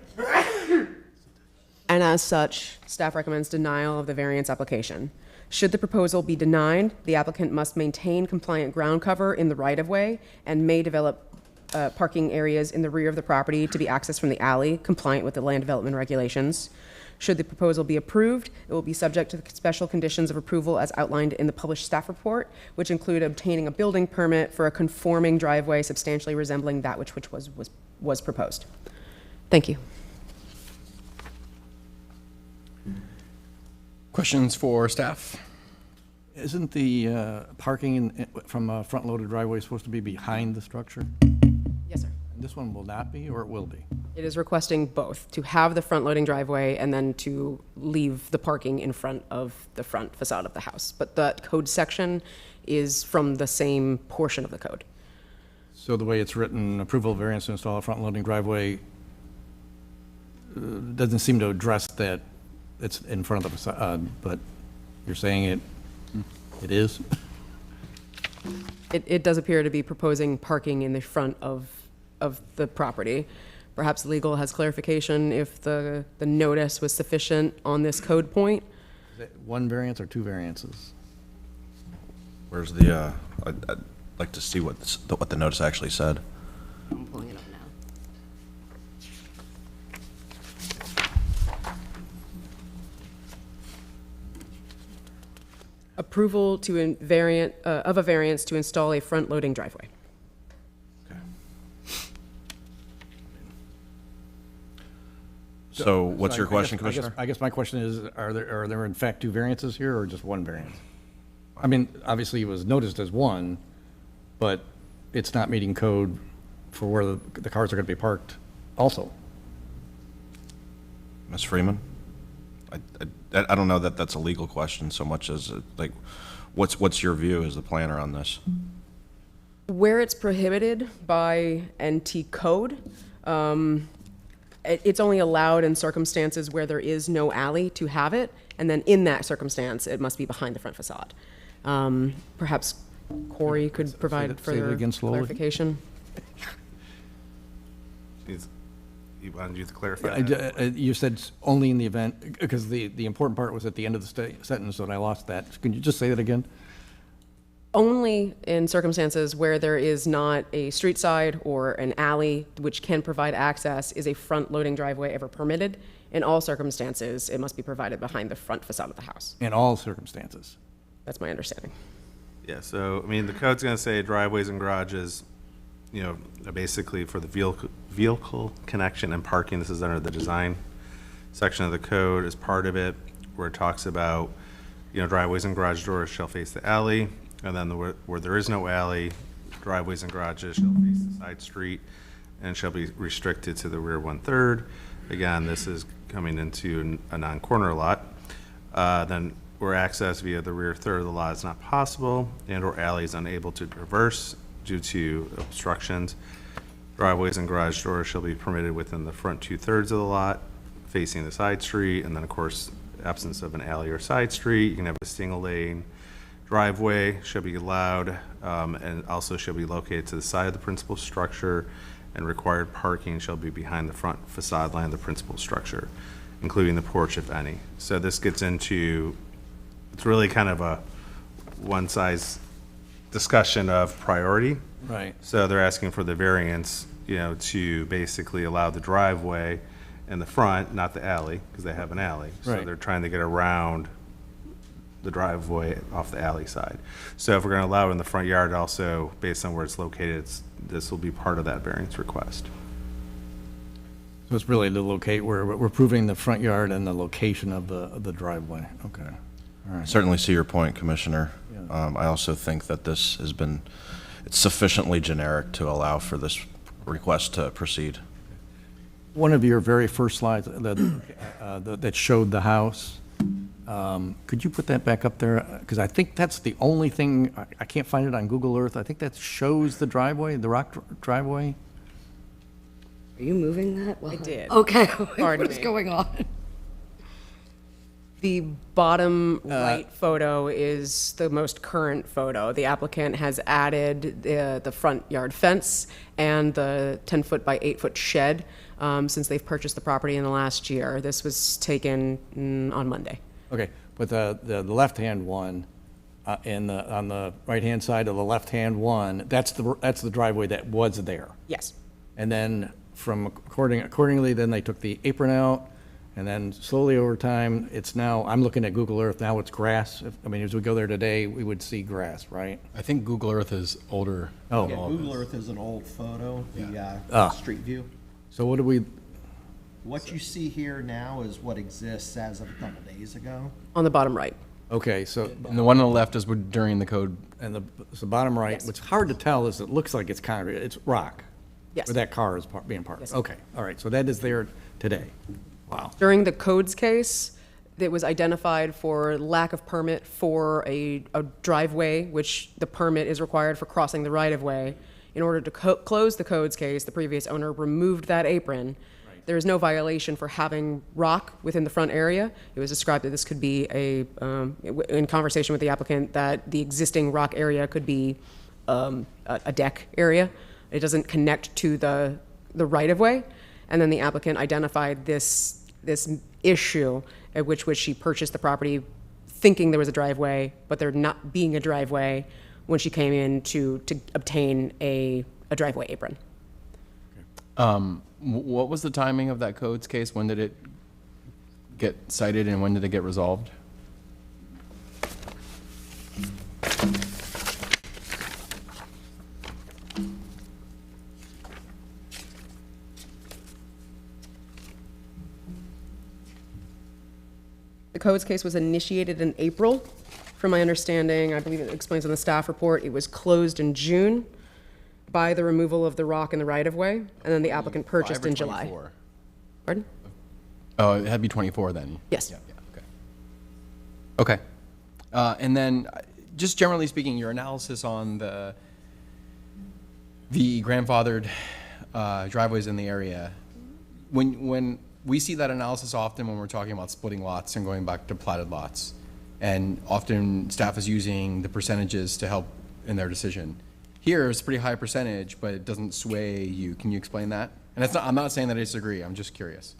And as such, staff recommends denial of the variance application. Should the proposal be denied, the applicant must maintain compliant ground cover in the right-of-way and may develop parking areas in the rear of the property to be accessed from the alley, compliant with the land development regulations. Should the proposal be approved, it will be subject to the special conditions of approval as outlined in the published staff report, which include obtaining a building permit for a conforming driveway substantially resembling that which was proposed. Thank you. Questions for staff? Isn't the parking from a front-loaded driveway supposed to be behind the structure? Yes, sir. And this one will not be, or it will be? It is requesting both, to have the front-loading driveway and then to leave the parking in front of the front facade of the house. But that code section is from the same portion of the code. So the way it's written, approval of variance to install a front-loading driveway doesn't seem to address that it's in front of the facade, but you're saying it is? It does appear to be proposing parking in the front of the property. Perhaps legal has clarification if the notice was sufficient on this code point. Is it one variance or 2 variances? Where's the, I'd like to see what the notice actually said. I'm pulling it up now. Approval to of a variance to install a front-loading driveway. So what's your question, Commissioner? I guess my question is, are there in fact 2 variances here or just 1 variance? I mean, obviously it was noticed as 1, but it's not meeting code for where the cars are going to be parked also. Ms. Freeman? I don't know that that's a legal question so much as like, what's your view as the planner on this? Where it's prohibited by NT code, it's only allowed in circumstances where there is no alley to have it, and then in that circumstance, it must be behind the front facade. Perhaps Corey could provide further clarification. You wanted you to clarify? You said only in the event, because the important part was at the end of the sentence, and I lost that. Can you just say that again? Only in circumstances where there is not a street side or an alley which can provide access is a front-loading driveway ever permitted. In all circumstances, it must be provided behind the front facade of the house. In all circumstances? That's my understanding. Yeah, so, I mean, the code's going to say driveways and garages, you know, basically for the vehicle connection and parking. This is under the design section of the code as part of it, where it talks about, you know, driveways and garage doors shall face the alley, and then where there is no alley, driveways and garages shall face the side street and shall be restricted to the rear 1/3. Again, this is coming into a non-corner lot. Then where access via the rear third of the lot is not possible and or alley is unable to traverse due to obstructions, driveways and garage doors shall be permitted within the front 2/3 of the lot facing the side street. And then of course, absence of an alley or side street, you can have a single lane driveway shall be allowed, and also shall be located to the side of the principal structure, and required parking shall be behind the front facade line of the principal structure, including the porch if any. So this gets into, it's really kind of a one-size discussion of priority. Right. So they're asking for the variance, to basically allow the driveway in the front, not the alley, because they have an alley. So Right. they're trying to get around the driveway off the alley side. So if we're going to allow it in the front yard also, based on where it's located, this will be part of that variance request. So it's really to locate, we're proving the front yard and the location of the driveway. Okay. All right. Certainly see your point, Commissioner. I also think that this has been, it's sufficiently generic to allow for this request to proceed. One of your very first slides that showed the house, could you put that back up there? Because I think that's the only thing, I can't find it on Google Earth. I think that shows the driveway, the rock driveway. Are you moving that? I did. Okay. Pardon What's me. going on? The bottom right photo is the most current photo. The applicant has added the front yard fence and the 10-foot by 8-foot shed since they've purchased the property in the last year. This was taken on Monday. Okay, but the left-hand one, on the right-hand side of the left-hand one, that's the driveway that was there. Yes. And then accordingly, then they took the apron out, and then slowly over time, it's now, I'm looking at Google Earth, now it's grass. As we go there today, we would see grass, right? I think Google Earth is older. Oh. Yeah, Google Earth is an old photo, the Ah. street view. So what do we, What you see here now is what exists as of a couple days ago. On the bottom right. okay, so, And the one on the left is during the code. and the bottom right, what's hard to tell is it looks like it's concrete, it's rock. Yes. Where that car is being parked. Yes. Okay, all right, so that is there today. Wow. During the codes case, it was identified for lack of permit for a driveway, which the permit is required for crossing the right-of-way. In order to close the codes case, the previous owner removed that apron. There is no violation for having rock within the front area. It was described that this could be in conversation with the applicant, that the existing rock area could be a deck area. It doesn't connect to the right-of-way. And then the applicant identified this issue at which she purchased the property thinking there was a driveway, but there not being a driveway when she came in to obtain a driveway apron. What was the timing of that codes case? When did it get cited and when did it get resolved? The codes case was initiated in April. From my understanding, I believe it explains on the staff report, it was closed in June by the removal of the rock in the right-of-way, and then the applicant purchased 5 or in July. 24? Pardon? Oh, it had to be 24 then. Yes. Yeah, okay. And then, just generally speaking, your analysis on the grandfathered driveways in the area. When we see that analysis often when we're talking about splitting lots and going back to platted lots, and often staff is using the percentages to help in their decision. Here, it's a pretty high percentage, but it doesn't sway you. Can you explain that? And I'm not saying that I disagree. I'm just curious.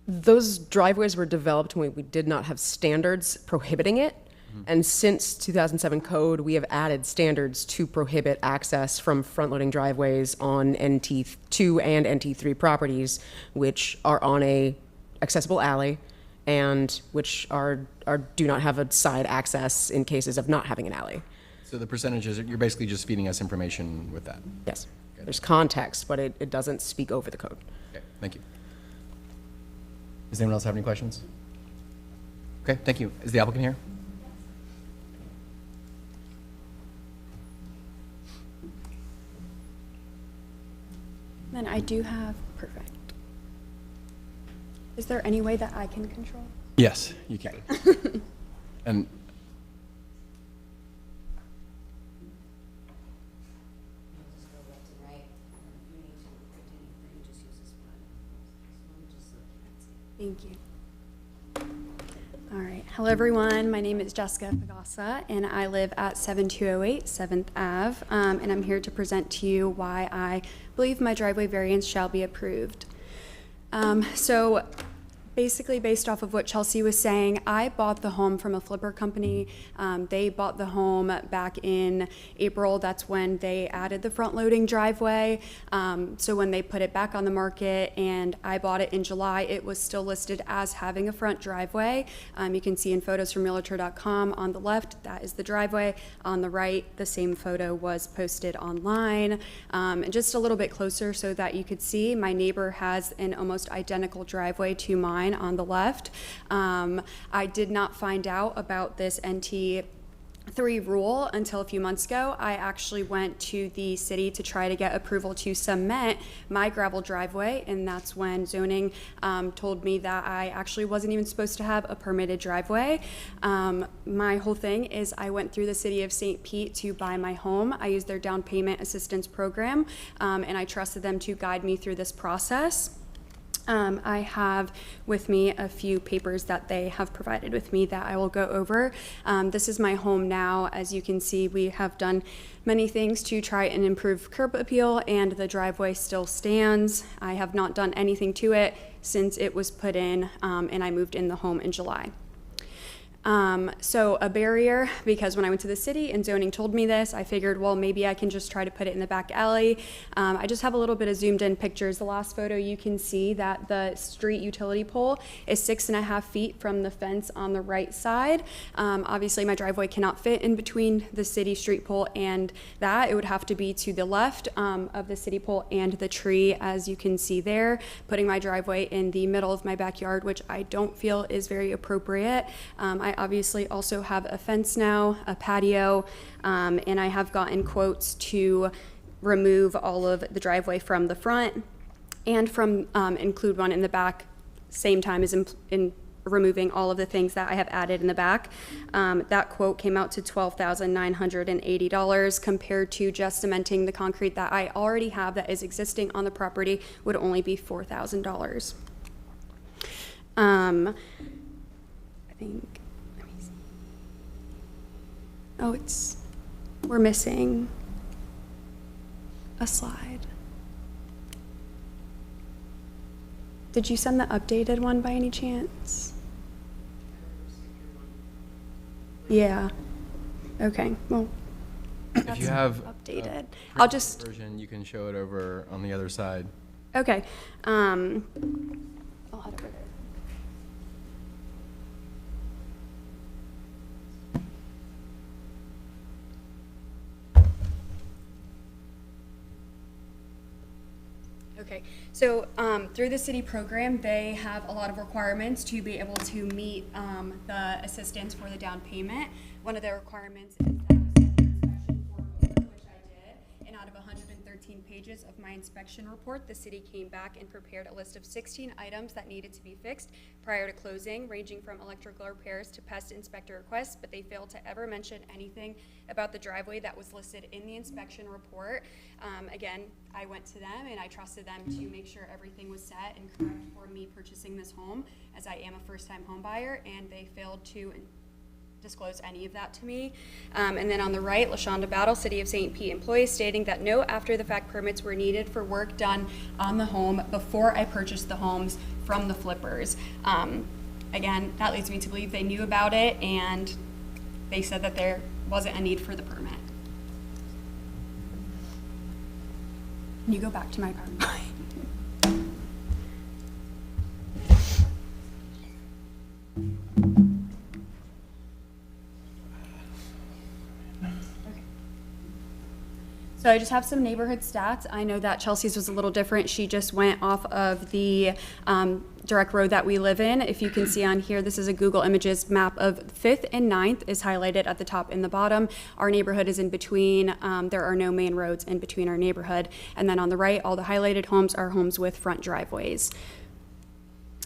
Those driveways were developed when we did not have standards prohibiting it. And since 2007 code, we have added standards to prohibit access from front-loading driveways on NT2 and NT3 properties, which are on a accessible alley and which do not have a side access in cases of not having an alley. So the percentages, you're basically just feeding us information with that. Yes. There's context, but it doesn't speak over the code. Okay, thank you. Does anyone else have any questions? Okay, thank you. Is the applicant here? Then I do have, perfect. Is there any way that I can control? Yes, you can. And Thank you. All right. Hello, everyone. My name is Jessica Pagasa, and I live at 7208 7th Ave, and I'm here to present to you why I believe my driveway variance shall be approved. So Basically, based off of what Chelsea was saying, I bought the home from a flipper company. They bought the home back in April. That's when they added the front-loading driveway. So when they put it back on the market and I bought it in July, it was still listed as having a front driveway. You can see in photos from realtor.com on the left, that is the driveway. On the right, the same photo was posted online. And just a little bit closer so that you could see, my neighbor has an almost identical driveway to mine on the left. I did not find out about this NT3 rule until a few months ago. I actually went to the city to try to get approval to cement my gravel driveway, and that's when zoning told me that I actually wasn't even supposed to have a permitted driveway. My whole thing is I went through the city of St. Pete to buy my home. I used their down payment assistance program, and I trusted them to guide me through this process. I have with me a few papers that they have provided with me that I will go over. This is my home now. As you can see, we have done many things to try and improve curb appeal, and the driveway still stands. I have not done anything to it since it was put in, and I moved in the home in July. So a barrier, because when I went to the city and zoning told me this, I figured, well, maybe I can just try to put it in the back alley. I just have a little bit of zoomed in pictures. The last photo, you can see that the street utility pole is 6.5 feet from the fence on the right side. Obviously my driveway cannot fit in between the city street pole and that. It would have to be to the left of the city pole and the tree, as you can see there, putting my driveway in the middle of my backyard, which I don't feel is very appropriate. I obviously also have a fence now, a patio, and I have gotten quotes to remove all of the driveway from the front and from include one in the back, same time as in removing all of the things that I have added in the back. That quote came out to $12,980 compared to just cementing the concrete that I already have that is existing on the property would only be $4,000. I think. Oh, we're missing a slide. Did you send the updated one by any chance? Yeah. Okay, well, If you have updated. I'll just, version, you can show it over on the other side. okay. I'll head over there. Okay, so through the city program, they have a lot of requirements to be able to meet the assistance for the down payment. One of the requirements is that inspection form, which I did, and out of 113 pages of my inspection report, the city came back and prepared a list of 16 items that needed to be fixed prior to closing, ranging from electrical repairs to pest inspector requests, but they failed to ever mention anything about the driveway that was listed in the inspection report. Again, I went to them and I trusted them to make sure everything was set and correct for me purchasing this home, as I am a first-time home buyer, and they failed to disclose any of that to me. And then on the right, LaShonda Battle, City of St. Pete employee, stating that no after-the-fact permits were needed for work done on the home before I purchased the homes from the flippers. Again, that leads me to believe they knew about it and they said that there wasn't a need for the permit. Can you go back to my PowerPoint? So I just have some neighborhood stats. I know that Chelsea's was a little different. She just went off of the direct road that we live in. If you can see on here, this is a Google Images map of 5th and 9th is highlighted at the top and the bottom. Our neighborhood is in between. There are no main roads in between our neighborhood. And then on the right, all the highlighted homes are homes with front driveways.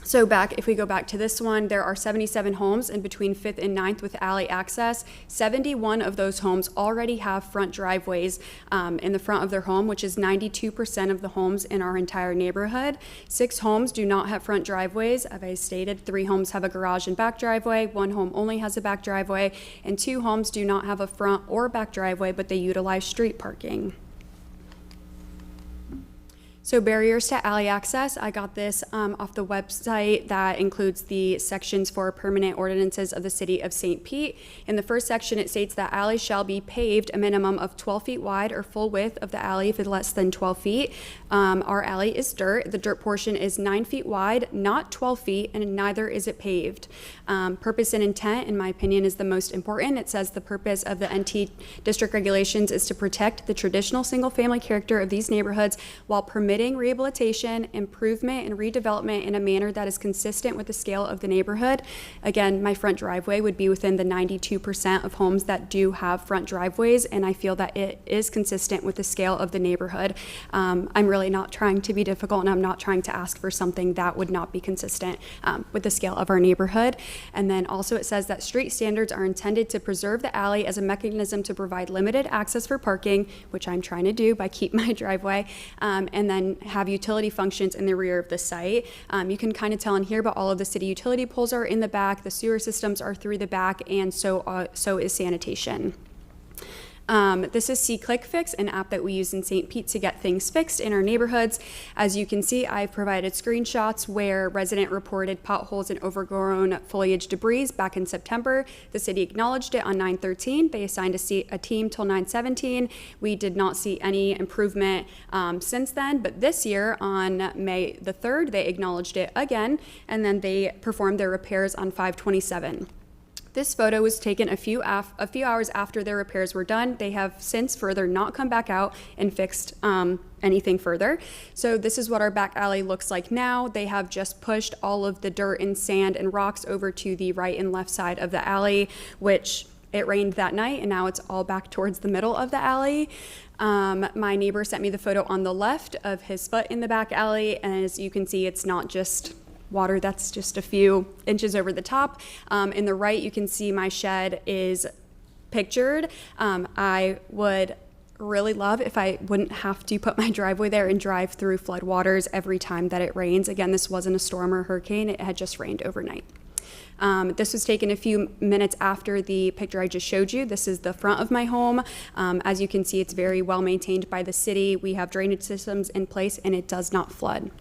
So if we go back to this one, there are 77 homes in between 5th and 9th with alley access. 71 of those homes already have front driveways in the front of their home, which is 92% of the homes in our entire neighborhood. 6 homes do not have front driveways. As I stated, 3 homes have a garage and back driveway. 1 home only has a back driveway, and 2 homes do not have a front or back driveway, but they utilize street parking. So barriers to alley access, I got this off the website that includes the sections for permanent ordinances of the city of St. Pete. In the first section, it states that alleys shall be paved a minimum of 12 feet wide or full width of the alley if it's less than 12 feet. Our alley is dirt. The dirt portion is 9 feet wide, not 12 feet, and neither is it paved. Purpose and intent, in my opinion, is the most important. It says the purpose of the NT district regulations is to protect the traditional single-family character of these neighborhoods while permitting rehabilitation, improvement, and redevelopment in a manner that is consistent with the scale of the neighborhood. Again, my front driveway would be within the 92% of homes that do have front driveways, and I feel that it is consistent with the scale of the neighborhood. I'm really not trying to be difficult, and I'm not trying to ask for something that would not be consistent with the scale of our neighborhood. And then also it says that street standards are intended to preserve the alley as a mechanism to provide limited access for parking, which I'm trying to do by keep my driveway, and then have utility functions in the rear of the site. You can kind of tell in here, but all of the city utility poles are in the back, the sewer systems are through the back, and so is sanitation. This is ClickFix, an app that we use in St. Pete to get things fixed in our neighborhoods. As you can see, I've provided screenshots where resident reported potholes and overgrown foliage debris back in September. The city acknowledged it on 9/13. They assigned a team till 9/17. We did not see any improvement since then, but this year on May the 3rd, they acknowledged it again, and then they performed their repairs on 5/27. This photo was taken a few hours after their repairs were done. They have since further not come back out and fixed anything further. So this is what our back alley looks like now. They have just pushed all of the dirt and sand and rocks over to the right and left side of the alley, which it rained that night, and now it's all back towards the middle of the alley. My neighbor sent me the photo on the left of his foot in the back alley, and as you can see, it's not just water that's just a few inches over the top. In the right, you can see my shed is pictured. I would really love if I wouldn't have to put my driveway there and drive through flood waters every time that it rains. Again, this wasn't a storm or hurricane, it had just rained overnight. This was taken a few minutes after the picture I just showed you. This is the front of my home. As you can see, it's very well maintained by the city. We have drainage systems in place and it does not flood.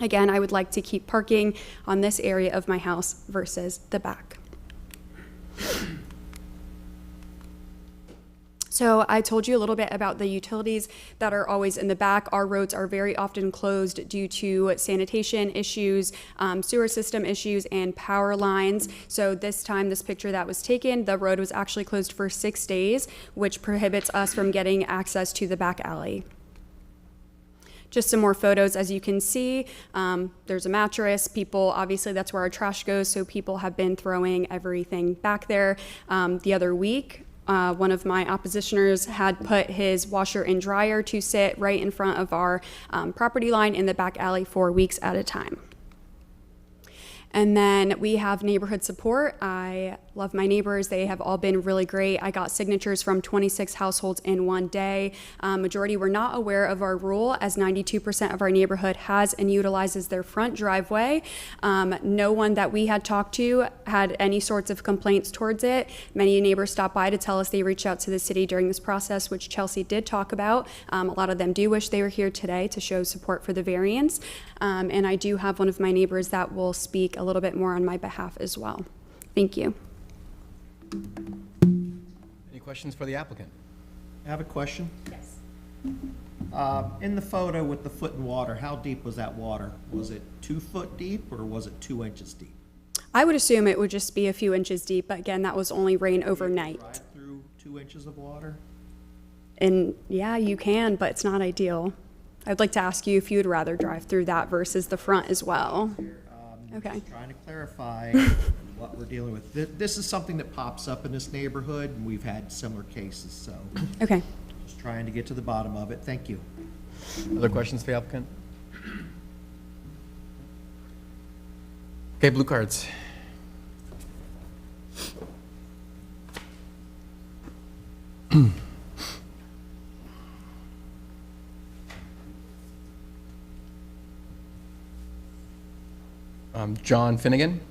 Again, I would like to keep parking on this area of my house versus the back. So I told you a little bit about the utilities that are always in the back. Our roads are very often closed due to sanitation issues, sewer system issues, and power lines. So this time, this picture that was taken, the road was actually closed for 6 days, which prohibits us from getting access to the back alley. Just some more photos. As you can see, there's a mattress. People, obviously that's where our trash goes, so people have been throwing everything back there. The other week, one of my oppositioners had put his washer and dryer to sit right in front of our property line in the back alley for weeks at a time. And then we have neighborhood support. I love my neighbors. They have all been really great. I got signatures from 26 households in one day. Majority were not aware of our rule, as 92% of our neighborhood has and utilizes their front driveway. No one that we had talked to had any sorts of complaints towards it. Many neighbors stopped by to tell us they reached out to the city during this process, which Chelsea did talk about. A lot of them do wish they were here today to show support for the variance. And I do have one of my neighbors that will speak a little bit more on my behalf as well. Thank you. Any questions for the applicant? I have a question. Yes. In the photo with the foot in water, how deep was that water? Was it 2 foot deep or was it 2 inches deep? I would assume it would just be a few inches deep, but again, that was only rain overnight. Drive through 2 inches of water? And yeah, you can, but it's not ideal. I'd like to ask you if you'd rather drive through that versus the front as well. Okay. Just trying to clarify what we're dealing with. This is something that pops up in this neighborhood, and we've had similar cases, so. Okay. Just trying to get to the bottom of it. Thank you. Other questions for the applicant? Okay, blue cards. John Finnegan.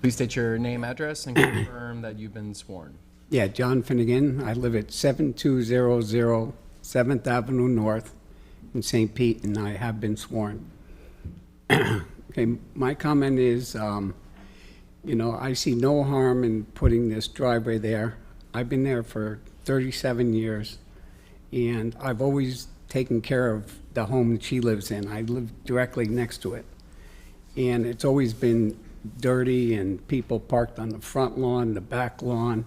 Please state your name, address, and confirm that you've been sworn. Yeah, John Finnegan. I live at 7200 7th Avenue North in St. Pete, and I have been sworn. Okay, my comment is, you know, I see no harm in putting this driveway there. I've been there for 37 years, and I've always taken care of the home she lives in. I live directly next to it. And it's always been dirty, and people parked on the front lawn, the back lawn,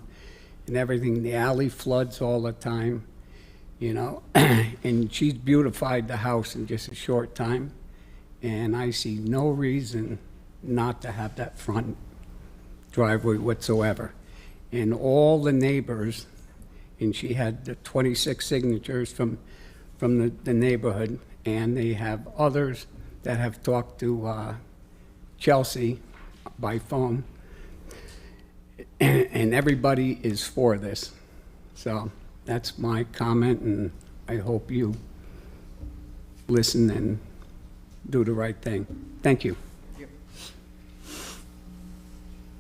and everything. The alley floods all the time, you know. And she's beautified the house in just a short time. And I see no reason not to have that front driveway whatsoever. And all the neighbors, and she had the 26 signatures from the neighborhood, and they have others that have talked to Chelsea by phone, and everybody is for this. So that's my comment, and I hope you listen and do the right thing. Thank you.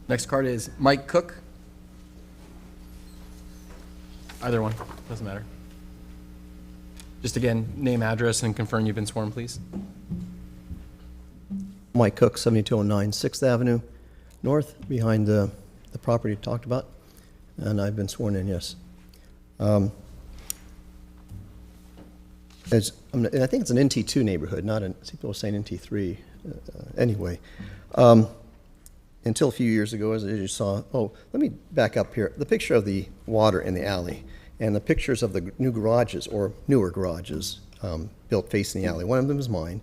Next card is Mike Cook. Either one, doesn't matter. Just again, name, address, and confirm you've been sworn, please. Mike Cook, 7209 6th Avenue North, behind the property you talked about, and I've been sworn in, yes. And I think it's an NT2 neighborhood, not an, people are saying NT3 anyway. Until a few years ago, as you saw, oh, let me back up here. The picture of the water in the alley and the pictures of the new garages or newer garages built facing the alley. One of them is mine,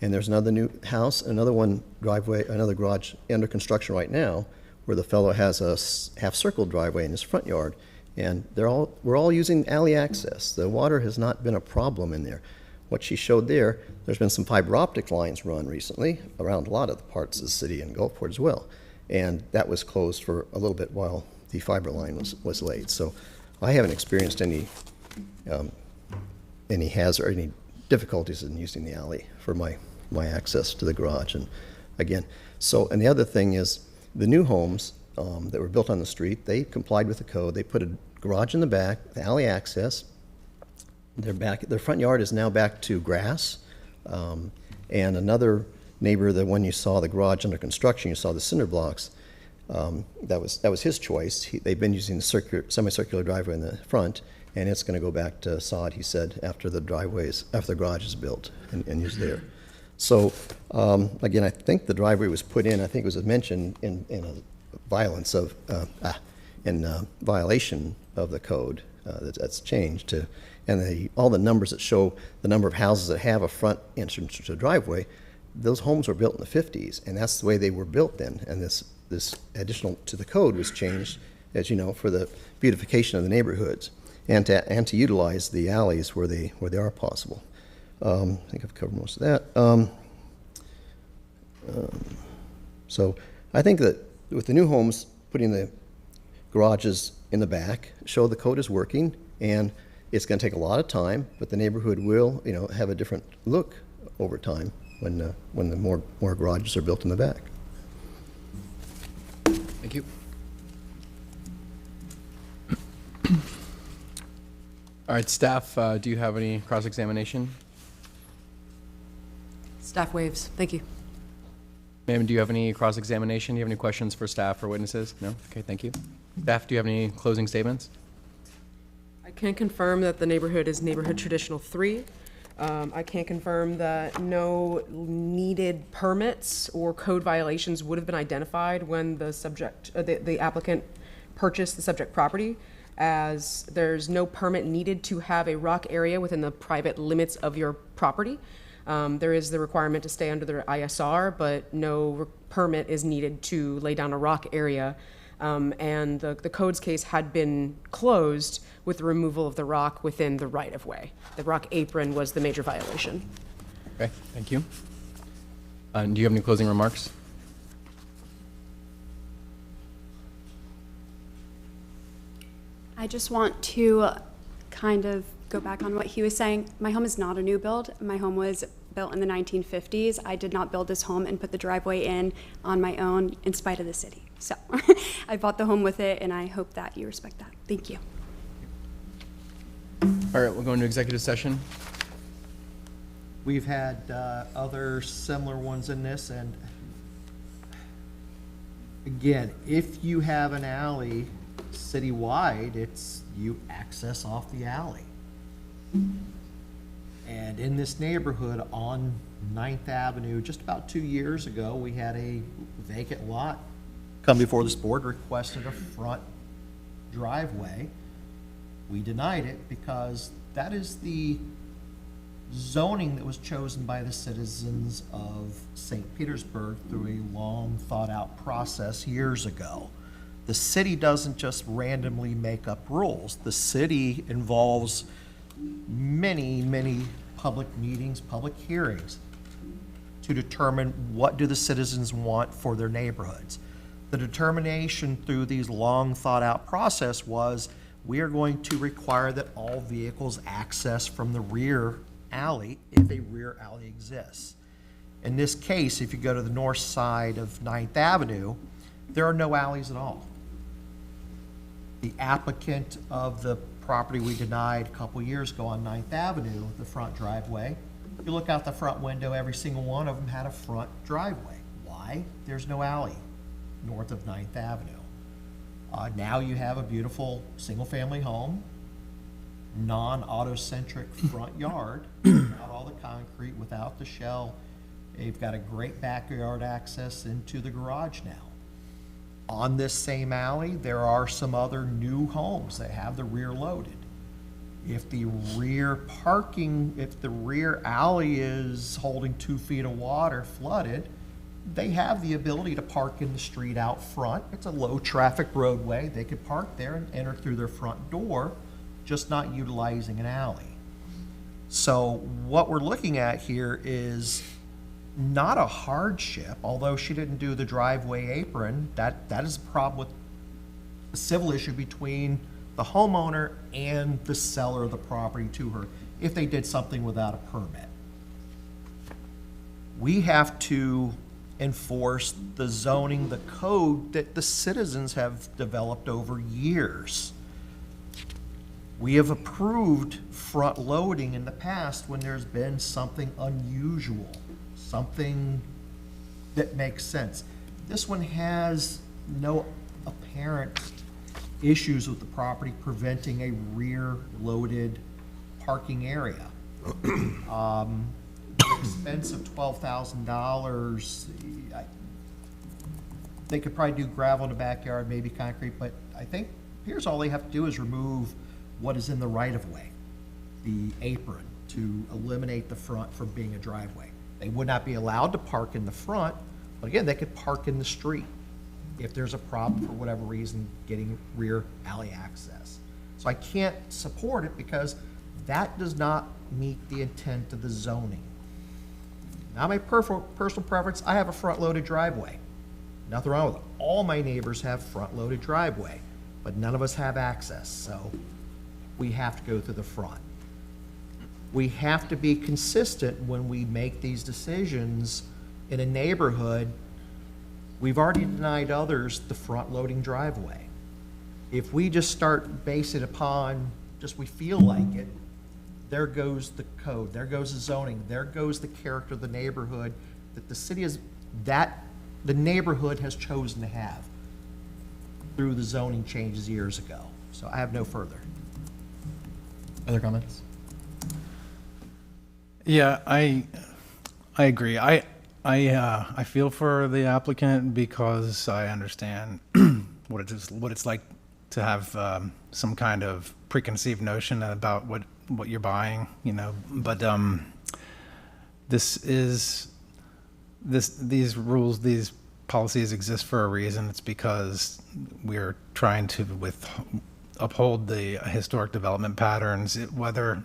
and there's another new house, another one driveway, another garage under construction right now, where the fellow has a half-circle driveway in his front yard, and we're all using alley access. The water has not been a problem in there. What she showed there's been some fiber optic lines run recently around a lot of the parts of the city and Gulfport as well, and that was closed for a little bit while the fiber line was laid. So I haven't experienced any hazard, any difficulties in using the alley for my access to the garage. And again, and the other thing is the new homes that were built on the street, they complied with the code. They put a garage in the back, the alley access. Their front yard is now back to grass. And another neighbor, the one you saw, the garage under construction, you saw the cinder blocks. That was his choice. They've been using the semicircular driveway in the front, and it's going to go back to sod, he said, after the garage is built and used there. So again, I think the driveway was put in. I think it was mentioned in a violation of the code that's changed to, and all the numbers that show the number of houses that have a front entrance to a driveway, those homes were built in the 50s, and that's the way they were built then. And this additional to the code was changed, as you know, for the beautification of the neighborhoods and to utilize the alleys where they are possible. I think I've covered most of that. So I think that with the new homes, putting the garages in the back, show the code is working, and it's going to take a lot of time, but the neighborhood will, have a different look over time when the more garages are built in the back. Thank you. All right, staff, do you have any cross-examination? Staff waives. Thank you. Ma'am, do you have any cross-examination? Do you have any questions for staff or witnesses? No? Okay, thank you. Staff, do you have any closing statements? I can confirm that the neighborhood is neighborhood traditional 3. I can confirm that no needed permits or code violations would have been identified when the applicant purchased the subject property, as there's no permit needed to have a rock area within the private limits of your property. There is the requirement to stay under the ISR, but no permit is needed to lay down a rock area. And the codes case had been closed with the removal of the rock within the right-of-way. The rock apron was the major violation. Okay, thank you. Do you have any closing remarks? I just want to kind of go back on what he was saying. My home is not a new build. My home was built in the 1950s. I did not build this home and put the driveway in on my own in spite of the city. So I bought the home with it, and I hope that you respect that. Thank you. All right, we'll go into executive session. We've had other similar ones in this, and again, if you have an alley citywide, it's you access off the alley. And in this neighborhood on 9th Avenue, just about 2 years ago, we had a vacant lot come before this board, requested a front driveway. We denied it because that is the zoning that was chosen by the citizens of St. Petersburg through a long thought-out process years ago. The city doesn't just randomly make up rules. The city involves many, many public meetings, public hearings to determine what do the citizens want for their neighborhoods. The determination through these long thought-out process was we are going to require that all vehicles access from the rear alley if a rear alley exists. In this case, if you go to the north side of 9th Avenue, there are no alleys at all. The applicant of the property we denied a couple years ago on 9th Avenue, the front driveway, if you look out the front window, every single one of them had a front driveway. Why? There's no alley north of 9th Avenue. Now you have a beautiful single-family home, non-auto-centric front yard, without all the concrete, without the shell. They've got a great backyard access into the garage now. On this same alley, there are some other new homes that have the rear loaded. If the rear alley is holding 2 feet of water flooded, they have the ability to park in the street out front. It's a low traffic roadway. They could park there and enter through their front door, just not utilizing an alley. So what we're looking at here is not a hardship, although she didn't do the driveway apron. That is a problem with a civil issue between the homeowner and the seller of the property to her if they did something without a permit. We have to enforce the zoning, the code that the citizens have developed over years. We have approved front loading in the past when there's been something unusual, something that makes sense. This one has no apparent issues with the property preventing a rear-loaded parking area. The expense of $12,000, they could probably do gravel in the backyard, maybe concrete, but I think here's all they have to do is remove what is in the right-of-way, the apron, to eliminate the front from being a driveway. They would not be allowed to park in the front, but again, they could park in the street if there's a problem for whatever reason getting rear alley access. So I can't support it because that does not meet the intent of the zoning. Now, my personal preference, I have a front-loaded driveway. Nothing wrong with it. All my neighbors have front-loaded driveway, but none of us have access, so we have to go through the front. We have to be consistent when we make these decisions in a neighborhood. We've already denied others the front-loading driveway. If we just start basing it upon just we feel like it, there goes the code, there goes the zoning, there goes the character of the neighborhood that the city is, that the neighborhood has chosen to have through the zoning changes years ago. So I have no further. Other comments? Yeah, I agree. I feel for the applicant because I understand what it's like to have some kind of preconceived notion about what you're buying, you know. But these rules, these policies exist for a reason. It's because we're trying to uphold the historic development patterns, whether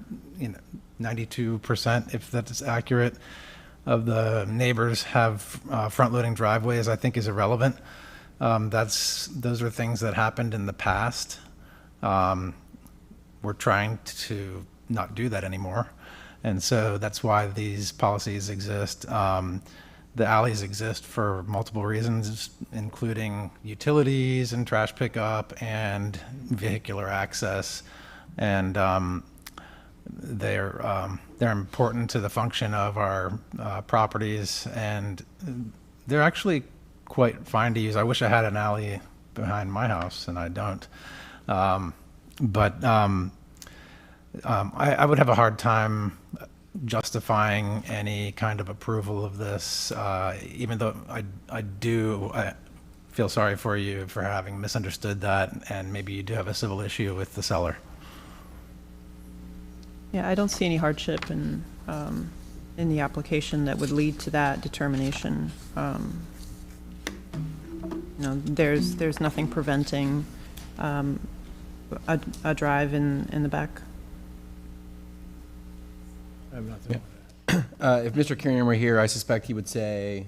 92%, if that's accurate, of the neighbors have front-loading driveways, I think is irrelevant. Those are things that happened in the past. We're trying to not do that anymore. And so that's why these policies exist. the alleys exist for multiple reasons, including utilities and trash pickup and vehicular access. And they're important to the function of our properties, and they're actually quite fine to use. I wish I had an alley behind my house, and I don't. I would have a hard time justifying any kind of approval of this, even though I feel sorry for you for having misunderstood that, and maybe you do have a civil issue with the seller. Yeah, I don't see any hardship in the application that would lead to that determination. There's nothing preventing a drive in the back. I have nothing. If Mr. Kieran were here, I suspect he would say,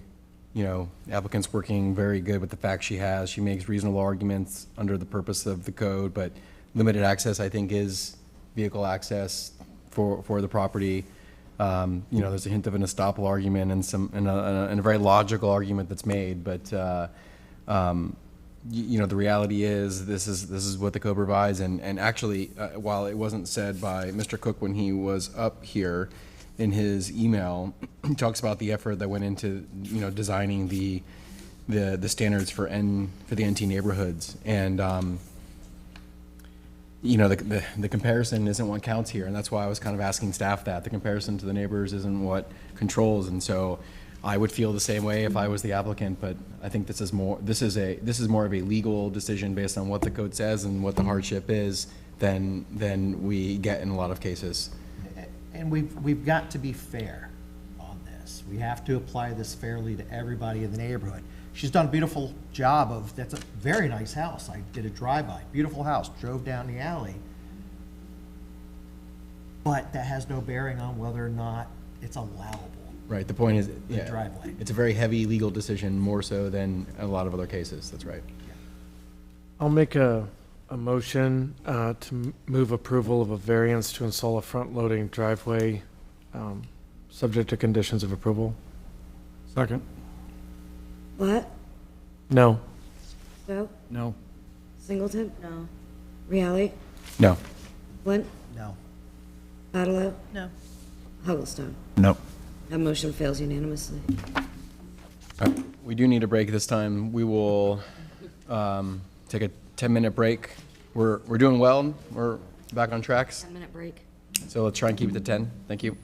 the applicant's working very good with the facts she has. She makes reasonable arguments under the purpose of the code, but limited access, I think, is vehicle access for the property. There's a hint of an estoppel argument and a very logical argument that's made, but the reality is this is what the code provides. And actually, while it wasn't said by Mr. Cook when he was up here, in his email, he talks about the effort that went into designing the standards for the NT neighborhoods. And the comparison isn't what counts here, and that's why I was kind of asking staff that. The comparison to the neighbors isn't what controls, and so I would feel the same way if I was the applicant, but I think this is more of a legal decision based on what the code says and what the hardship is than we get in a lot of cases. And we've got to be fair on this. We have to apply this fairly to everybody in the neighborhood. She's done a beautiful job of, that's a very nice house. I did a drive-by, beautiful house, drove down the alley. But that has no bearing on whether or not it's allowable. Right, the point is, The driveway. it's a very heavy legal decision, more so than a lot of other cases, that's right. I'll make a motion to move approval of a variance to install a front-loading driveway, subject to conditions of approval. Second. What? No. Stowe? No. Singleton? No. Reale? No. Flint? No. Badalo? No. Hugglestone? No. That motion fails unanimously. We do need a break this time. We will take a 10-minute break. We're doing well. We're back on tracks. 10-minute break. So let's try and keep it to 10. Thank you.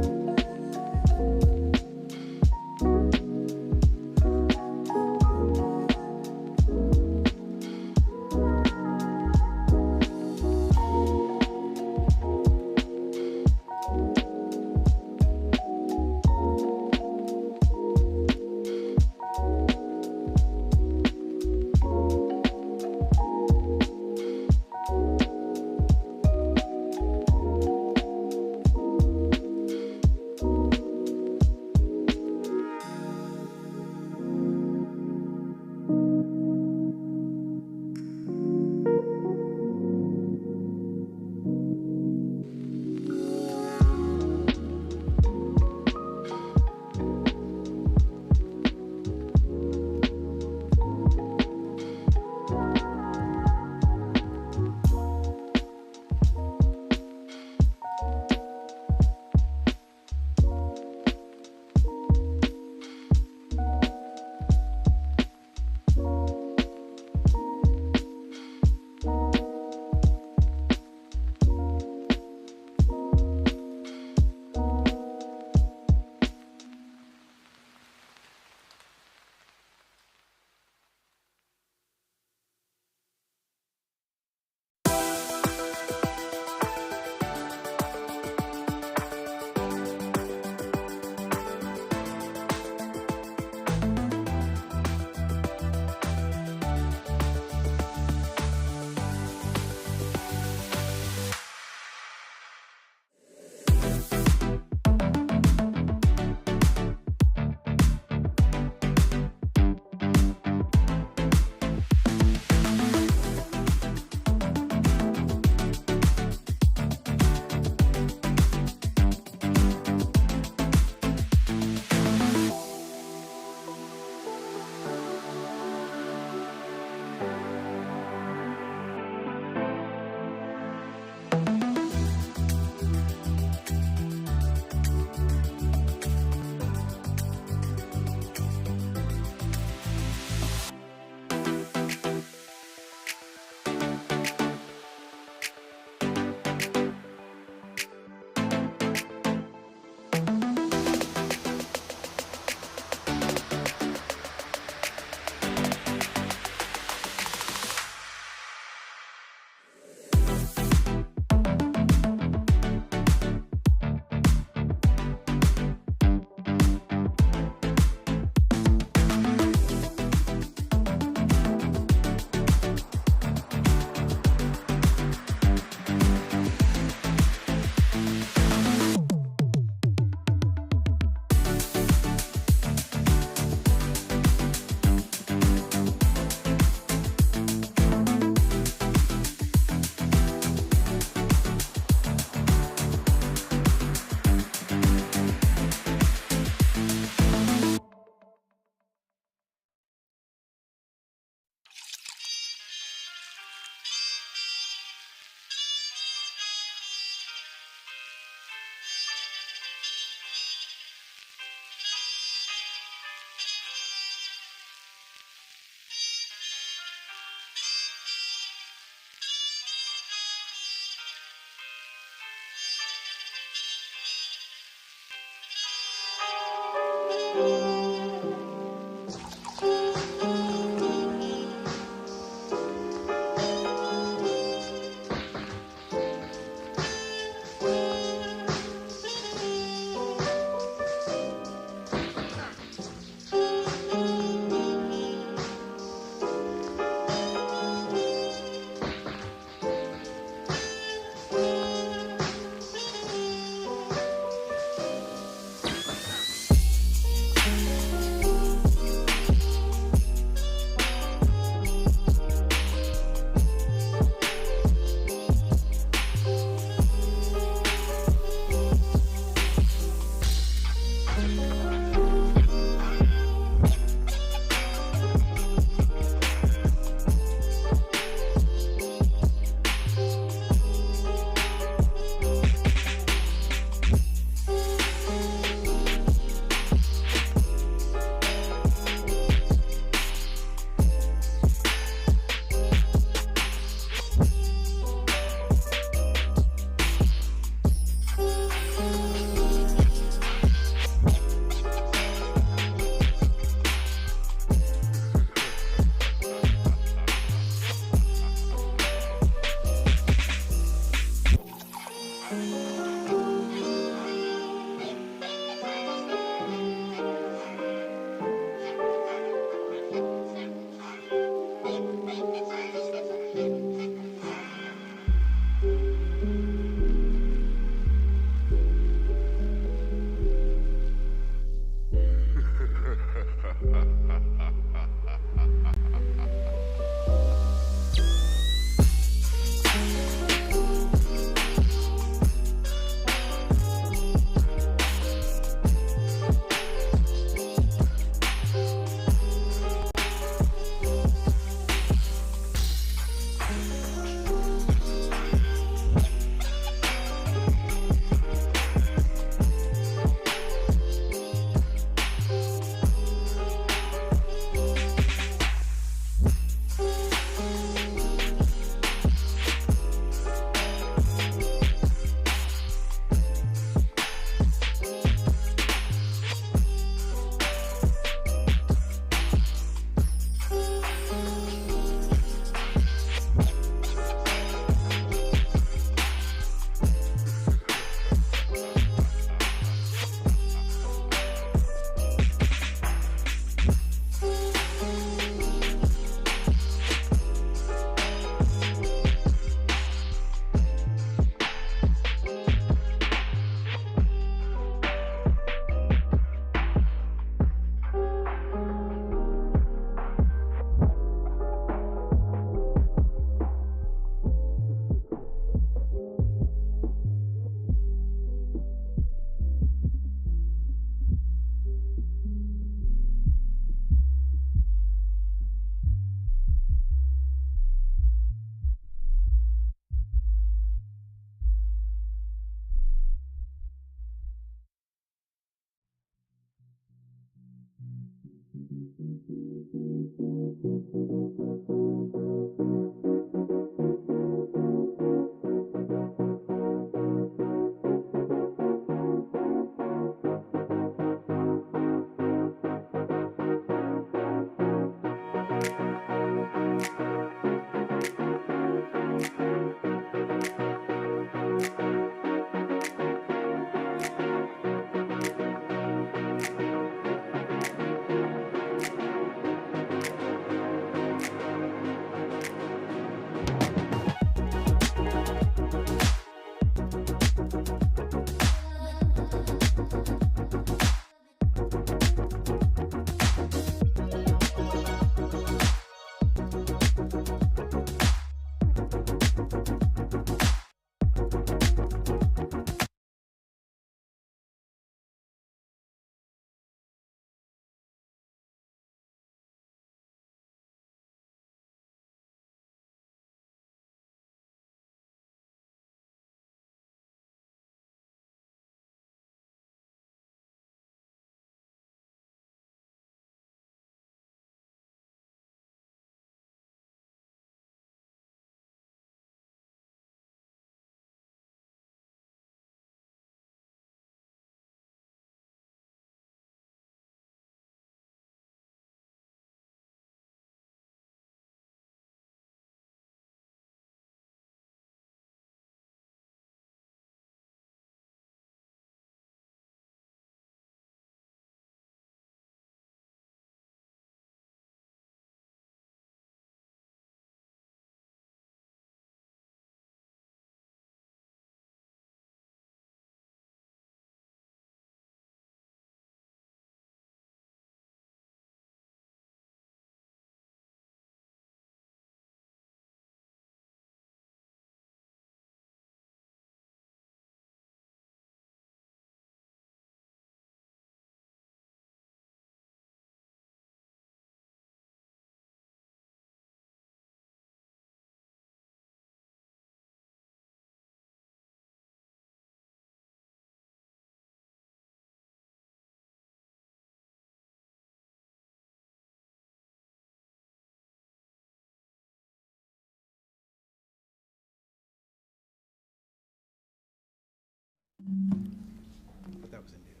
But that was India too.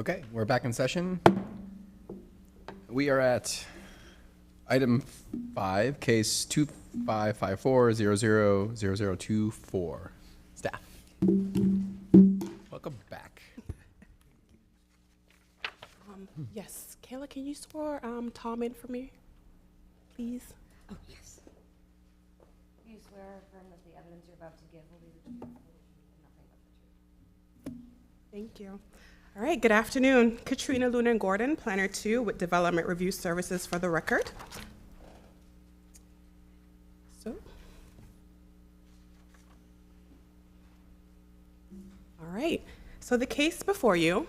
Okay, we're back in session. We are at item 5, case 2554000024. Staff. Welcome back. Yes, Kayla, can you swear Tom in for me, please? Oh, yes. You swear or affirm that the evidence you're about to give will be the truth, and nothing but the truth. Thank you. All right, good afternoon. Katrina Luna Gordon, Planner 2 with Development Review Services for the record. All right, so the case before you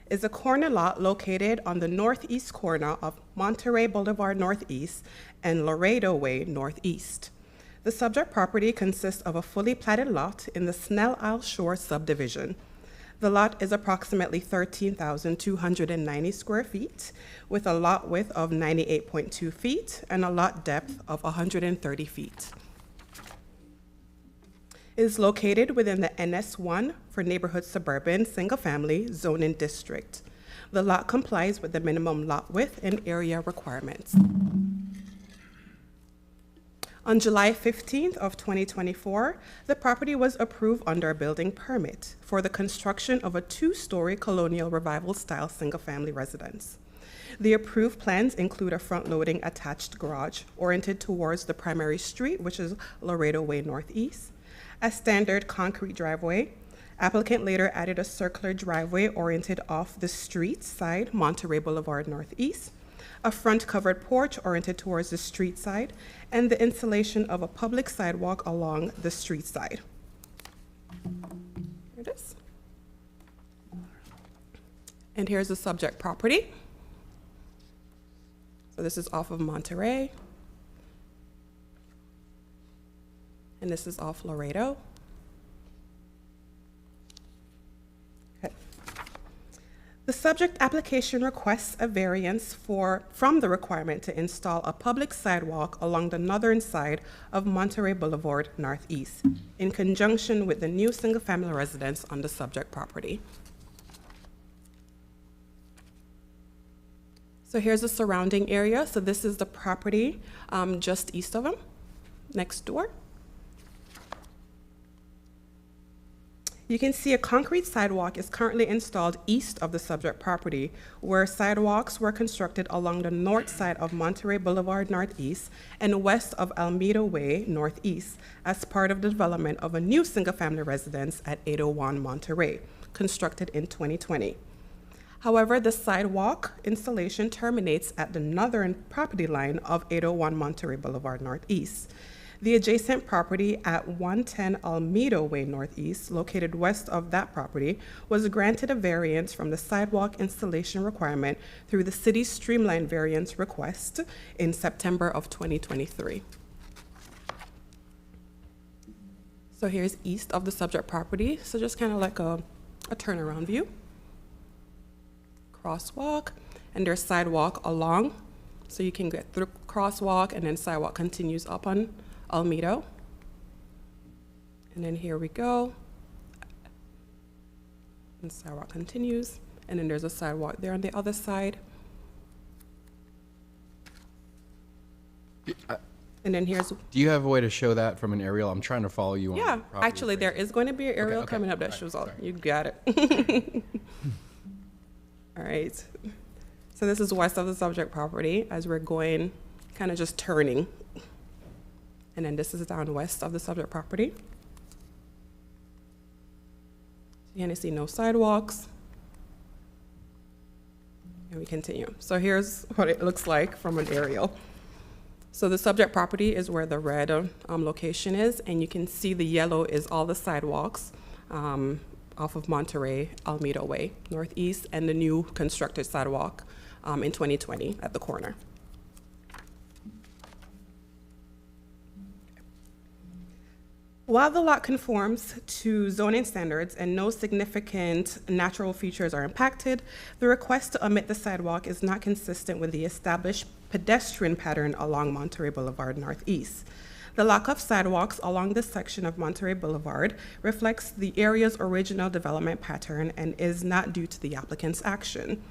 is a corner lot located on the northeast corner of Monterey Boulevard Northeast and Laredo Way Northeast. The subject property consists of a fully platted lot in the Snell Isle Shore subdivision. The lot is approximately 13,290 square feet with a lot width of 98.2 feet and a lot depth of 130 feet. It is located within the NS1 for Neighborhood Suburban Single Family Zoning District. The lot complies with the minimum lot width and area requirements. On July 15th of 2024, the property was approved under a building permit for the construction of a 2-story colonial revival style single-family residence. The approved plans include a front-loading attached garage oriented towards the primary street, which is Laredo Way Northeast, a standard concrete driveway. Applicant later added a circular driveway oriented off the street side, Monterey Boulevard Northeast, a front covered porch oriented towards the street side, and the installation of a public sidewalk along the street side. Here it is. And here's the subject property. So this is off of Monterey. And this is off Laredo. The subject application requests a variance from the requirement to install a public sidewalk along the northern side of Monterey Boulevard Northeast in conjunction with the new single-family residence on the subject property. So here's the surrounding area. So this is the property just east of them, next door. You can see a concrete sidewalk is currently installed east of the subject property, where sidewalks were constructed along the north side of Monterey Boulevard Northeast and west of Alameda Way Northeast as part of the development of a new single-family residence at 801 Monterey, constructed in 2020. However, the sidewalk installation terminates at the northern property line of 801 Monterey Boulevard Northeast. The adjacent property at 110 Alameda Way Northeast, located west of that property, was granted a variance from the sidewalk installation requirement through the city's streamlined variance request in September of 2023. So here's east of the subject property. So just kind of like a turnaround view. Crosswalk, and there's sidewalk along. So you can get through crosswalk, and then sidewalk continues up on Alameda. And then here we go. And sidewalk continues. And then there's a sidewalk there on the other side. And then here's... Do you have a way to show that from an aerial? I'm trying to follow you on Yeah, the property actually there is going to be an aerial okay. coming up that All shows right, all. sorry. You got it. All right. So this is west of the subject property as we're going, kind of just turning. And then this is down west of the subject property. You're gonna see no sidewalks. And we continue. So here's what it looks like from an aerial. So the subject property is where the red location is, and you can see the yellow is all the sidewalks off of Monterey, Alameda Way, Northeast, and the new constructed sidewalk in 2020 at the corner. While the lot conforms to zoning standards and no significant natural features are impacted, the request to omit the sidewalk is not consistent with the established pedestrian pattern along Monterey Boulevard Northeast. The lack of sidewalks along this section of Monterey Boulevard reflects the area's original development pattern and is not due to the applicant's action.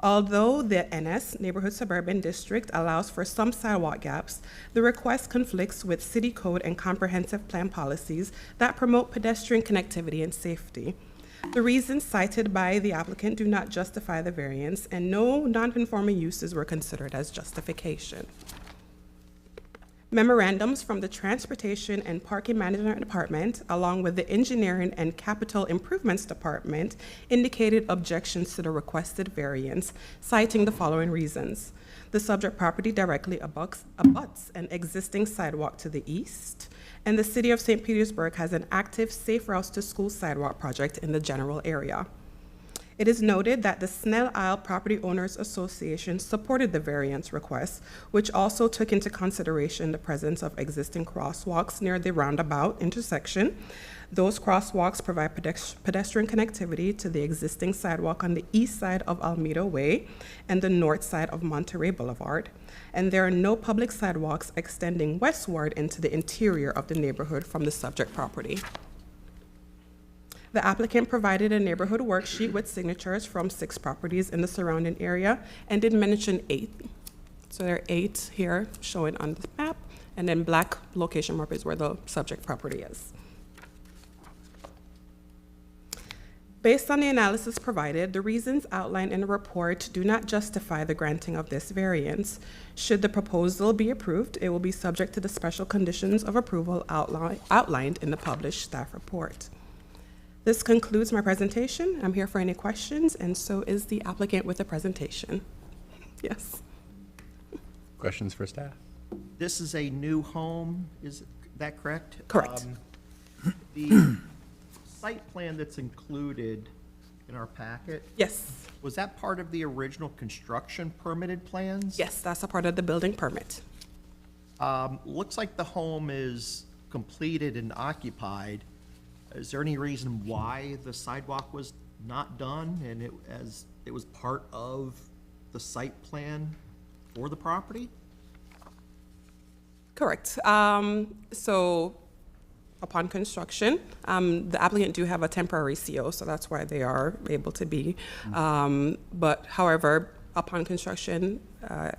Although the NS, Neighborhood Suburban District, allows for some sidewalk gaps, the request conflicts with city code and comprehensive plan policies that promote pedestrian connectivity and safety. The reasons cited by the applicant do not justify the variance, and no non-conforming uses were considered as justification. Memorandums from the Transportation and Parking Management Department, along with the Engineering and Capital Improvements Department, indicated objections to the requested variance, citing the following reasons. The subject property directly abuts an existing sidewalk to the east, and the City of St. Petersburg has an active Safe Routes to School sidewalk project in the general area. It is noted that the Snell Isle Property Owners Association supported the variance request, which also took into consideration the presence of existing crosswalks near the roundabout intersection. Those crosswalks provide pedestrian connectivity to the existing sidewalk on the east side of Alameda Way and the north side of Monterey Boulevard. And there are no public sidewalks extending westward into the interior of the neighborhood from the subject property. The applicant provided a neighborhood worksheet with signatures from 6 properties in the surrounding area and did mention 8. So there are 8 here showing on the map, and then black location mark is where the subject property is. Based on the analysis provided, the reasons outlined in the report do not justify the granting of this variance. Should the proposal be approved, it will be subject to the special conditions of approval outlined in the published staff report. This concludes my presentation. I'm here for any questions, and so is the applicant with the presentation. Yes. Questions for staff? This is a new home, is that correct? Correct. The site plan that's included in our packet? Yes. Was that part of the original construction permitted plans? Yes, that's a part of the building permit. Looks like the home is completed and occupied. Is there any reason why the sidewalk was not done and it was part of the site plan for the property? Correct. So upon construction, the applicant do have a temporary CO, so that's why they are able to be. But however, upon construction,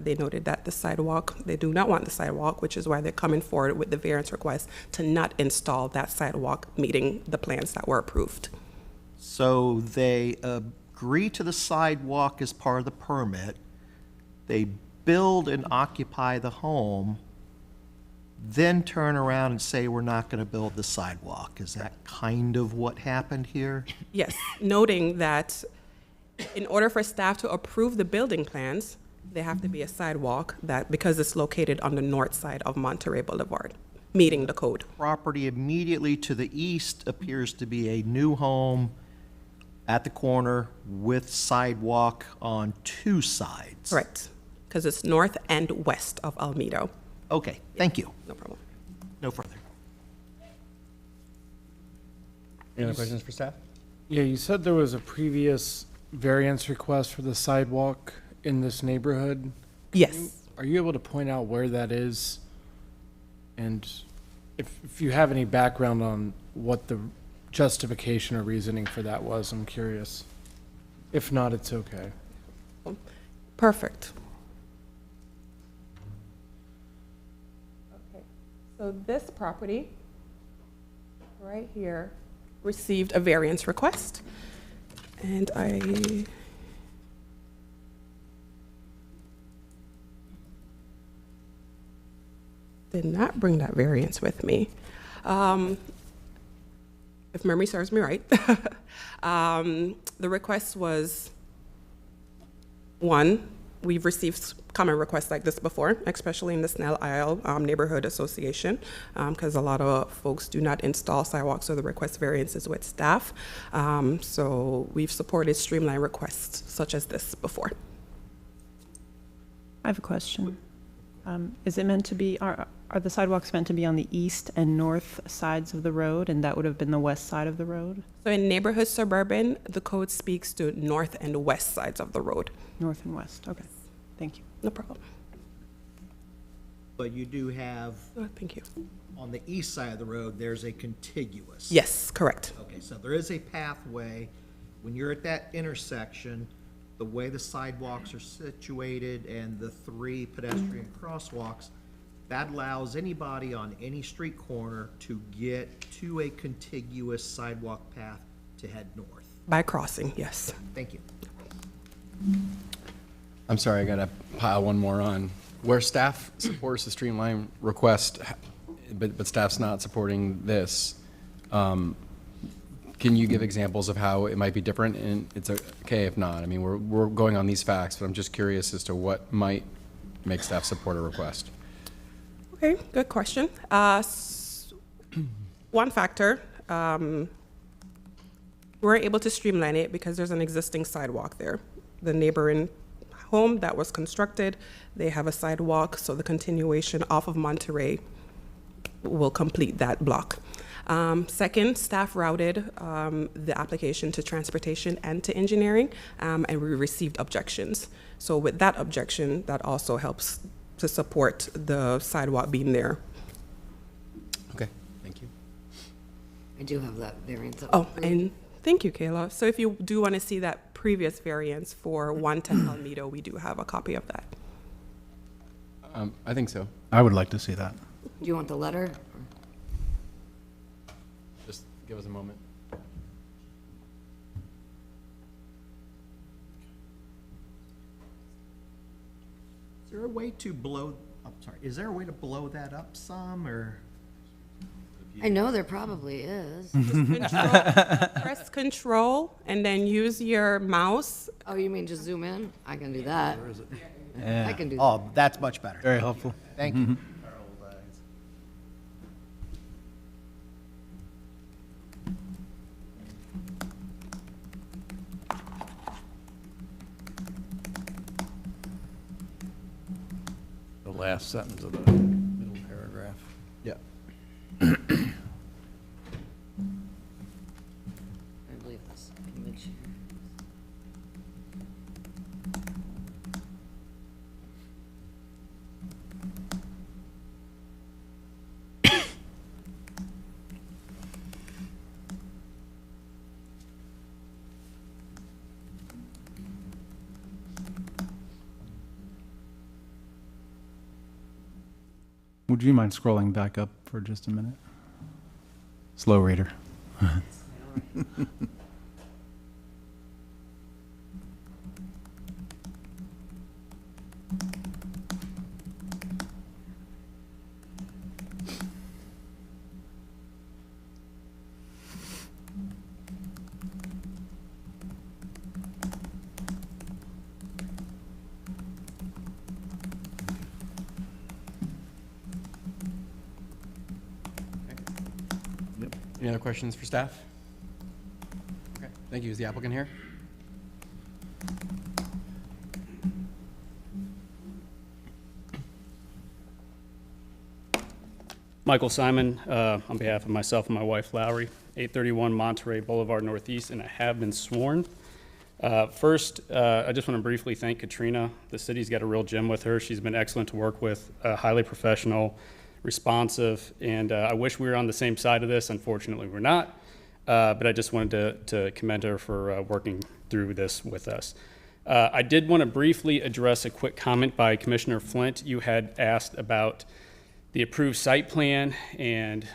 they noted that the sidewalk, they do not want the sidewalk, which is why they're coming forward with the variance request to not install that sidewalk, meeting the plans that were approved. So they agree to the sidewalk as part of the permit. They build and occupy the home, then turn around and say, we're not going to build the sidewalk. Is that kind of what happened here? Yes, noting that in order for staff to approve the building plans, there have to be a sidewalk that, because it's located on the north side of Monterey Boulevard, meeting the code. Property immediately to the east appears to be a new home at the corner with sidewalk on two sides. Correct, because it's north and west of Almedo. Okay, thank you. No problem. No further. Any other questions for staff? Yeah, you said there was a previous variance request for the sidewalk in this neighborhood. Yes. Are you able to point out where that is? And if you have any background on what the justification or reasoning for that was, I'm curious. If not, it's okay. Perfect. Okay, so this property right here received a variance request, and I did not bring that variance with me. If memory serves me right, the request was, one, we've received common requests like this before, especially in the Snell Isle Neighborhood Association, because a lot of folks do not install sidewalks, so the request variances with staff. So we've supported streamlined requests such as this before. I have a question. Is it meant to be, are the sidewalks meant to be on the east and north sides of the road, and that would have been the west side of the road? So in neighborhood suburban, the code speaks to north and west sides of the road. North and west, okay. Thank you. No problem. But you do have, Thank you. on the east side of the road, there's a contiguous. Yes, correct. Okay, so there is a pathway. When you're at that intersection, the way the sidewalks are situated and the 3 pedestrian crosswalks, that allows anybody on any street corner to get to a contiguous sidewalk path to head north. By crossing, yes. Thank you. I'm sorry, I gotta pile one more on. Where staff supports the streamline request, but staff's not supporting this, can you give examples of how it might be different? And it's okay if not. I mean, we're going on these facts, but I'm just curious as to what might make staff support a request. Okay, good question. One factor, we're able to streamline it because there's an existing sidewalk there. The neighboring home that was constructed, they have a sidewalk, so the continuation off of Monterey will complete that block. Second, staff routed the application to transportation and to engineering, and we received objections. So with that objection, that also helps to support the sidewalk being there. Okay, thank you. I do have that variance up. Oh, and thank you, Kayla. So if you do want to see that previous variance for 110 Almedo, we do have a copy of that. I think so. I would like to see that. Do you want the letter? Just give us a moment. Is there a way to blow, I'm sorry, is there a way to blow that up some, or? I know there probably is. Press control and then use your mouse. Oh, you mean just zoom in? I can do that. I can do that. Oh, that's much better. Very helpful. Thank you. The last sentence of the middle paragraph. Yeah. I believe this committee picture. Would you mind scrolling back up for just a minute? Slow reader. Any other questions for staff? Okay, thank you. Is the applicant here? Michael Simon, on behalf of myself and my wife Lowry, 831 Monterey Boulevard Northeast, and I have been sworn. First, I just want to briefly thank Katrina. The city's got a real gem with her. She's been excellent to work with, highly professional, responsive, and I wish we were on the same side of this. Unfortunately, we're not, but I just wanted to commend her for working through this with us. I did want to briefly address a quick comment by Commissioner Flint. You had asked about the approved site plan and